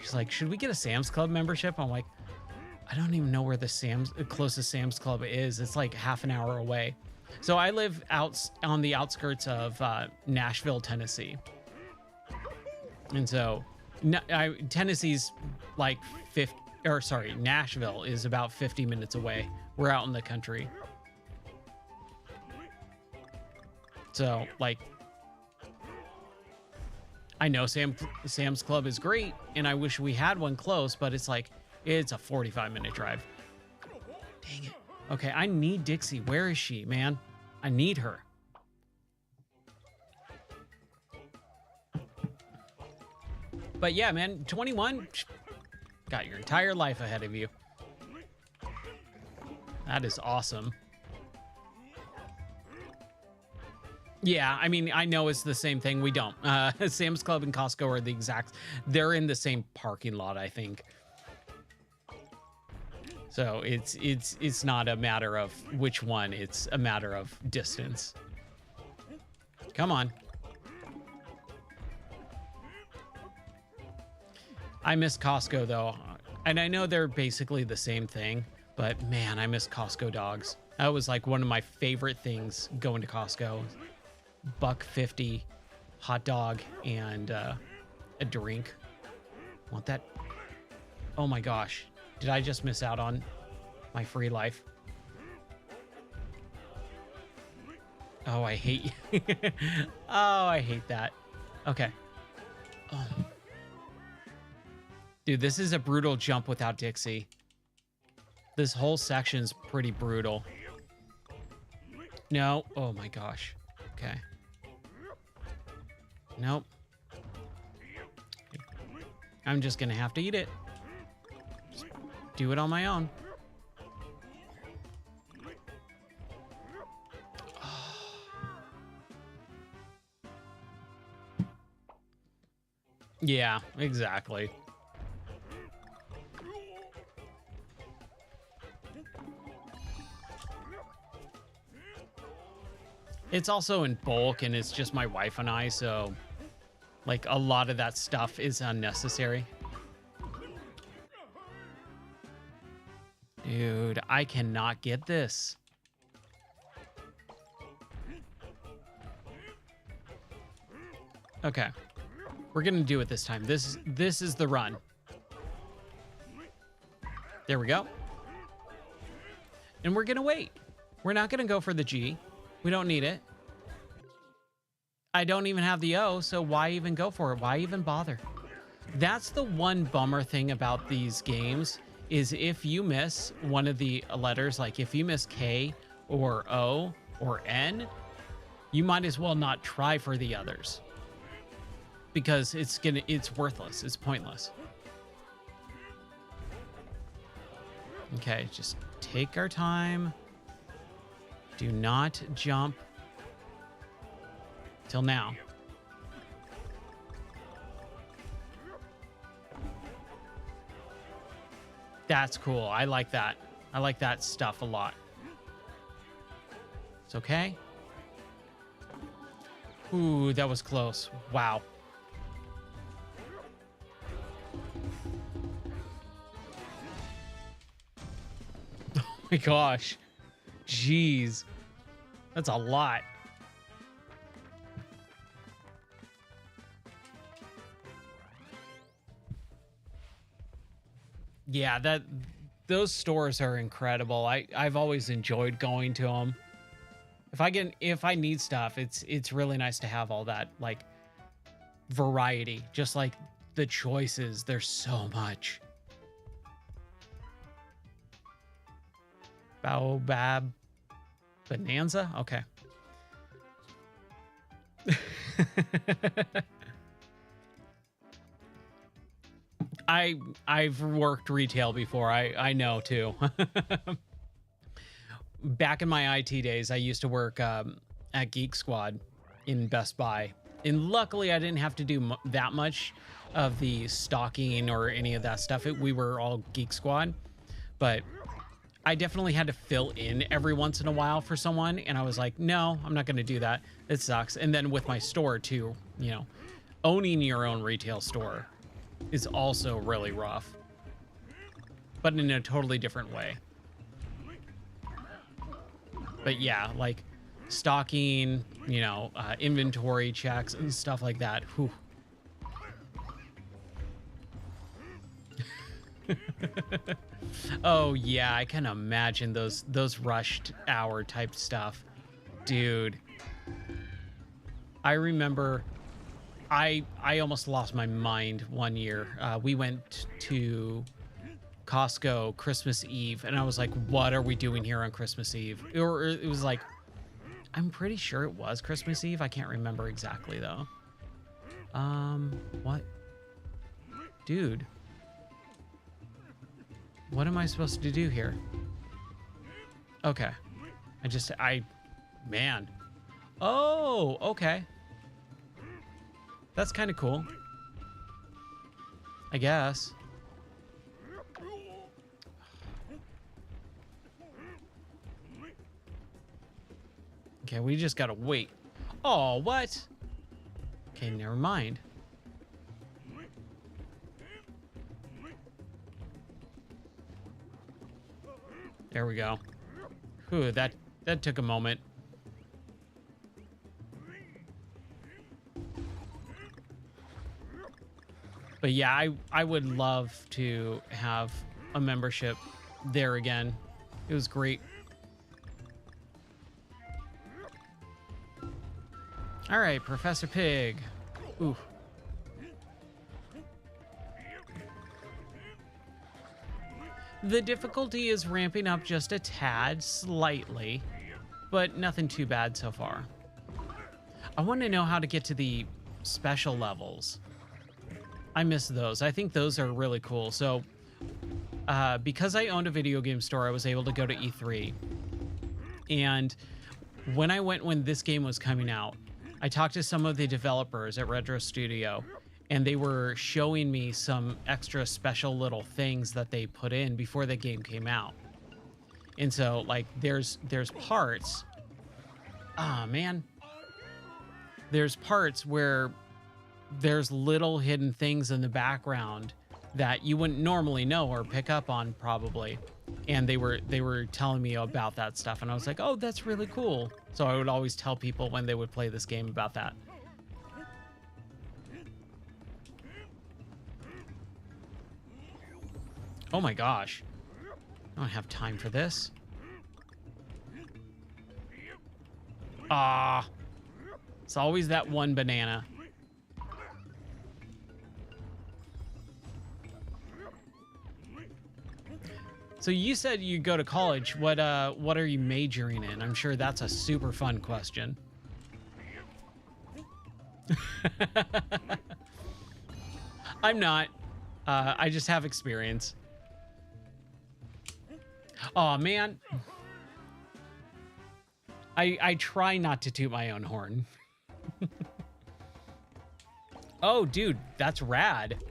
She's like, should we get a Sam's Club membership? I'm like, I don't even know where the closest Sam's Club is. It's like half an hour away. So I live out on the outskirts of Nashville, Tennessee. And so Tennessee's like Nashville is about 50 minutes away. We're out in the country. So, like, I know Sam's Club is great, and I wish we had one close, but it's like, it's a 45-minute drive. Dang it. Okay, I need Dixie. Where is she, man? I need her. But yeah, man, 21, got your entire life ahead of you. That is awesome. Yeah, I mean, I know it's the same thing. We don't. Sam's Club and Costco are the exact... They're in the same parking lot, I think. So it's not a matter of which one. It's a matter of distance. Come on. I miss Costco, though. And I know they're basically the same thing. But, man, I miss Costco dogs. That was, like, one of my favorite things going to Costco. $1.50 hot dog and a drink. Want that? Oh my gosh, did I just miss out on my free life? Oh, I hate you. Oh, I hate that. Okay. Oh. Dude, this is a brutal jump without Dixie. This whole section's pretty brutal. No. Oh my gosh. Okay. Nope. I'm just gonna have to eat it. Just do it on my own. Yeah, exactly. It's also in bulk, and it's just my wife and I, so like a lot of that stuff is unnecessary. Dude, I cannot get this. Okay. We're gonna do it this time. This is the run. There we go. And we're gonna wait. We're not gonna go for the G. We don't need it. I don't even have the O, so why even go for it? Why even bother? That's the one bummer thing about these games, is if you miss one of the letters, like if you miss K or O or N, you might as well not try for the others, because it's worthless. It's pointless. Okay, just take our time. Do not jump till now. That's cool. I like that. I like that stuff a lot. It's okay. Ooh, that was close. Wow. Oh my gosh. Jeez. That's a lot. Yeah, those stores are incredible. I've always enjoyed going to them. If I need stuff, it's really nice to have all that, like, variety. Just like the choices, there's so much. Baobab Bonanza? Okay. I've worked retail before. I know too. Back in my IT days, I used to work at Geek Squad in Best Buy. And luckily, I didn't have to do that much of the stocking or any of that stuff. We were all Geek Squad. But I definitely had to fill in every once in a while for someone. And I was like, no, I'm not going to do that. It sucks. And then with my store too, you know, owning your own retail store is also really rough, but in a totally different way. But yeah, like stocking, you know, inventory checks and stuff like that. Whew. Oh yeah, I can imagine those rushed hour type stuff. Dude, I remember I almost lost my mind one year. We went to Costco Christmas Eve, and I was like, what are we doing here on Christmas Eve? Or it was like, I'm pretty sure it was Christmas Eve. I can't remember exactly, though. What? Dude. What am I supposed to do here? Okay. Man. Oh, okay. That's kind of cool, I guess. Okay, we just gotta wait. Oh, what? Okay, never mind. There we go. Whew, that took a moment. But yeah, I would love to have a membership there again. It was great. All right, Professor Pig. Ooh. The difficulty is ramping up just a tad, slightly, but nothing too bad so far. I want to know how to get to the special levels. I miss those. I think those are really cool. So, because I owned a video game store, I was able to go to E3. And when this game was coming out, I talked to some of the developers at Retro Studio, and they were showing me some extra special little things that they put in before the game came out. And so, like, there's parts. Ah, man. There's parts where there's little hidden things in the background that you wouldn't normally know or pick up on, probably. And they were telling me about that stuff, and I was like, oh, that's really cool. So I would always tell people when they would play this game about that. Oh my gosh. I don't have time for this. Ah. It's always that one banana. So you said you go to college. What are you majoring in? I'm sure that's a super fun question. I'm not. I just have experience. Oh man. I try not to toot my own horn. Oh, dude, that's rad.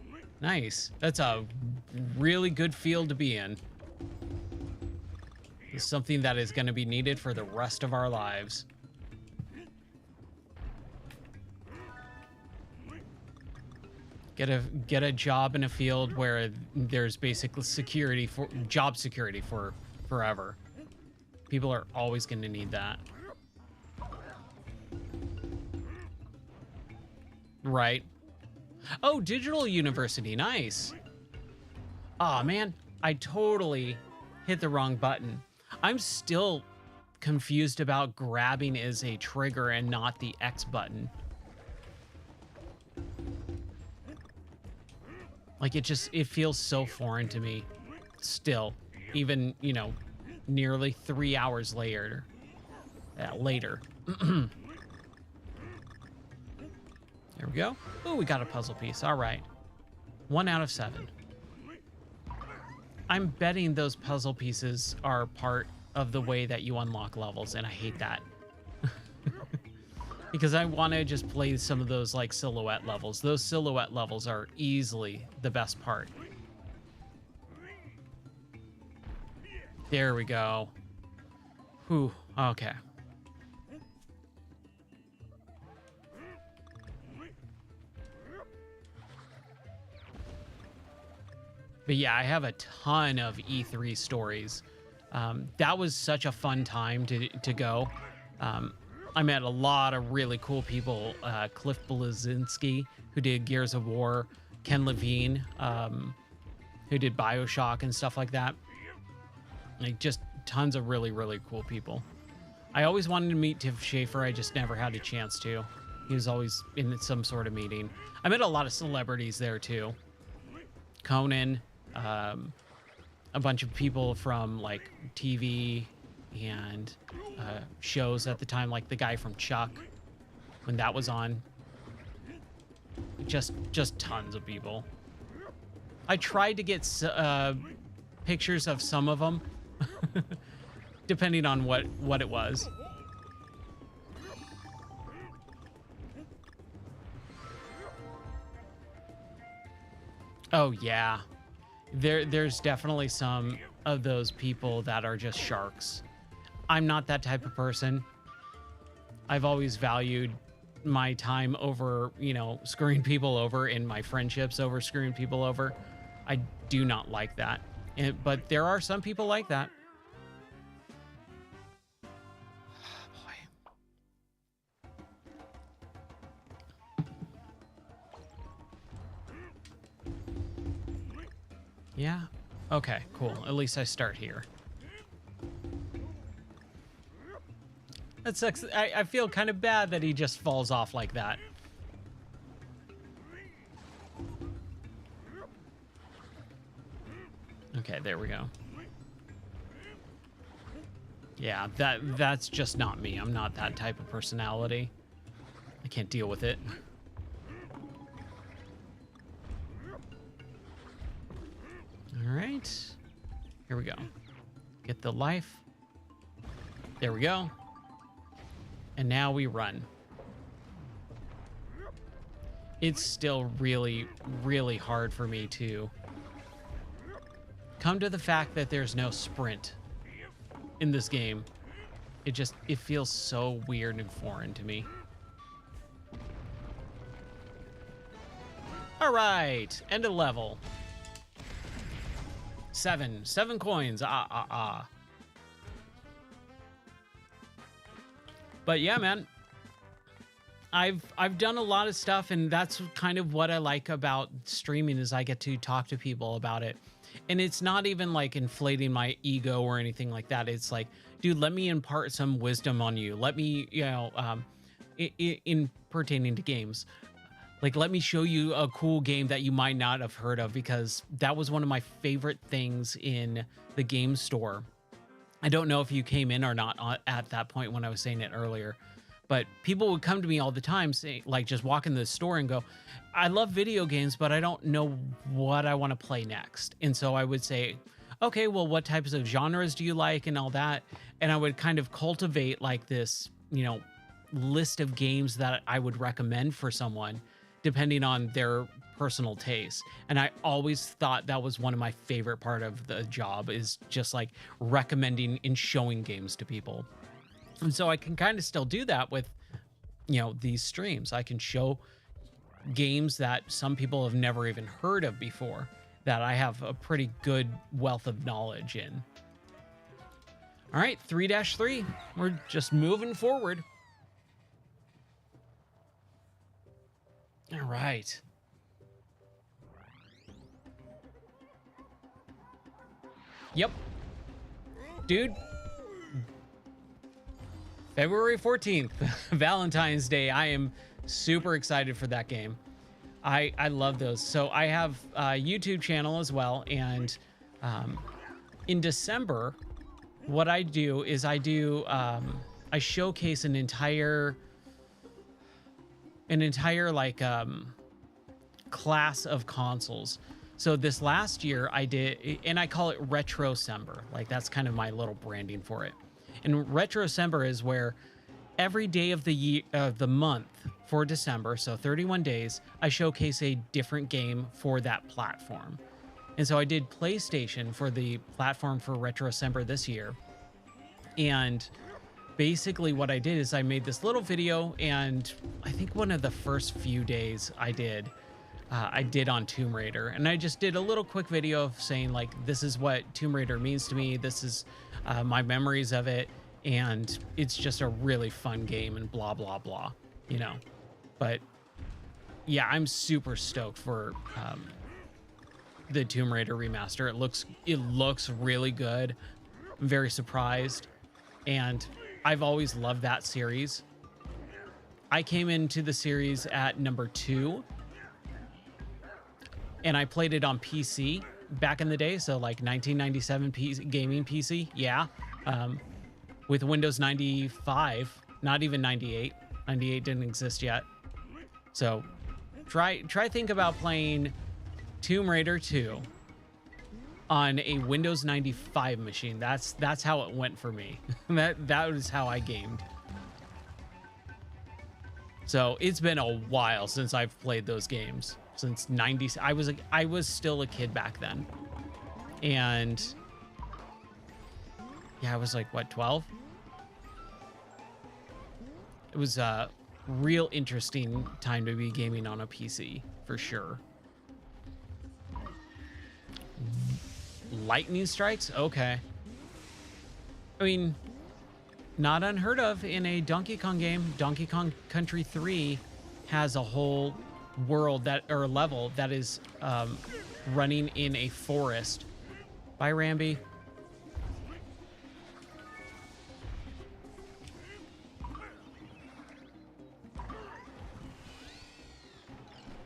Nice. That's a really good field to be in. It's something that is going to be needed for the rest of our lives. Get a job in a field where there's basically security for job security for forever. People are always going to need that. Right. Oh, digital university. Nice. Aw, man, I totally hit the wrong button. I'm still confused about grabbing as a trigger and not the X button. Like it feels so foreign to me still, even, you know, nearly 3 hours later. Later. There we go. Oh, we got a puzzle piece. All right. 1 out of 7. I'm betting those puzzle pieces are part of the way that you unlock levels, and I hate that. Because I want to just play some of those like silhouette levels. Those silhouette levels are easily the best part. There we go. Whew. Okay. But yeah, I have a ton of E3 stories. That was such a fun time to go. I met a lot of really cool people. Cliff Bleszinski, who did Gears of War, Ken Levine, who did BioShock and stuff like that. Like just tons of really, really cool people. I always wanted to meet Tiff Schafer. I just never had a chance to. He was always in some sort of meeting. I met a lot of celebrities there too. Conan, a bunch of people from like TV and shows at the time, like the guy from Chuck when that was on. Just tons of people. I tried to get pictures of some of them, depending on what it was. Oh yeah, there's definitely some of those people that are just sharks. I'm not that type of person. I've always valued my time over, you know, screwing people over, and my friendships over screwing people over. I do not like that. But there are some people like that. Yeah. Okay, cool. At least I start here. That sucks. I feel kind of bad that he just falls off like that. Okay, there we go. Yeah, that's just not me. I'm not that type of personality. I can't deal with it. All right, here we go. Get the life. There we go. And now we run. It's still really, really hard for me to come to the fact that there's no sprint in this game. It feels so weird and foreign to me. All right, end of level. 7 coins. But yeah, man, I've done a lot of stuff, and that's kind of what I like about streaming is I get to talk to people about it. And it's not even like inflating my ego or anything like that. It's like, dude, let me impart some wisdom on you. Let me, you know, in pertaining to games, Like, let me show you a cool game that you might not have heard of, because that was one of my favorite things in the game store. I don't know if you came in or not at that point when I was saying it earlier, but people would come to me all the time, say, like, just walk in the store and go, I love video games, but I don't know what I want to play next. And so I would say, okay, well, what types of genres do you like and all that? And I would kind of cultivate like this, you know, list of games that I would recommend for someone depending on their personal taste. And I always thought that was one of my favorite part of the job, is just like recommending and showing games to people. And so I can kind of still do that with, you know, these streams. I can show games that some people have never even heard of before, that I have a pretty good wealth of knowledge in. All right, 3-3. We're just moving forward. All right. Yep. Dude. February 14th, Valentine's Day. I am super excited for that game. I love those. So I have a YouTube channel as well. And in December, what I do is I showcase an entire like class of consoles. So this last year I did, and I call it Retrocember. Like, that's kind of my little branding for it. And Retrocember is where every day of the year, the month for December, so 31 days, I showcase a different game for that platform. And so I did PlayStation for the platform for Retrocember this year. And basically what I did is I made this little video, and I think one of the first few days I did on Tomb Raider. And I just did a little quick video of saying, like, this is what Tomb Raider means to me. This is my memories of it. And it's just a really fun game and blah, blah, blah, you know. But yeah, I'm super stoked for the Tomb Raider remaster. It looks really good. I'm very surprised. And I've always loved that series. I came into the series at number 2. And I played it on PC back in the day. So like 1997 gaming PC. Yeah. With Windows 95, not even 98. 98 didn't exist yet. So try think about playing Tomb Raider 2 on a Windows 95 machine. That's how it went for me. that was how I gamed. So it's been a while since I've played those games. Since 90s. I was still a kid back then. And yeah, I was like, what, 12? It was a real interesting time to be gaming on a PC, for sure. Lightning strikes? Okay. I mean, not unheard of in a Donkey Kong game. Donkey Kong Country 3 has a whole world or level that is running in a forest. Bye, Ramby.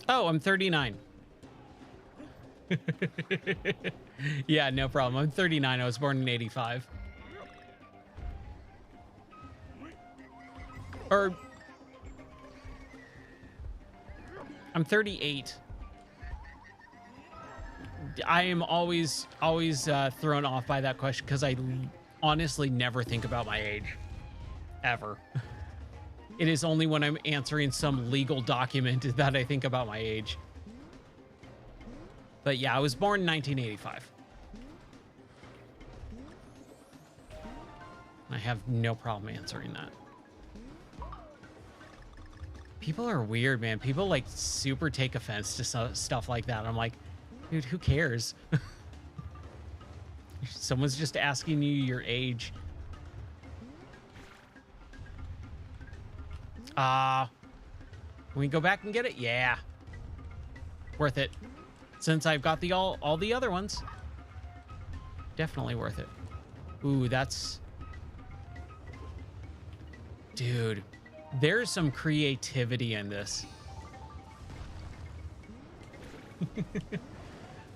Oh, I'm 39. Yeah, no problem. I'm 39. I was born in 85. Or I'm 38. I am always thrown off by that question because I honestly never think about my age. Ever. It is only when I'm answering some legal document that I think about my age. But yeah, I was born in 1985. I have no problem answering that. People are weird, man. People like super take offense to stuff like that. I'm like, dude, who cares? Someone's just asking you your age. Can we go back and get it? Yeah. Worth it. Since I've got all the other ones. Definitely worth it. Ooh, that's... Dude, there's some creativity in this.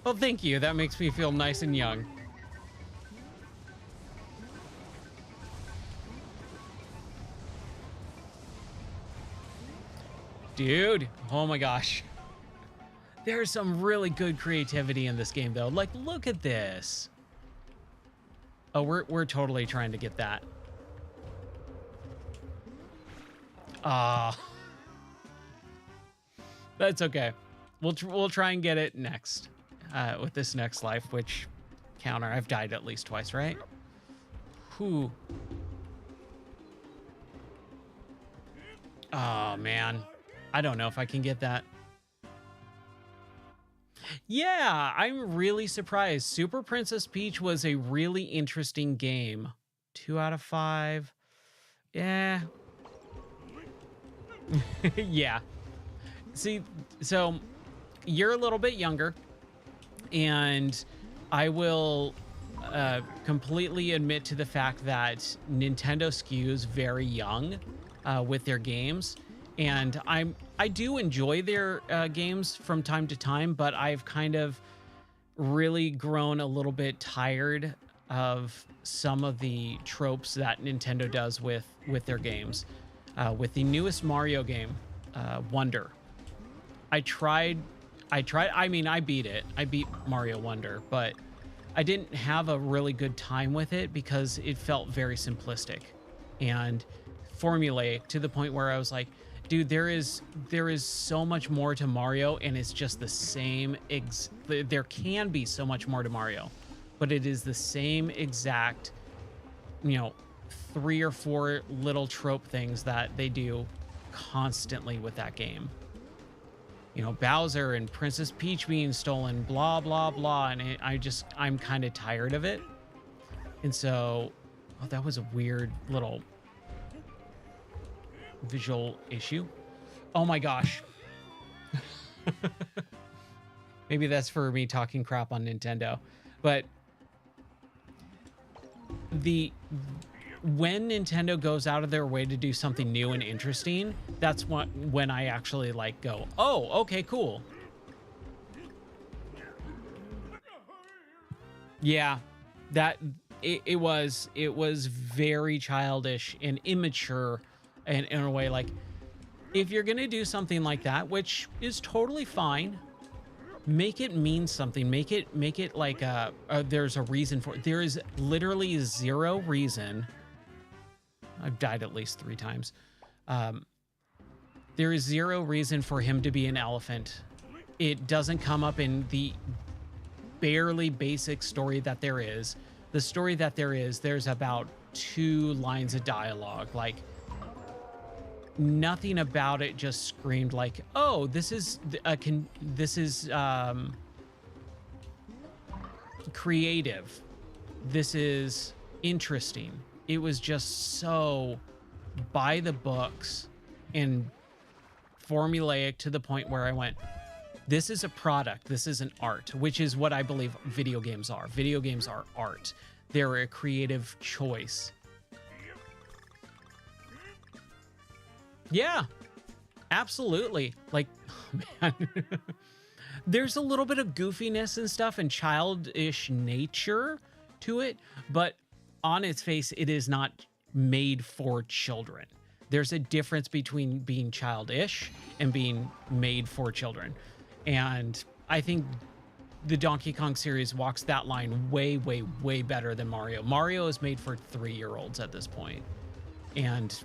Well, thank you. That makes me feel nice and young. Dude, oh my gosh. There's some really good creativity in this game, though. Like, look at this. Oh, we're totally trying to get that. Ah, that's okay. We'll try and get it next, with this next life. Which counter? I've died at least twice, right? Whew. Oh man, I don't know if I can get that. Yeah, I'm really surprised. Super Princess Peach was a really interesting game. 2 out of 5. Yeah. Yeah. See, so you're a little bit younger, and I will completely admit to the fact that Nintendo skews very young with their games. And I do enjoy their games from time to time, but I've kind of really grown a little bit tired of some of the tropes that Nintendo does with their games. With the newest Mario game, Wonder, I mean, I beat it. I beat Mario Wonder, but I didn't have a really good time with it because it felt very simplistic and formulaic to the point where I was like, dude, there is so much more to Mario, and it's just the same. There can be so much more to Mario, but it is the same exact, 3 or 4 little trope things that they do constantly with that game. Bowser and Princess Peach being stolen, blah, blah, blah. And I'm kind of tired of it. And so, oh, that was a weird little visual issue. Oh my gosh. Maybe that's for me talking crap on Nintendo. But when Nintendo goes out of their way to do something new and interesting, that's when I actually go, oh, okay, cool. Yeah, it was very childish and immature, and in a way, if you're gonna do something like that, which is totally fine, make it mean something. Make it there's a reason for it. There is literally zero reason. I've died at least 3 times. There is zero reason for him to be an elephant. It doesn't come up in the barely basic story that there is. The story that there is, there's about 2 lines of dialogue. Nothing about it just screamed oh, this is creative. This is interesting. It was just so by the books and formulaic to the point where I went, this is a product. This is an art, which is what I believe video games are. Video games are art. They're a creative choice. Yeah, absolutely. Oh, man. There's a little bit of goofiness and stuff and childish nature to it, but on its face, it is not made for children. There's a difference between being childish and being made for children. And I think the Donkey Kong series walks that line way, way, way better than Mario. Mario is made for 3-year-olds at this point. And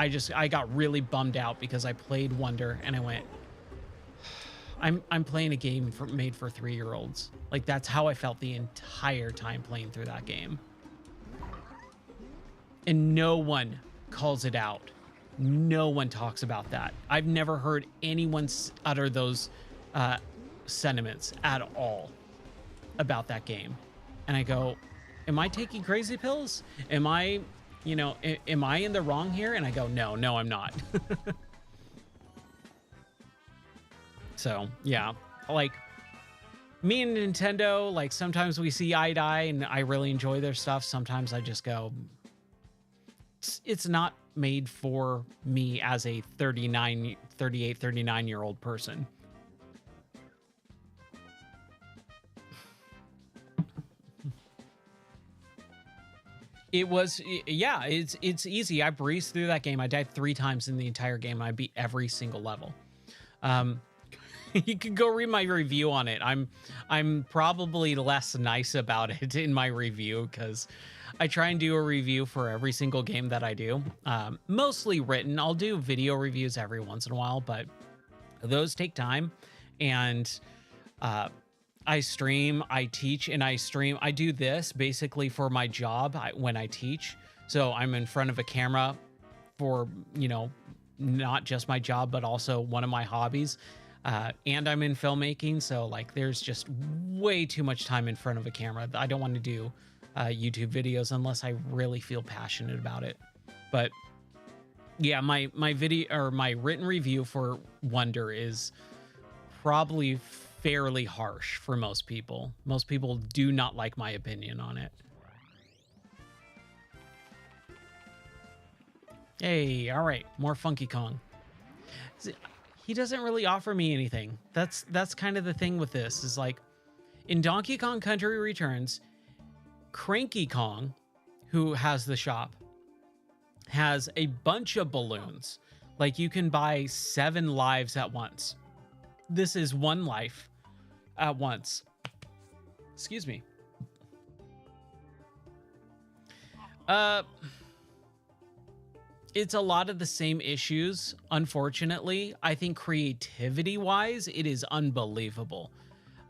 I got really bummed out because I played Wonder and I went, I'm playing a game made for 3-year-olds. That's how I felt the entire time playing through that game. And no one calls it out. No one talks about that. I've never heard anyone utter those sentiments at all about that game. And I go, am I taking crazy pills? Am I am I in the wrong here? And I go, no, I'm not. So, yeah. Me and Nintendo, sometimes we see eye to eye and I really enjoy their stuff. Sometimes I just go, it's not made for me as a 39-year-old person. It was, yeah, it's easy. I breezed through that game. I died 3 times in the entire game. I beat every single level. Um, you can go read my review on it. I'm probably less nice about it in my review because I try and do a review for every single game that I do. Mostly written. I'll do video reviews every once in a while, but those take time. And I stream, I teach, and I stream. I do this basically for my job when I teach. So I'm in front of a camera for, you know, not just my job, but also one of my hobbies. And I'm in filmmaking. So like there's just way too much time in front of a camera. I don't want to do YouTube videos unless I really feel passionate about it. But yeah, my video or my written review for Wonder is probably fairly harsh for most people. Most people do not like my opinion on it. Hey, all right, more Funky Kong. He doesn't really offer me anything. That's kind of the thing with this, is like in Donkey Kong Country Returns, Cranky Kong, who has the shop, has a bunch of balloons. Like you can buy 7 lives at once. This is 1 life at once. Excuse me. It's a lot of the same issues, unfortunately. I think creativity-wise, it is unbelievable.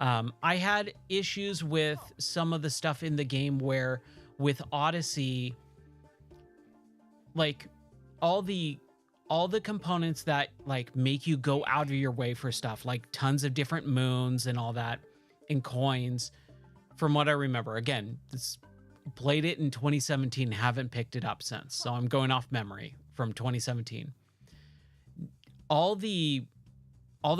I had issues with some of the stuff in the game where with Odyssey, like all the components that like make you go out of your way for stuff, like tons of different moons and all that, and coins, from what I remember. Again, played it in 2017, haven't picked it up since, so I'm going off memory from 2017. All the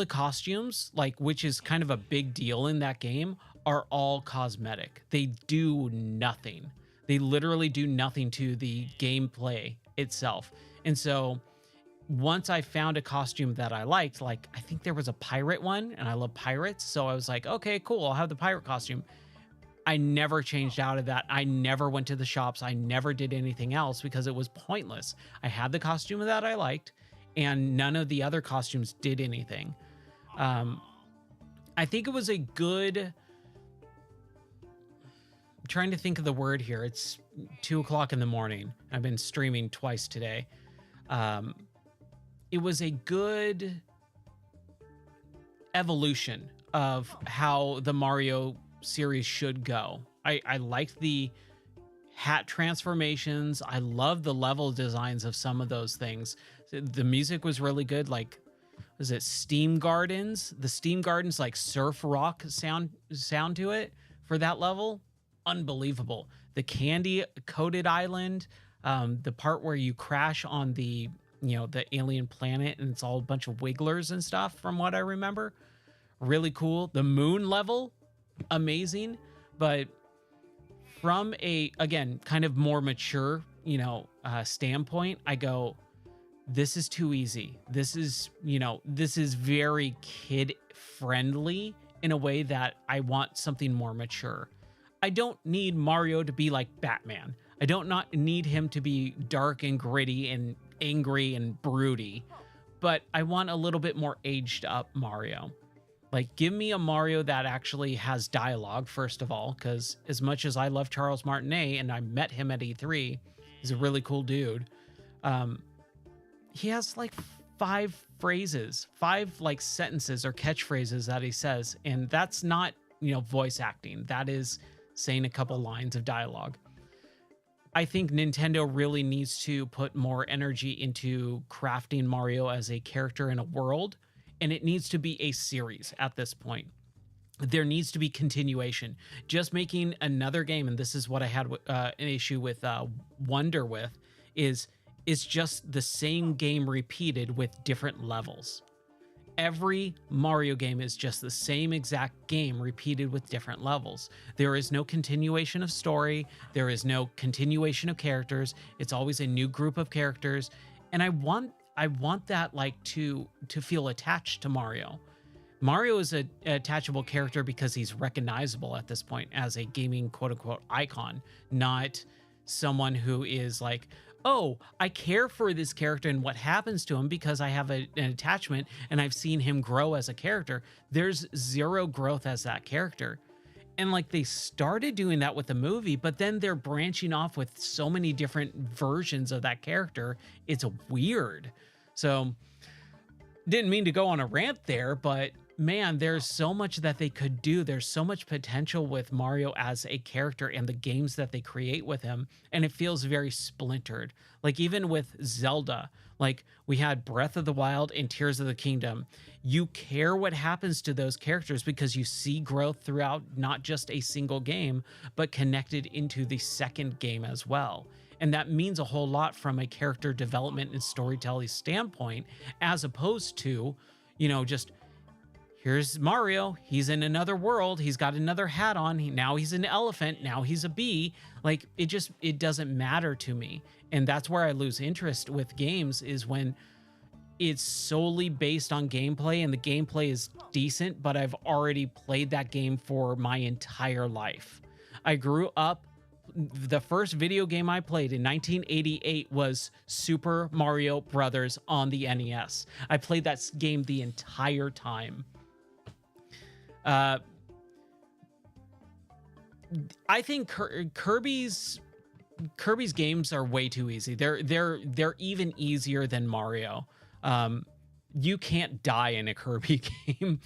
costumes, like, which is kind of a big deal in that game, are all cosmetic. They do nothing. They literally do nothing to the gameplay itself. And so once I found a costume that I liked, like I think there was a pirate one, and I love pirates, so I was like, okay, cool, I'll have the pirate costume. I never changed out of that. I never went to the shops. I never did anything else because it was pointless. I had the costume that I liked, and none of the other costumes did anything. I think it was a good... I'm trying to think of the word here. It's 2 o'clock in the morning. I've been streaming twice today. It was a good evolution of how the Mario series should go. I liked the hat transformations. I love the level designs of some of those things. The music was really good. Like, was it Steam Gardens? The Steam Gardens, like surf rock sound to it for that level. Unbelievable. The candy coated island, the part where you crash on the, you know, the alien planet and it's all a bunch of wigglers and stuff, from what I remember. Really cool. The moon level, amazing. But from a, again, kind of more mature, you know, standpoint, I go, this is too easy. This is, you know, this is very kid friendly in a way that I want something more mature. I don't need Mario to be like Batman. I don't not need him to be dark and gritty and angry and broody, but I want a little bit more aged up Mario. Like, give me a Mario that actually has dialogue, first of all, because as much as I love Charles Martinet, and I met him at E3, he's a really cool dude. He has like 5 phrases, 5 like sentences or catchphrases that he says, and that's not, you know, voice acting. That is saying a couple lines of dialogue. I think Nintendo really needs to put more energy into crafting Mario as a character in a world, and it needs to be a series at this point. There needs to be continuation. Just making another game, and this is what I had an issue with Wonder with, is it's just the same game repeated with different levels. Every Mario game is just the same exact game repeated with different levels. There is no continuation of story. There is no continuation of characters. It's always a new group of characters. And I want that like to feel attached to Mario. Mario is an attachable character because he's recognizable at this point as a gaming quote unquote icon, not someone who is like, oh, I care for this character and what happens to him because I have an attachment and I've seen him grow as a character. There's zero growth as that character. And like they started doing that with the movie, but then they're branching off with so many different versions of that character. It's weird. So didn't mean to go on a rant there, but man, there's so much that they could do. There's so much potential with Mario as a character and the games that they create with him. And it feels very splintered. Like even with Zelda, like we had Breath of the Wild and Tears of the Kingdom. You care what happens to those characters because you see growth throughout not just a single game, but connected into the second game as well. And that means a whole lot from a character development and storytelling standpoint, as opposed to, you know, just here's Mario, he's in another world, he's got another hat on, now he's an elephant, now he's a bee. Like it doesn't matter to me. And that's where I lose interest with games, is when it's solely based on gameplay and the gameplay is decent, but I've already played that game for my entire life. I grew up, the first video game I played in 1988 was Super Mario Brothers on the NES. I played that game the entire time. I think Kirby's games are way too easy. They're even easier than Mario. You can't die in a Kirby game.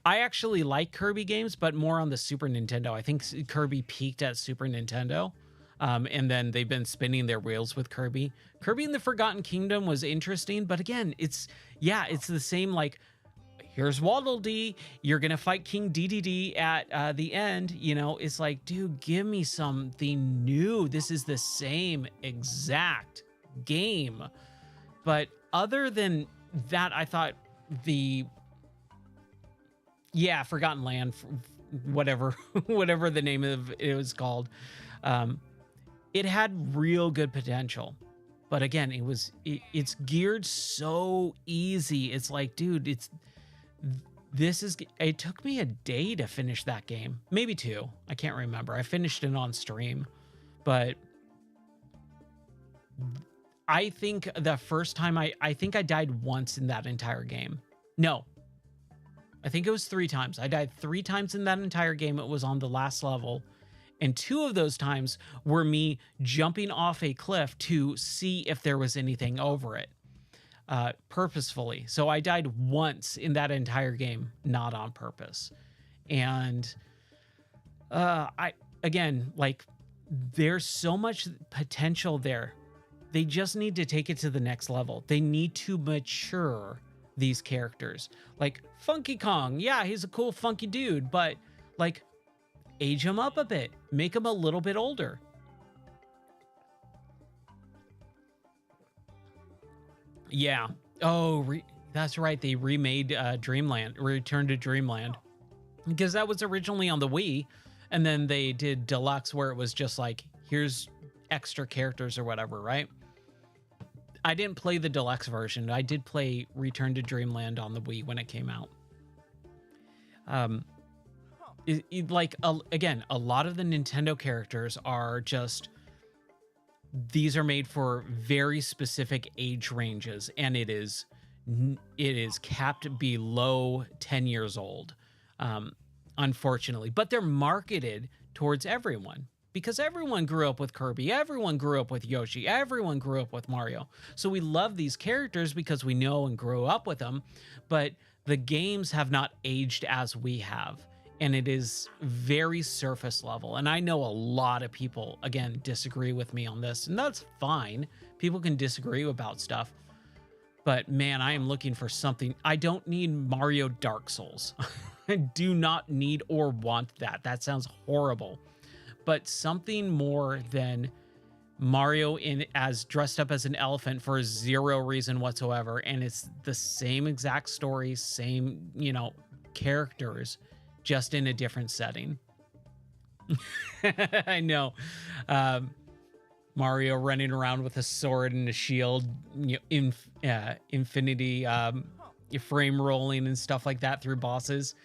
I actually like Kirby games, but more on the Super Nintendo. I think Kirby peaked at Super Nintendo. And then they've been spinning their wheels with Kirby. Kirby in the Forgotten Kingdom was interesting, but again, it's the same, like, here's Waddle Dee, you're gonna fight King DDD at the end. You know, it's like, dude, give me something new. This is the same exact game. But other than that, I thought Forgotten Land, whatever the name of it was called, it had real good potential. But again, it's geared so easy. It's like, dude, it took me a day to finish that game, maybe 2. I can't remember. I finished it on stream, but I think the first time I think I died once in that entire game. No, I think it was 3 times. I died 3 times in that entire game. It was on the last level. And 2 of those times were me jumping off a cliff to see if there was anything over it. Purposefully. So I died once in that entire game, not on purpose. And there's so much potential there. They just need to take it to the next level. They need to mature these characters. Like Funky Kong, yeah, he's a cool funky dude, but like age him up a bit, make him a little bit older. Yeah. Oh, that's right. They remade Dreamland, Return to Dreamland, because that was originally on the Wii, and then they did Deluxe, where it was just like, here's extra characters or whatever, right? I didn't play the Deluxe version. I did play Return to Dreamland on the Wii when it came out. Again, a lot of the Nintendo characters are just, these are made for very specific age ranges, and it is capped below 10 years old, unfortunately. But they're marketed towards everyone, because everyone grew up with Kirby, everyone grew up with Yoshi, everyone grew up with Mario. So we love these characters because we know and grew up with them, but the games have not aged as we have. And it is very surface level. And I know a lot of people, again, disagree with me on this, and that's fine. People can disagree about stuff. But man, I am looking for something. I don't need Mario Dark Souls. I do not need or want that. That sounds horrible. But something more than Mario as dressed up as an elephant for zero reason whatsoever. And it's the same exact story, same, characters, just in a different setting. I know. Mario running around with a sword and a shield, infinity frame rolling and stuff like that through bosses.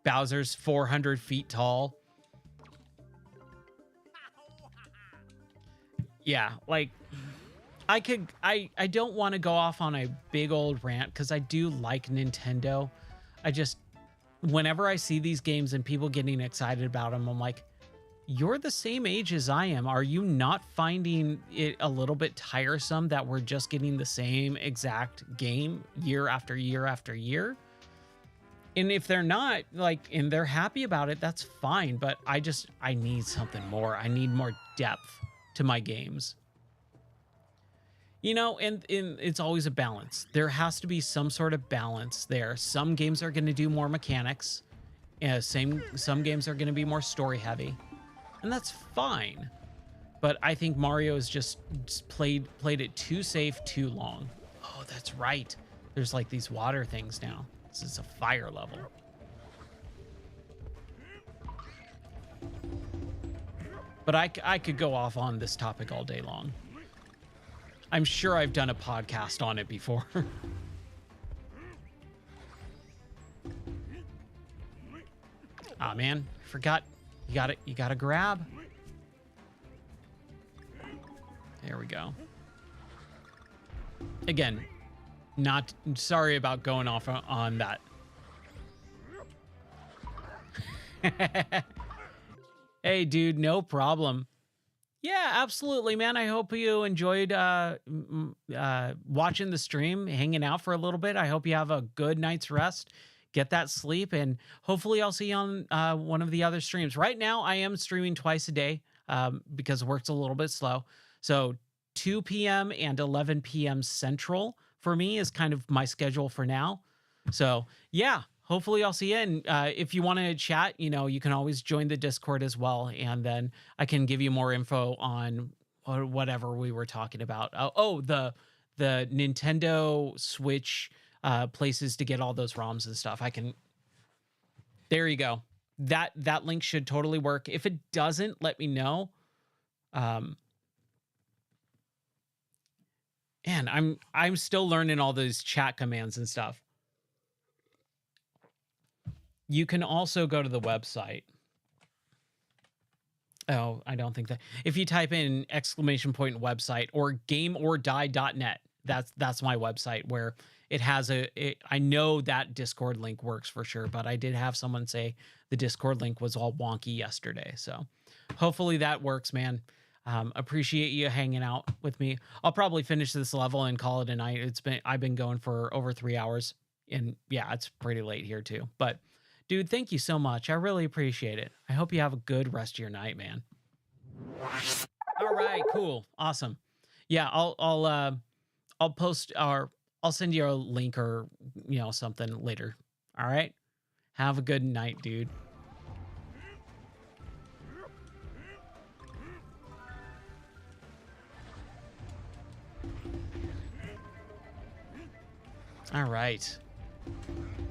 Bowser's 400 feet tall. Yeah, like I don't want to go off on a big old rant because I do like Nintendo. I just, whenever I see these games and people getting excited about them, I'm like, you're the same age as I am. Are you not finding it a little bit tiresome that we're just getting the same exact game year after year after year? And if they're not, like, and they're happy about it, that's fine. But I need something more. I need more depth to my games. You know, and it's always a balance. There has to be some sort of balance there. Some games are going to do more mechanics. Some games are going to be more story heavy, and that's fine. But I think Mario has just played it too safe too long. Oh, that's right. There's like these water things now. This is a fire level. But I could go off on this topic all day long. I'm sure I've done a podcast on it before. Ah, man, forgot. You gotta grab. There we go. Again, not sorry about going off on that. Hey, dude, no problem. Yeah, absolutely, man. I hope you enjoyed watching the stream, hanging out for a little bit. I hope you have a good night's rest. Get that sleep, and hopefully I'll see you on one of the other streams. Right now, I am streaming twice a day because work's a little bit slow. So 2 p.m. and 11 p.m. Central for me is kind of my schedule for now. So yeah, hopefully I'll see you. And if you want to chat, you know, you can always join the Discord as well. And then I can give you more info on whatever we were talking about. The Nintendo Switch places to get all those ROMs and stuff. There you go. That link should totally work. If it doesn't, let me know. And I'm still learning all those chat commands and stuff. You can also go to the website. Oh, I don't think that. If you type in ! website or gameordie.net, that's my website where it has I know that Discord link works for sure, but I did have someone say the Discord link was all wonky yesterday. So hopefully that works, man. Appreciate you hanging out with me. I'll probably finish this level and call it a night. I've been going for over 3 hours, and yeah, it's pretty late here too. But dude, thank you so much. I really appreciate it. I hope you have a good rest of your night, man. All right, cool, awesome. Yeah, I'll post or I'll send you a link or something later. All right, have a good night, dude. All right.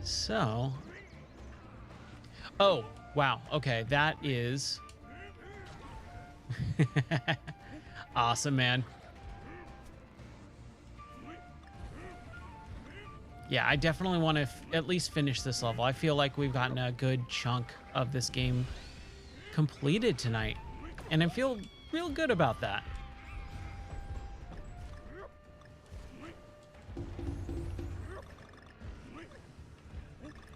So, oh, wow. Okay, that is awesome, man. Yeah, I definitely want to at least finish this level. I feel like we've gotten a good chunk of this game completed tonight, and I feel real good about that.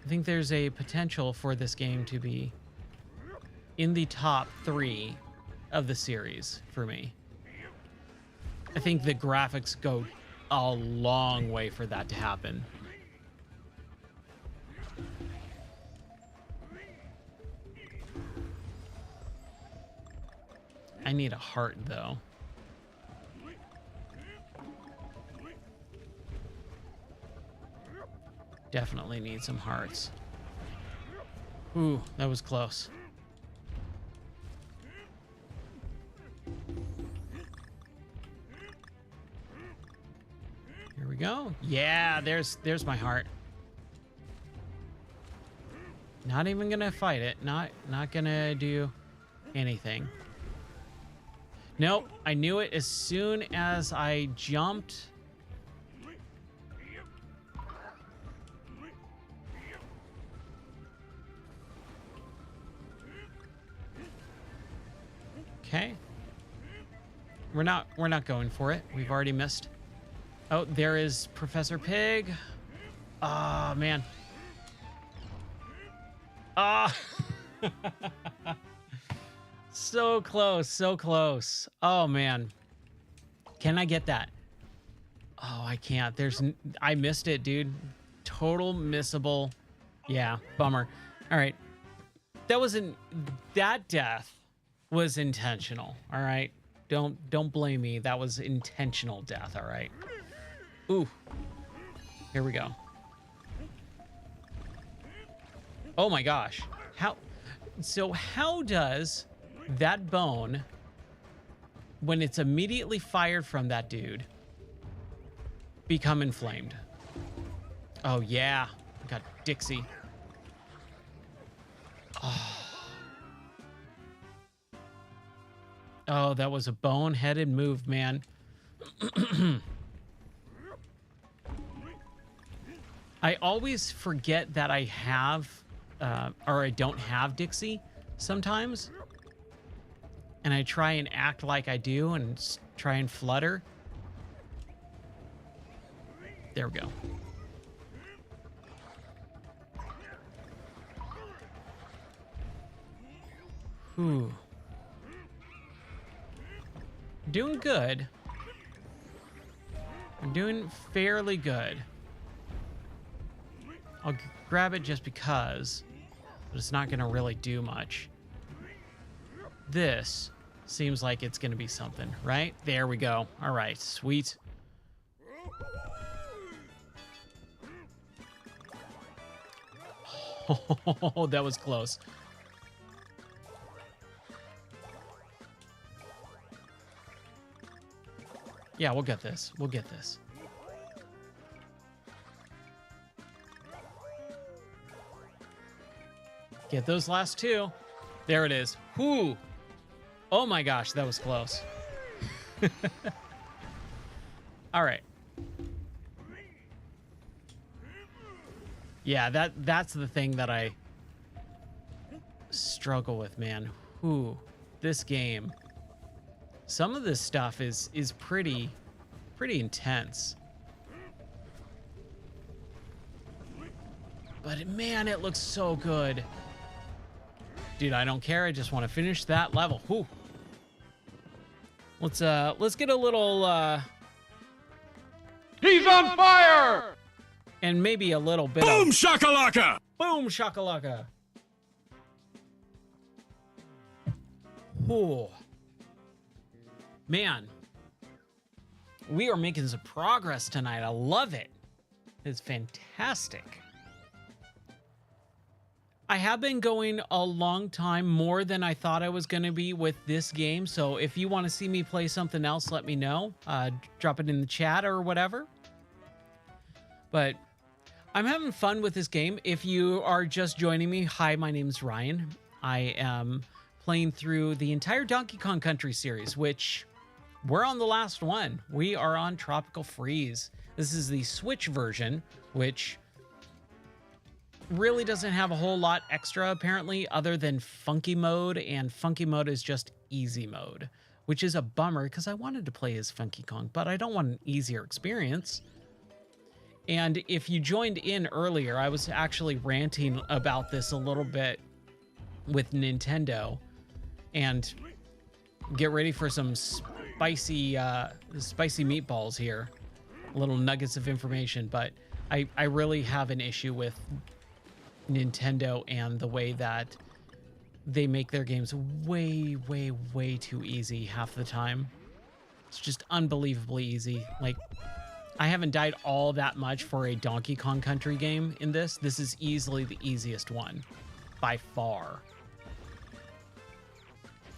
I think there's a potential for this game to be in the top 3 of the series for me. I think the graphics go a long way for that to happen. I need a heart, though. Definitely need some hearts. Ooh, that was close. Here we go. Yeah, there's my heart. Not even gonna fight it. Not gonna do anything. Nope, I knew it as soon as I jumped. Okay. We're not going for it. We've already missed. Oh, there is Professor Pig. Oh, man. Ah. So close, so close. Oh, man. Can I get that? Oh, I can't. I missed it, dude. Total missable. Yeah, bummer. All right. That death was intentional. All right. Don't blame me. That was intentional death. All right. Ooh. Here we go. Oh my gosh. How does that bone, when it's immediately fired from that dude, become inflamed? Oh yeah. Got Dixie. Oh, that was a boneheaded move, man. I always forget that I have, or I don't have Dixie sometimes. And I try and act like I do and try and flutter. There we go. Whew. Doing good. I'm doing fairly good. I'll grab it just because, but it's not going to really do much. This seems like it's going to be something, right? There we go. All right, sweet. Oh, that was close. Yeah, we'll get this. We'll get this. Get those last two. There it is. Whoo! Oh my gosh, that was close. All right. Yeah, that's the thing that I struggle with, man. Whoo, this game. Some of this stuff is pretty intense. But man, it looks so good. Dude, I don't care. I just want to finish that level. Whew. Let's get a little He's on fire! And maybe a little bit Boom of shakalaka! boom shakalaka. Whew. Man, we are making some progress tonight. I love it. It's fantastic. I have been going a long time, more than I thought I was going to be with this game. So if you want to see me play something else, let me know. Drop it in the chat or whatever. But I'm having fun with this game. If you are just joining me, hi, my name's Ryan. I am playing through the entire Donkey Kong Country series, which we're on the last one. We are on Tropical Freeze. This is the Switch version, which really doesn't have a whole lot extra, apparently, other than Funky Mode, and Funky Mode is just easy mode, which is a bummer because I wanted to play as Funky Kong, but I don't want an easier experience. And if you joined in earlier, I was actually ranting about this a little bit with Nintendo, and get ready for some spicy meatballs here, little nuggets of information. But I really have an issue with Nintendo and the way that they make their games way too easy half the time. It's just unbelievably easy. Like, I haven't died all that much for a Donkey Kong Country game in this. This is easily the easiest one by far.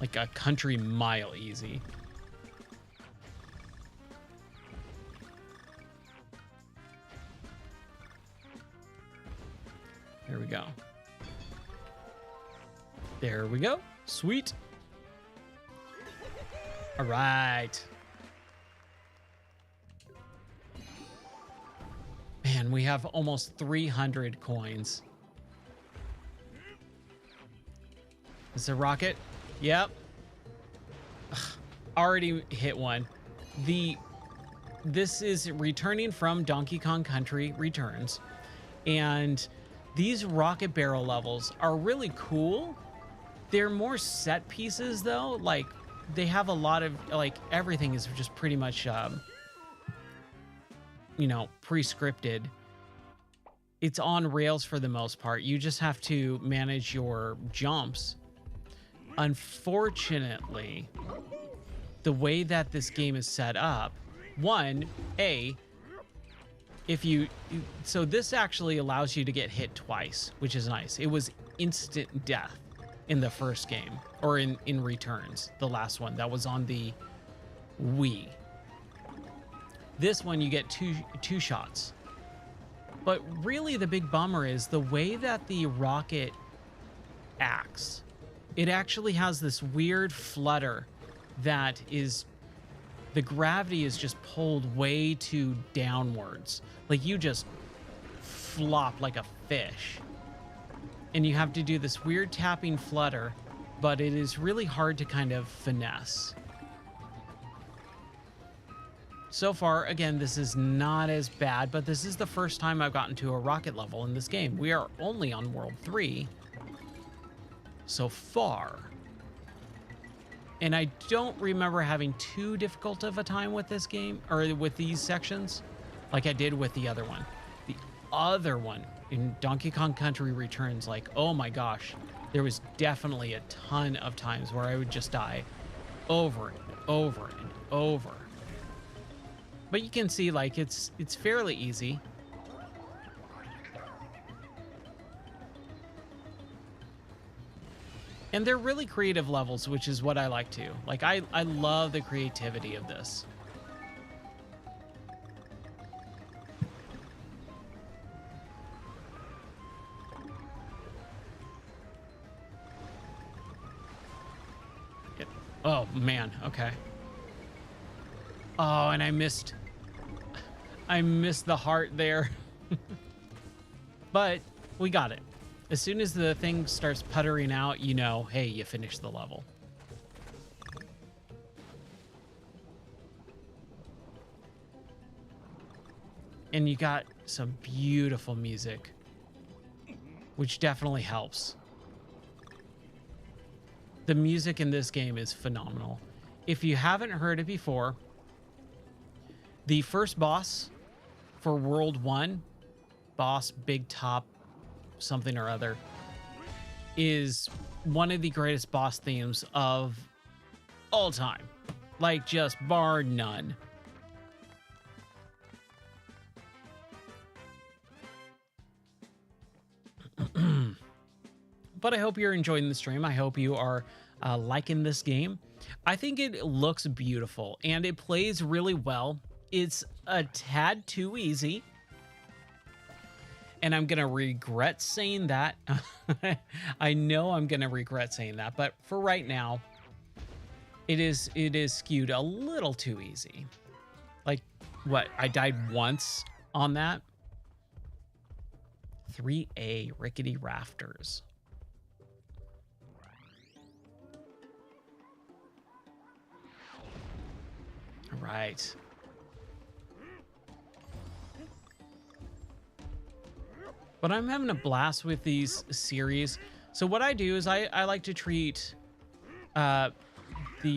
Like a country mile easy. There we go. There we go. Sweet. All right. Man, we have almost 300 coins. Is it a rocket? Yep. Ugh. already hit one. This is returning from Donkey Kong Country Returns, and these rocket barrel levels are really cool. They're more set pieces though, like they have a lot of, like, everything is just pretty much you know, pre-scripted. It's on rails for the most part. You just have to manage your jumps. Unfortunately, the way that this game is set up, so this actually allows you to get hit twice, which is nice. It was instant death in the first game, or in Returns, the last one that was on the Wii. This one you get two shots. But really the big bummer is the way that the rocket acts. It actually has this weird flutter that is, the gravity is just pulled way too downwards. Like you just flop like a fish. And you have to do this weird tapping flutter, but it is really hard to kind of finesse. So far, again, this is not as bad, but this is the first time I've gotten to a rocket level in this game. We are only on World 3 so far. And I don't remember having too difficult of a time with this game, or with these sections, like I did with the other one. The other one in Donkey Kong Country Returns, like, oh my gosh, there was definitely a ton of times where I would just die over and over and over. But you can see, like, it's fairly easy. And they're really creative levels, which is what I like too. Like, I love the creativity of this. Oh, man. Okay. Oh, and I missed the heart there. But we got it. As soon as the thing starts puttering out, you know, hey, you finished the level. And you got some beautiful music, which definitely helps. The music in this game is phenomenal. If you haven't heard it before, the first boss for World 1, boss Big Top something or other, is one of the greatest boss themes of all time. Like, just bar none. But I hope you're enjoying the stream. I hope you are liking this game. I think it looks beautiful and it plays really well. It's a tad too easy, and I'm gonna regret saying that. I know I'm gonna regret saying that, but for right now, it is skewed a little too easy. Like, what? I died once on that. 3A, rickety rafters. All right. But I'm having a blast with these series. So what I do is I like to treat the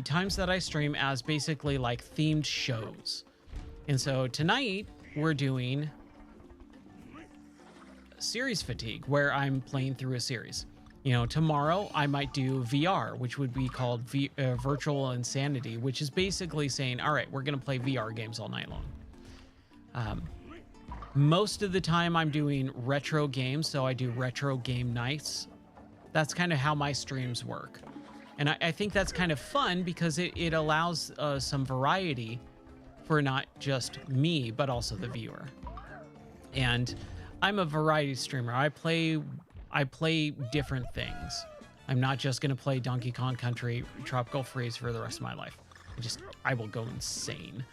times that I stream as basically like themed shows. And so tonight we're doing series fatigue, where I'm playing through a series. You know, tomorrow I might do VR, which would be called virtual insanity, which is basically saying, all right, we're going to play VR games all night long. Most of the time I'm doing retro games, so I do retro game nights. That's kind of how my streams work. And I think that's kind of fun because it allows some variety for not just me, but also the viewer. And I'm a variety streamer. I play different things. I'm not just going to play Donkey Kong Country Tropical Freeze for the rest of my life. I will go insane.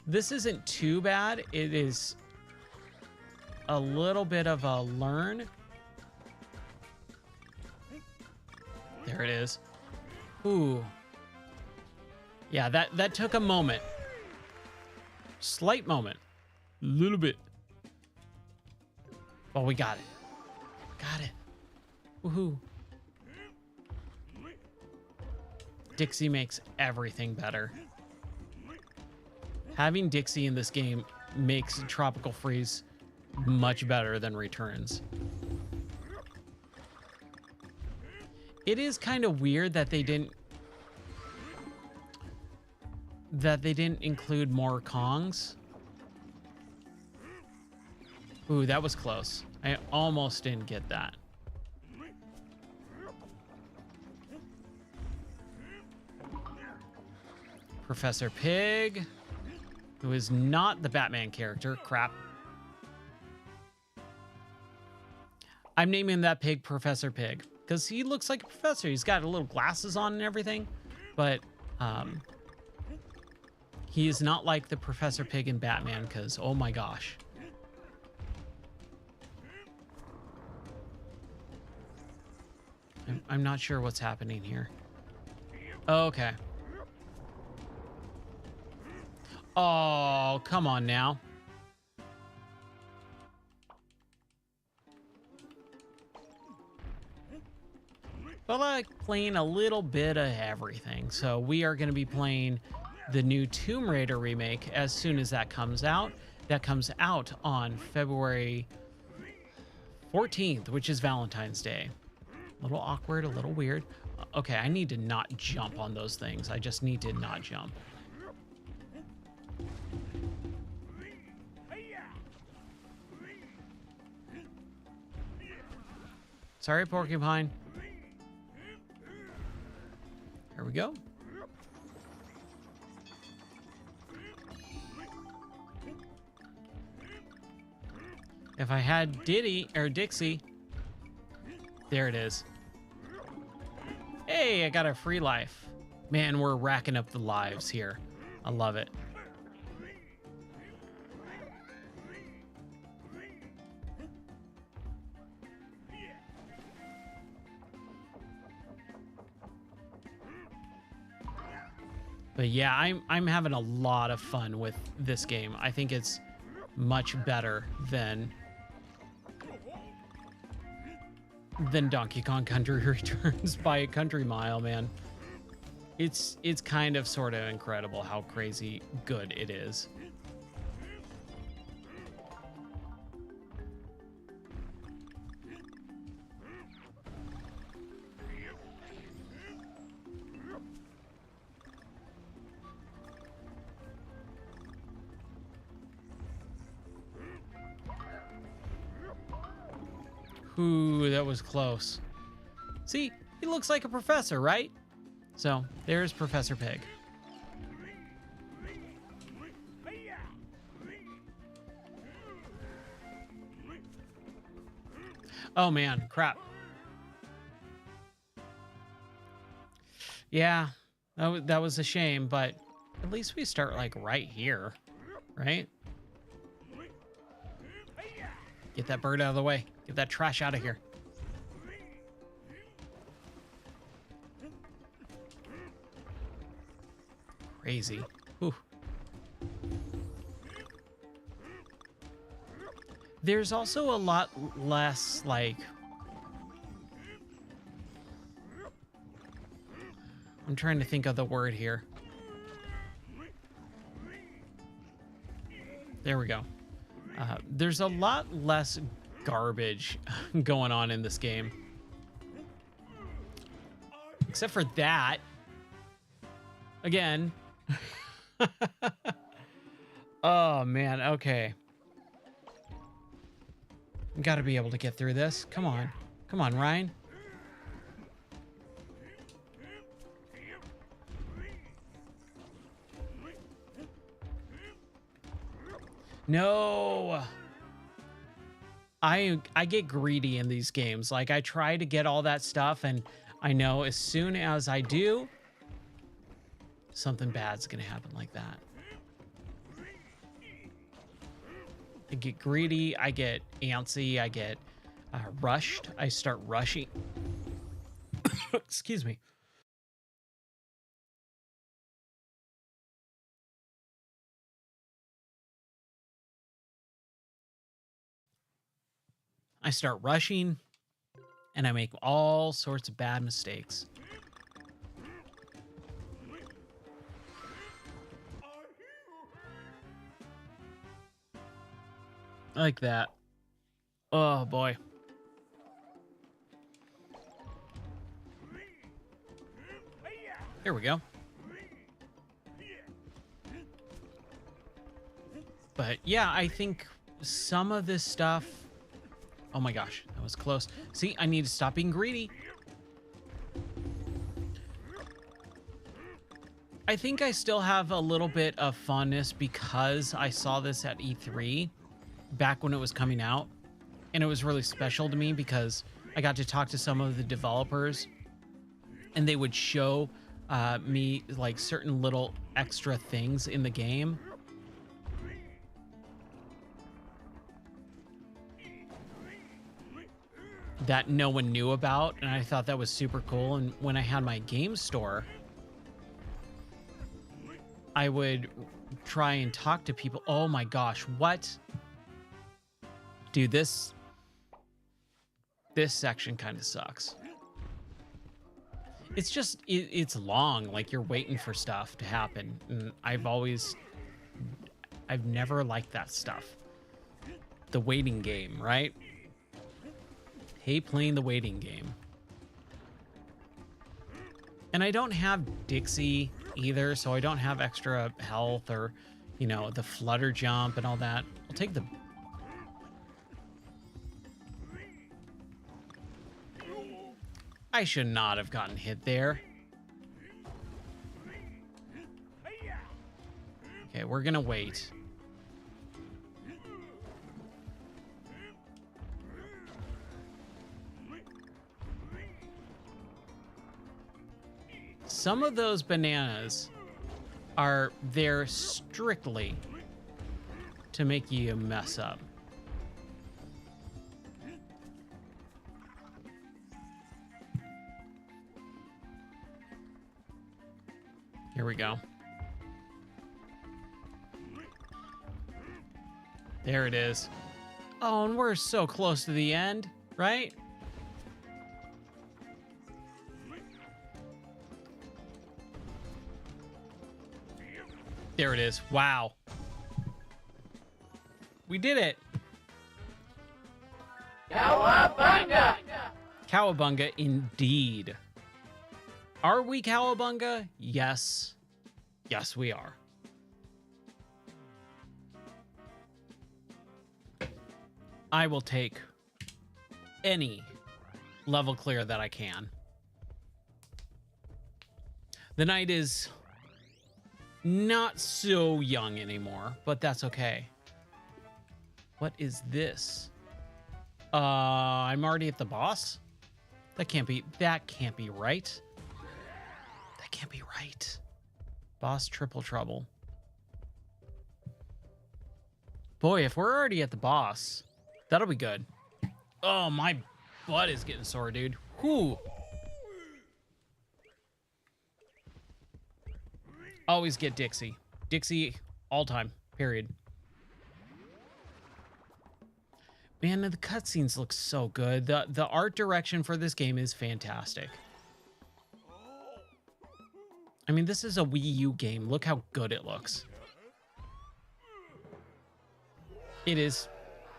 This isn't too bad. It is a little bit of a learn. There it is. Ooh. Yeah, that took a moment. Slight moment. A little bit. Oh, we got it. Got it. Woohoo. Dixie makes everything better. Having Dixie in this game makes Tropical Freeze much better than Returns. It is kind of weird that they didn't include more Kongs. Ooh, that was close. I almost didn't get that. Professor Pig, who is not the Batman character. Crap. I'm naming that pig Professor Pig because he looks like a professor. He's got little glasses on and everything, but he is not like the Professor Pig in Batman because, oh my gosh. I'm not sure what's happening here. Okay. Oh, come on now. But I like playing a little bit of everything. So we are going to be playing the new Tomb Raider remake as soon as that comes out. That comes out on February 14th, which is Valentine's Day. A little awkward, a little weird. Okay, I need to not jump on those things. I just need to not jump. Sorry, Porcupine. Here we go. If I had Dixie, there it is. Hey, I got a free life. Man, we're racking up the lives here. I love it. But yeah, I'm having a lot of fun with this game. I think it's much better than Donkey Kong Country Returns by a country mile, man. It's kind of sort of incredible how crazy good it is. Ooh, that was close. See, he looks like a professor, right? So, there's Professor Pig. Oh man, crap. Yeah, that was a shame, but at least we start like right here, right? Get that bird out of the way. Get that trash out of here. Crazy. Ooh. There's also a lot less, like... I'm trying to think of the word here. There we go. There's a lot less garbage going on in this game. Except for that. Again. Oh, man. Okay. Gotta be able to get through this. Come on. Come on, Ryan. No. I get greedy in these games. Like, I try to get all that stuff, and I know as soon as I do, something bad's gonna happen like that. I get greedy, I get antsy, I get rushed. I start rushing. Excuse me. I start rushing and I make all sorts of bad mistakes. Like that. Oh boy. There we go. But yeah, I think some of this stuff... Oh my gosh, that was close. See, I need to stop being greedy. I think I still have a little bit of fondness because I saw this at E3 back when it was coming out. And it was really special to me because I got to talk to some of the developers and they would show me like certain little extra things in the game. That no one knew about, and I thought that was super cool. And when I had my game store, I would try and talk to people. Oh my gosh, what? Dude, this section kind of sucks. It's just, it's long, like you're waiting for stuff to happen. And I've never liked that stuff. The waiting game, right? Hate playing the waiting game. And I don't have Dixie either, so I don't have extra health or, you know, the flutter jump and all that. I'll take the... I should not have gotten hit there. Okay, we're gonna wait. Some of those bananas are there strictly to make you mess up. Here we go. There it is. Oh, and we're so close to the end, right? There it is. Wow. We did it. Cowabunga! Cowabunga indeed. Are we cowabunga? Yes. Yes, we are. I will take any level clear that I can. The night is not so young anymore, but that's okay. What is this? I'm already at the boss? That can't be right. That can't be right. Boss triple trouble. Boy, if we're already at the boss, that'll be good. Oh, my butt is getting sore, dude. Whew. Always get Dixie. Dixie all time, period. Man, the cutscenes look so good. The art direction for this game is fantastic. I mean, this is a Wii U game. Look how good it looks. It is.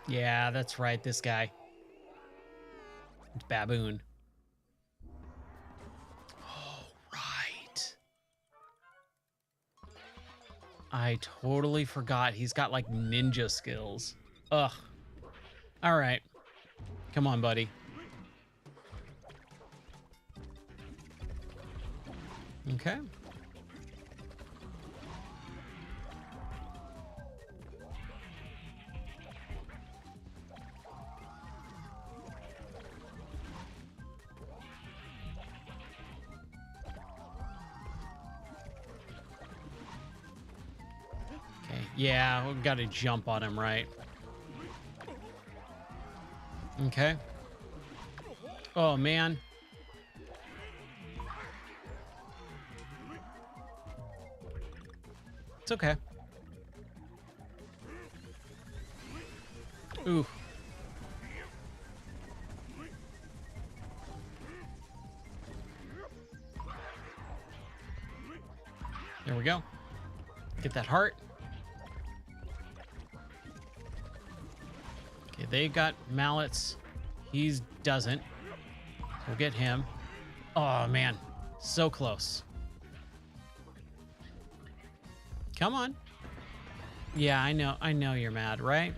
Yeah, that's right. This guy. It's Baboon. Oh, right. I totally forgot. He's got like ninja skills. Ugh. All right. Come on, buddy. Okay. Okay. Yeah, we've got to jump on him, right? Okay. Oh, man. It's okay. Ooh. There we go. Get that heart. Okay, they got mallets. He doesn't. We'll get him. Oh, man. So close. Come on. Yeah, I know. I know you're mad, right?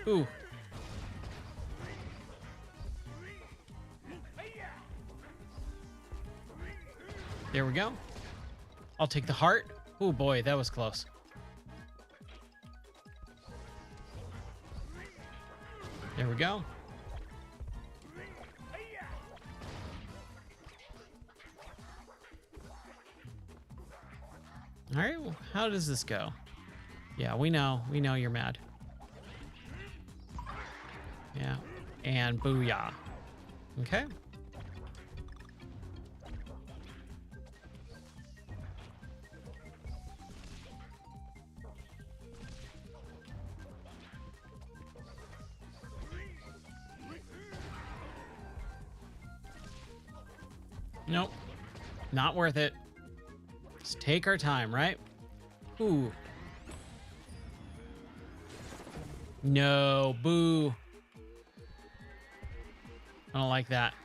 Ooh. There we go. I'll take the heart. Oh boy, that was close. There we go. All right, well, how does this go? Yeah, we know you're mad. Yeah, and booyah. Okay. Nope. Not worth it. Just take our time, right? Ooh. No, boo. I don't like that.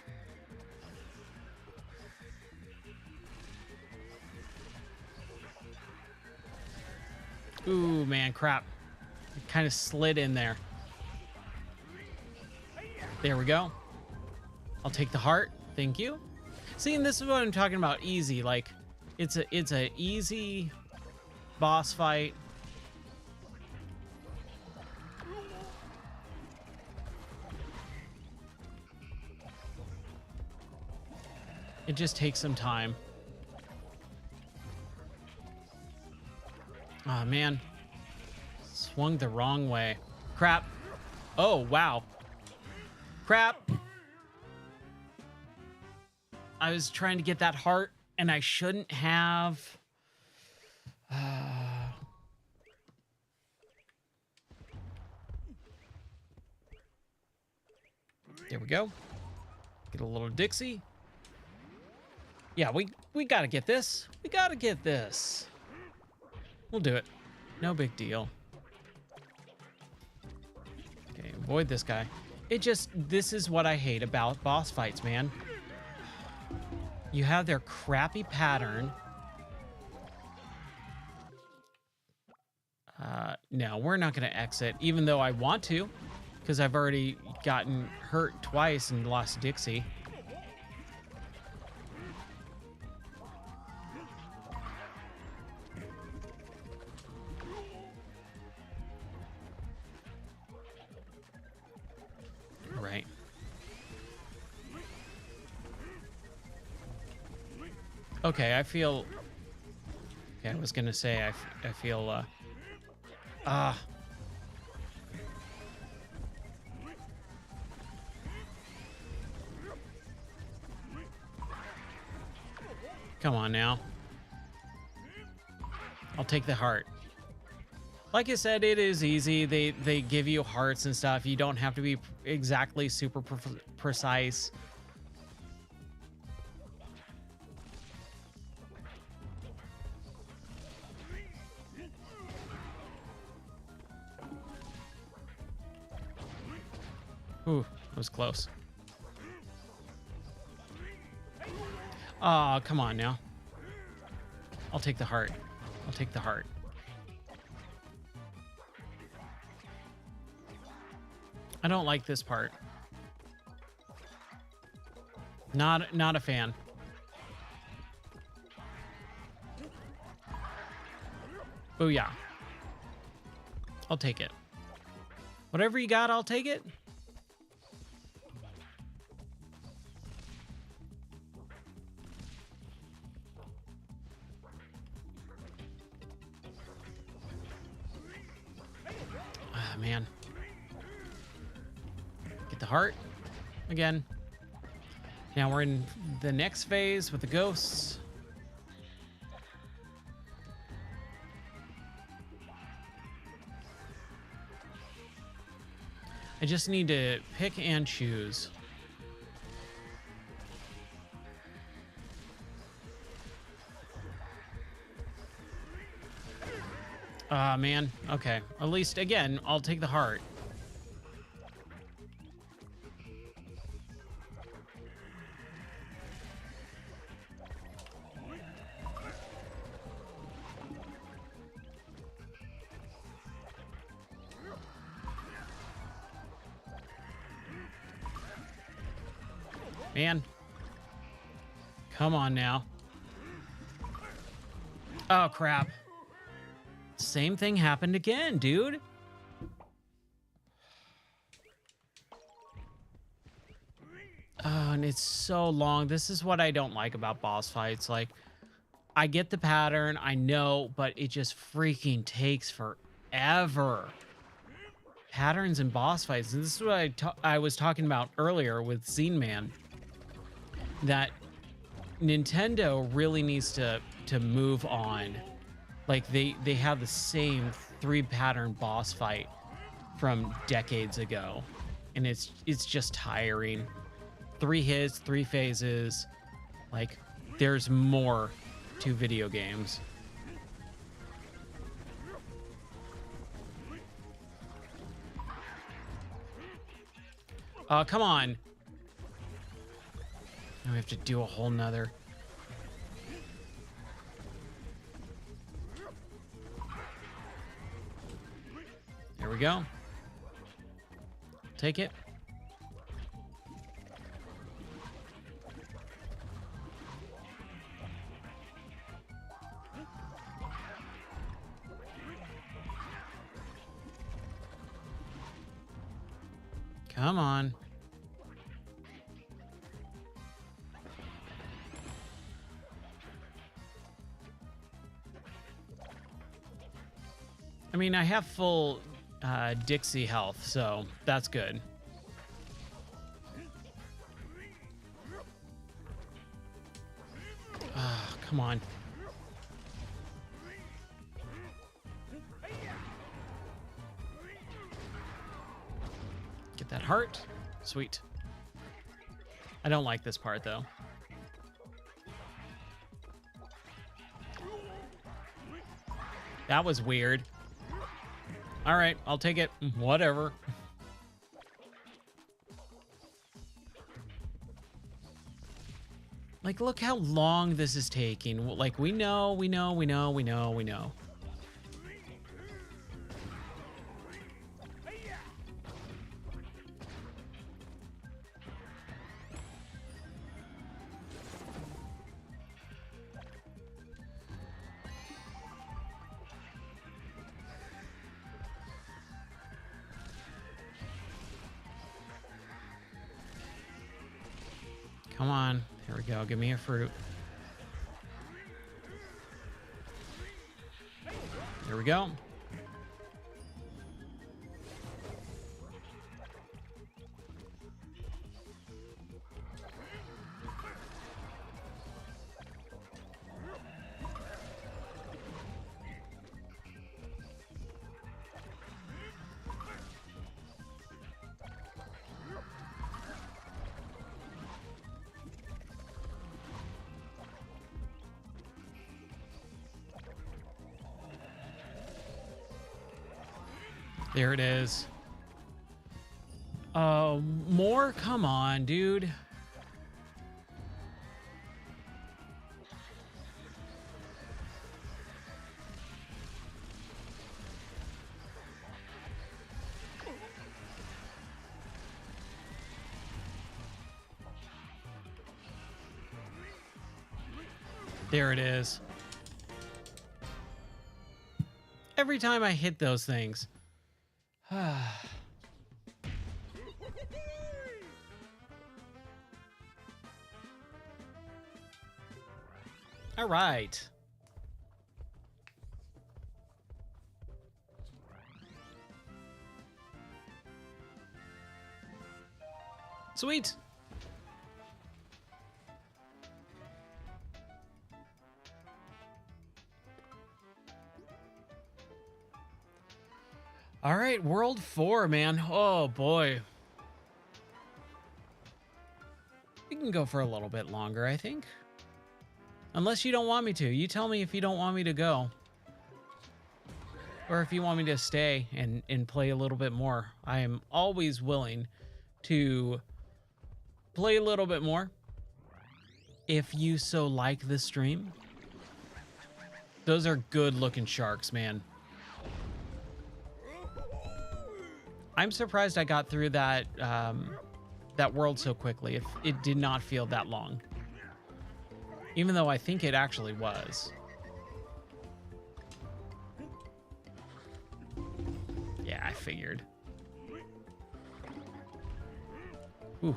Ooh, man, crap. It kind of slid in there. There we go. I'll take the heart. Thank you. See, and this is what I'm talking about. Easy, like it's a easy boss fight. It just takes some time. Oh man, swung the wrong way. Crap. Oh wow. Crap. I was trying to get that heart, and I shouldn't have. There we go. Get a little Dixie. Yeah, we gotta get this. We gotta get this. We'll do it. No big deal. Okay, avoid this guy. This is what I hate about boss fights, man. You have their crappy pattern. No, we're not going to exit, even though I want to, because I've already gotten hurt twice and lost Dixie. Right. Okay, I feel... Okay, I was gonna say, I feel, Come on now. I'll take the heart. Like I said, it is easy. They give you hearts and stuff. You don't have to be exactly super precise. Ooh, that was close. Oh, come on now. I'll take the heart. I'll take the heart. I don't like this part. Not a fan. Booyah. I'll take it. Whatever you got, I'll take it. man. Get the heart again. Now we're in the next phase with the ghosts. I just need to pick and choose. Man. Okay. At least, again, I'll take the heart. Man. Come on now. Oh, crap. Same thing happened again, dude. Oh, and it's so long. This is what I don't like about boss fights. Like, I get the pattern, I know, but it just freaking takes forever. Patterns in boss fights. And this is what I was talking about earlier with Zine Man. That Nintendo really needs to move on. Like they have the same 3-pattern boss fight from decades ago, and it's just tiring. 3 hits, 3 phases. Like, there's more to video games. Come on. Now we have to do a whole nother. There we go. Take it. Come on. I mean, I have full Dixie health, so that's good. Ah, come on. Get that heart. Sweet. I don't like this part, though. That was weird. All right, I'll take it. Whatever. Like, look how long this is taking. Like, we know. Come on. Here we go. Give me a fruit. Here we go. There it is. More? Come on, dude. There it is. Every time I hit those things. All right. Sweet. All right, World 4, man. Oh, boy. We can go for a little bit longer, I think. Unless you don't want me to. You tell me if you don't want me to go. Or if you want me to stay and play a little bit more. I am always willing to play a little bit more. If you so like the stream. Those are good looking sharks, man. I'm surprised I got through that that world so quickly. It did not feel that long. Even though I think it actually was. Yeah, I figured. Ooh.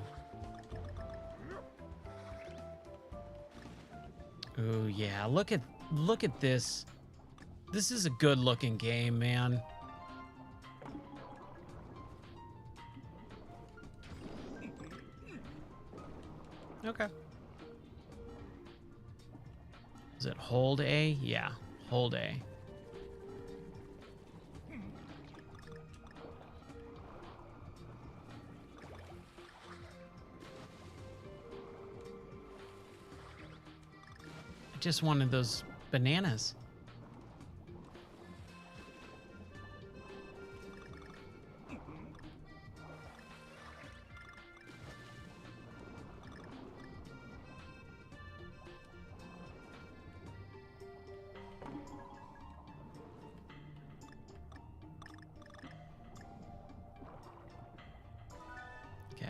Ooh, yeah. Look at this. This is a good looking game, man. Okay. Is it hold A? Yeah, hold A. I just wanted those bananas.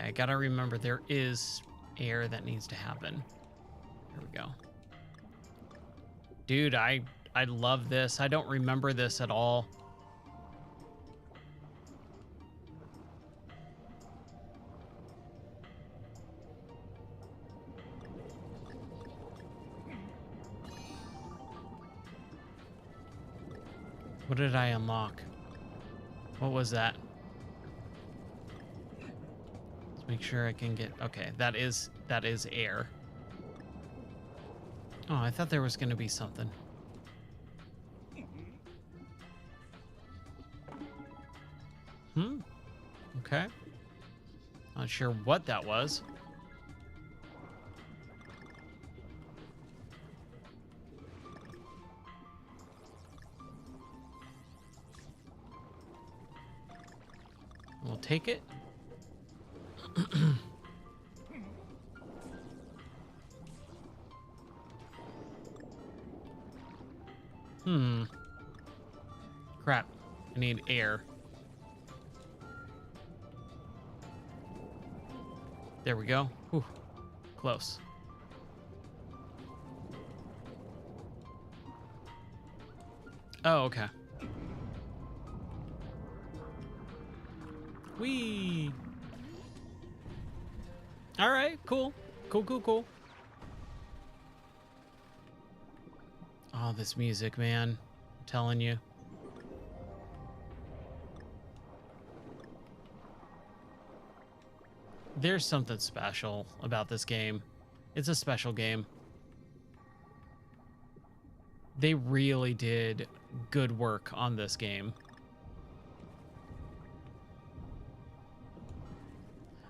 I gotta remember there is air that needs to happen. Here we go. Dude, I love this. I don't remember this at all. What did I unlock? What was that? Make sure I can get, okay, that is air. Oh, I thought there was going to be something. Okay. Not sure what that was. We'll take it. Crap. I need air. There we go. Whew. Close. Oh, okay. Whee! All right, cool. Cool. Oh, this music, man. I'm telling you. There's something special about this game. It's a special game. They really did good work on this game.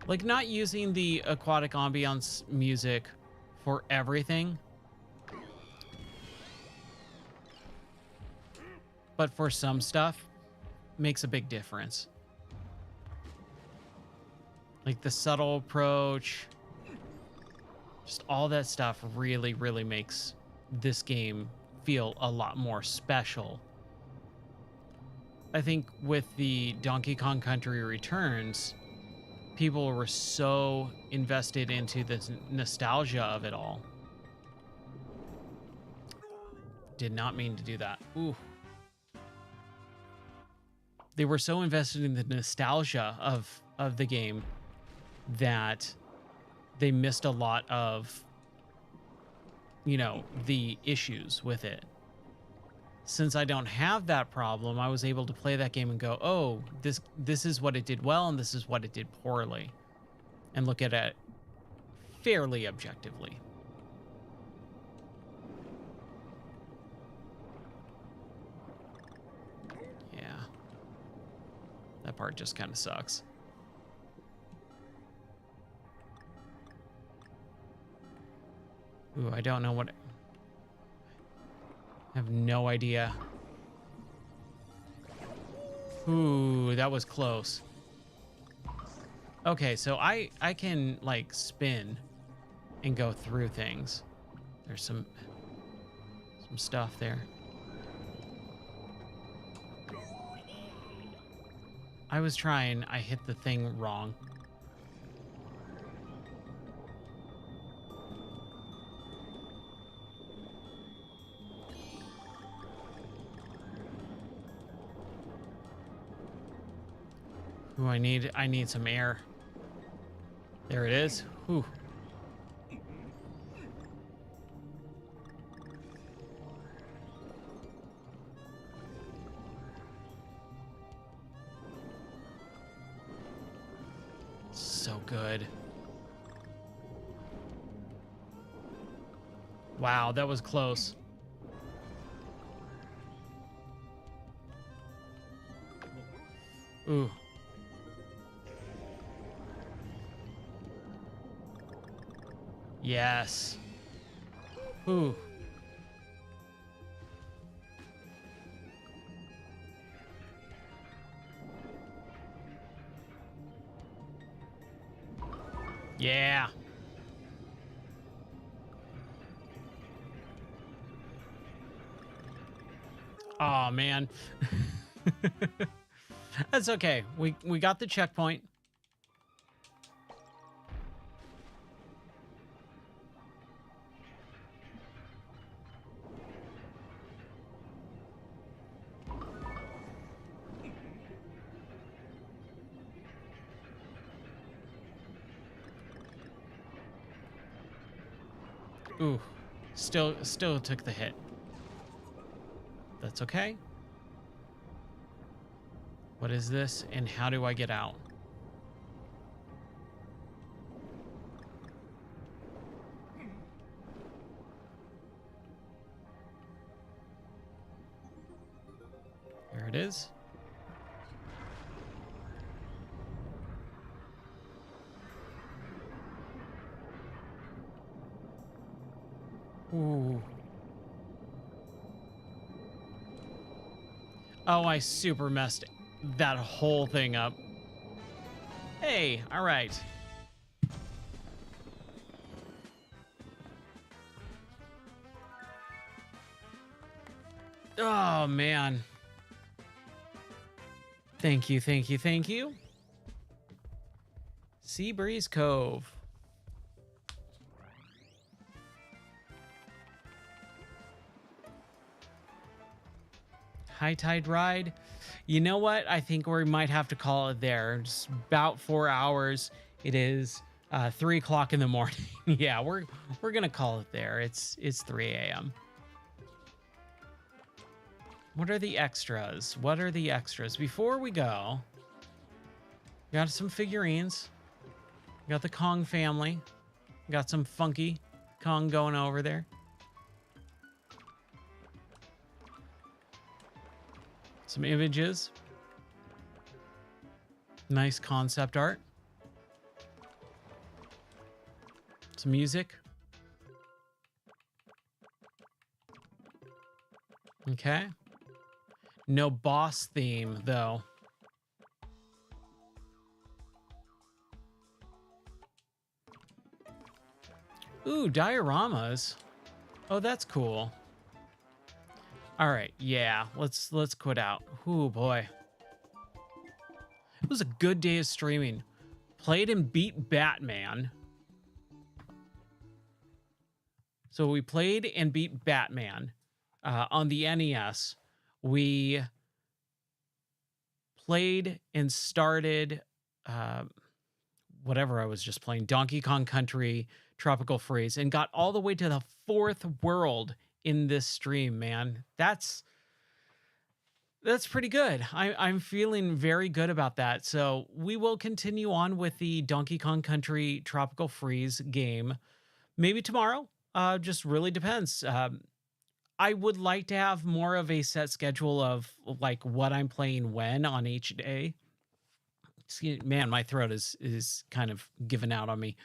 Like, not using the aquatic ambiance music for everything, but for some stuff, makes a big difference. Like the subtle approach, just all that stuff really, really makes this game feel a lot more special. I think with the Donkey Kong Country Returns, people were so invested into the nostalgia of it all. Did not mean to do that. Ooh. They were so invested in the nostalgia of the game that they missed a lot of, you know, the issues with it. Since I don't have that problem, I was able to play that game and go, oh, this is what it did well and this is what it did poorly. and look at it fairly objectively. Yeah. That part just kind of sucks. Ooh, I don't know what... I have no idea. Ooh, that was close. Okay, so I can, like, spin and go through things. There's some stuff there. I was trying. I hit the thing wrong. Ooh, I need some air. There it is. Ooh. So good. Wow, that was close. Ooh. Yes. Ooh. Yeah. Oh man. That's okay. We got the checkpoint. Ooh. Still took the hit. That's okay. What is this, and how do I get out? There it is. Ooh. Oh, I super messed that whole thing up. Hey, all right. Oh, man. Thank you, thank you, thank you. Seabreeze Cove. High tide ride. You know what? I think we might have to call it there. Just about 4 hours. It is 3 o'clock in the morning. Yeah, we're gonna call it there. It's 3 a.m. What are the extras? What are the extras? Before we go, we got some figurines. We got the Kong family. We got some funky Kong going over there. Some images. Nice concept art. Some music. Okay. No boss theme, though. Ooh, dioramas. Oh, that's cool. All right, yeah, let's quit out. Ooh, boy. It was a good day of streaming. Played and beat Batman. So we played and beat Batman on the NES. We played and started whatever I was just playing, Donkey Kong Country Tropical Freeze, and got all the way to the 4th world in this stream, man. That's That's pretty good. I'm feeling very good about that. So we will continue on with the Donkey Kong Country Tropical Freeze game. Maybe tomorrow. Just really depends. I would like to have more of a set schedule of like what I'm playing when on each day. Man, my throat is kind of given out on me.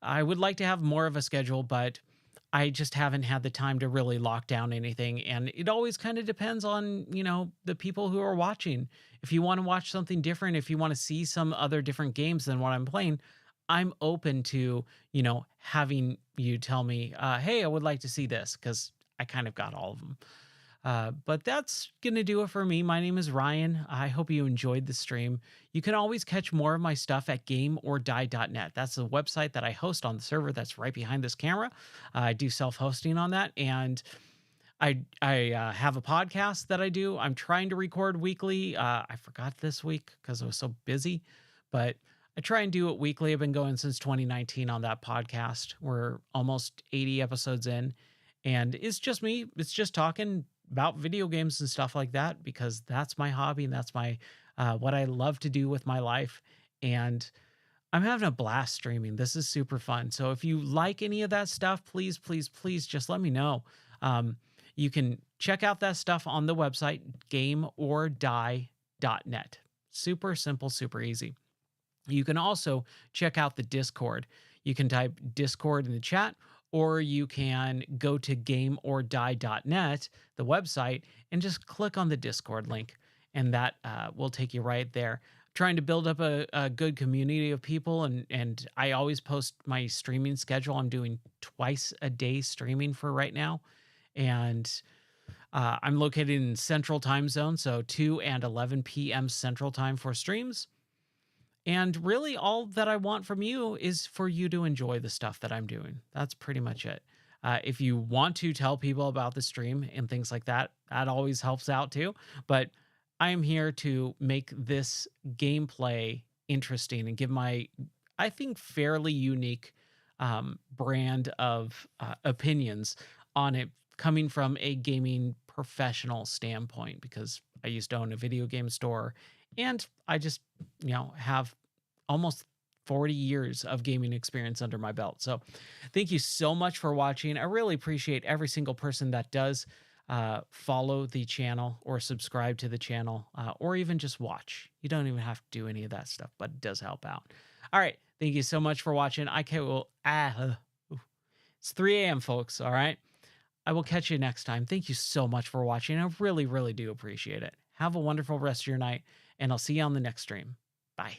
I would like to have more of a schedule, but I just haven't had the time to really lock down anything. And it always kind of depends on, the people who are watching. If you want to watch something different, if you want to see some other different games than what I'm playing, I'm open to, having you tell me, hey, I would like to see this because I kind of got all of them. But that's going to do it for me. My name is Ryan. I hope you enjoyed the stream. You can always catch more of my stuff at gameordie.net. That's the website that I host on the server that's right behind this camera. I do self-hosting on that. And I have a podcast that I do. I'm trying to record weekly. I forgot this week because I was so busy, but I try and do it weekly. I've been going since 2019 on that podcast. We're almost 80 episodes in, and it's just me. It's just talking about video games and stuff like that because that's my hobby and that's my what I love to do with my life. And I'm having a blast streaming. This is super fun. So if you like any of that stuff, please, please, please just let me know. You can check out that stuff on the website, gameordie.net. Super simple, super easy. You can also check out the Discord. You can type Discord in the chat, or you can go to gameordie.net, the website, and just click on the Discord link, and that will take you right there. Trying to build up a good community of people, and I always post my streaming schedule. I'm doing twice a day streaming for right now, and I'm located in Central Time Zone, so 2 and 11 p.m. Central Time for streams. And really, all that I want from you is for you to enjoy the stuff that I'm doing. That's pretty much it. If you want to tell people about the stream and things like that, that always helps out too. But I am here to make this gameplay interesting and give my, I think, fairly unique brand of opinions on it coming from a gaming professional standpoint, because I used to own a video game store and I just, have almost 40 years of gaming experience under my belt. So thank you so much for watching. I really appreciate every single person that does follow the channel or subscribe to the channel or even just watch. You don't even have to do any of that stuff, but it does help out. All right. Thank you so much for watching. It's 3 a.m. folks. All right. I will catch you next time. Thank you so much for watching. I really, really do appreciate it. Have a wonderful rest of your night, and I'll see you on the next stream. Bye.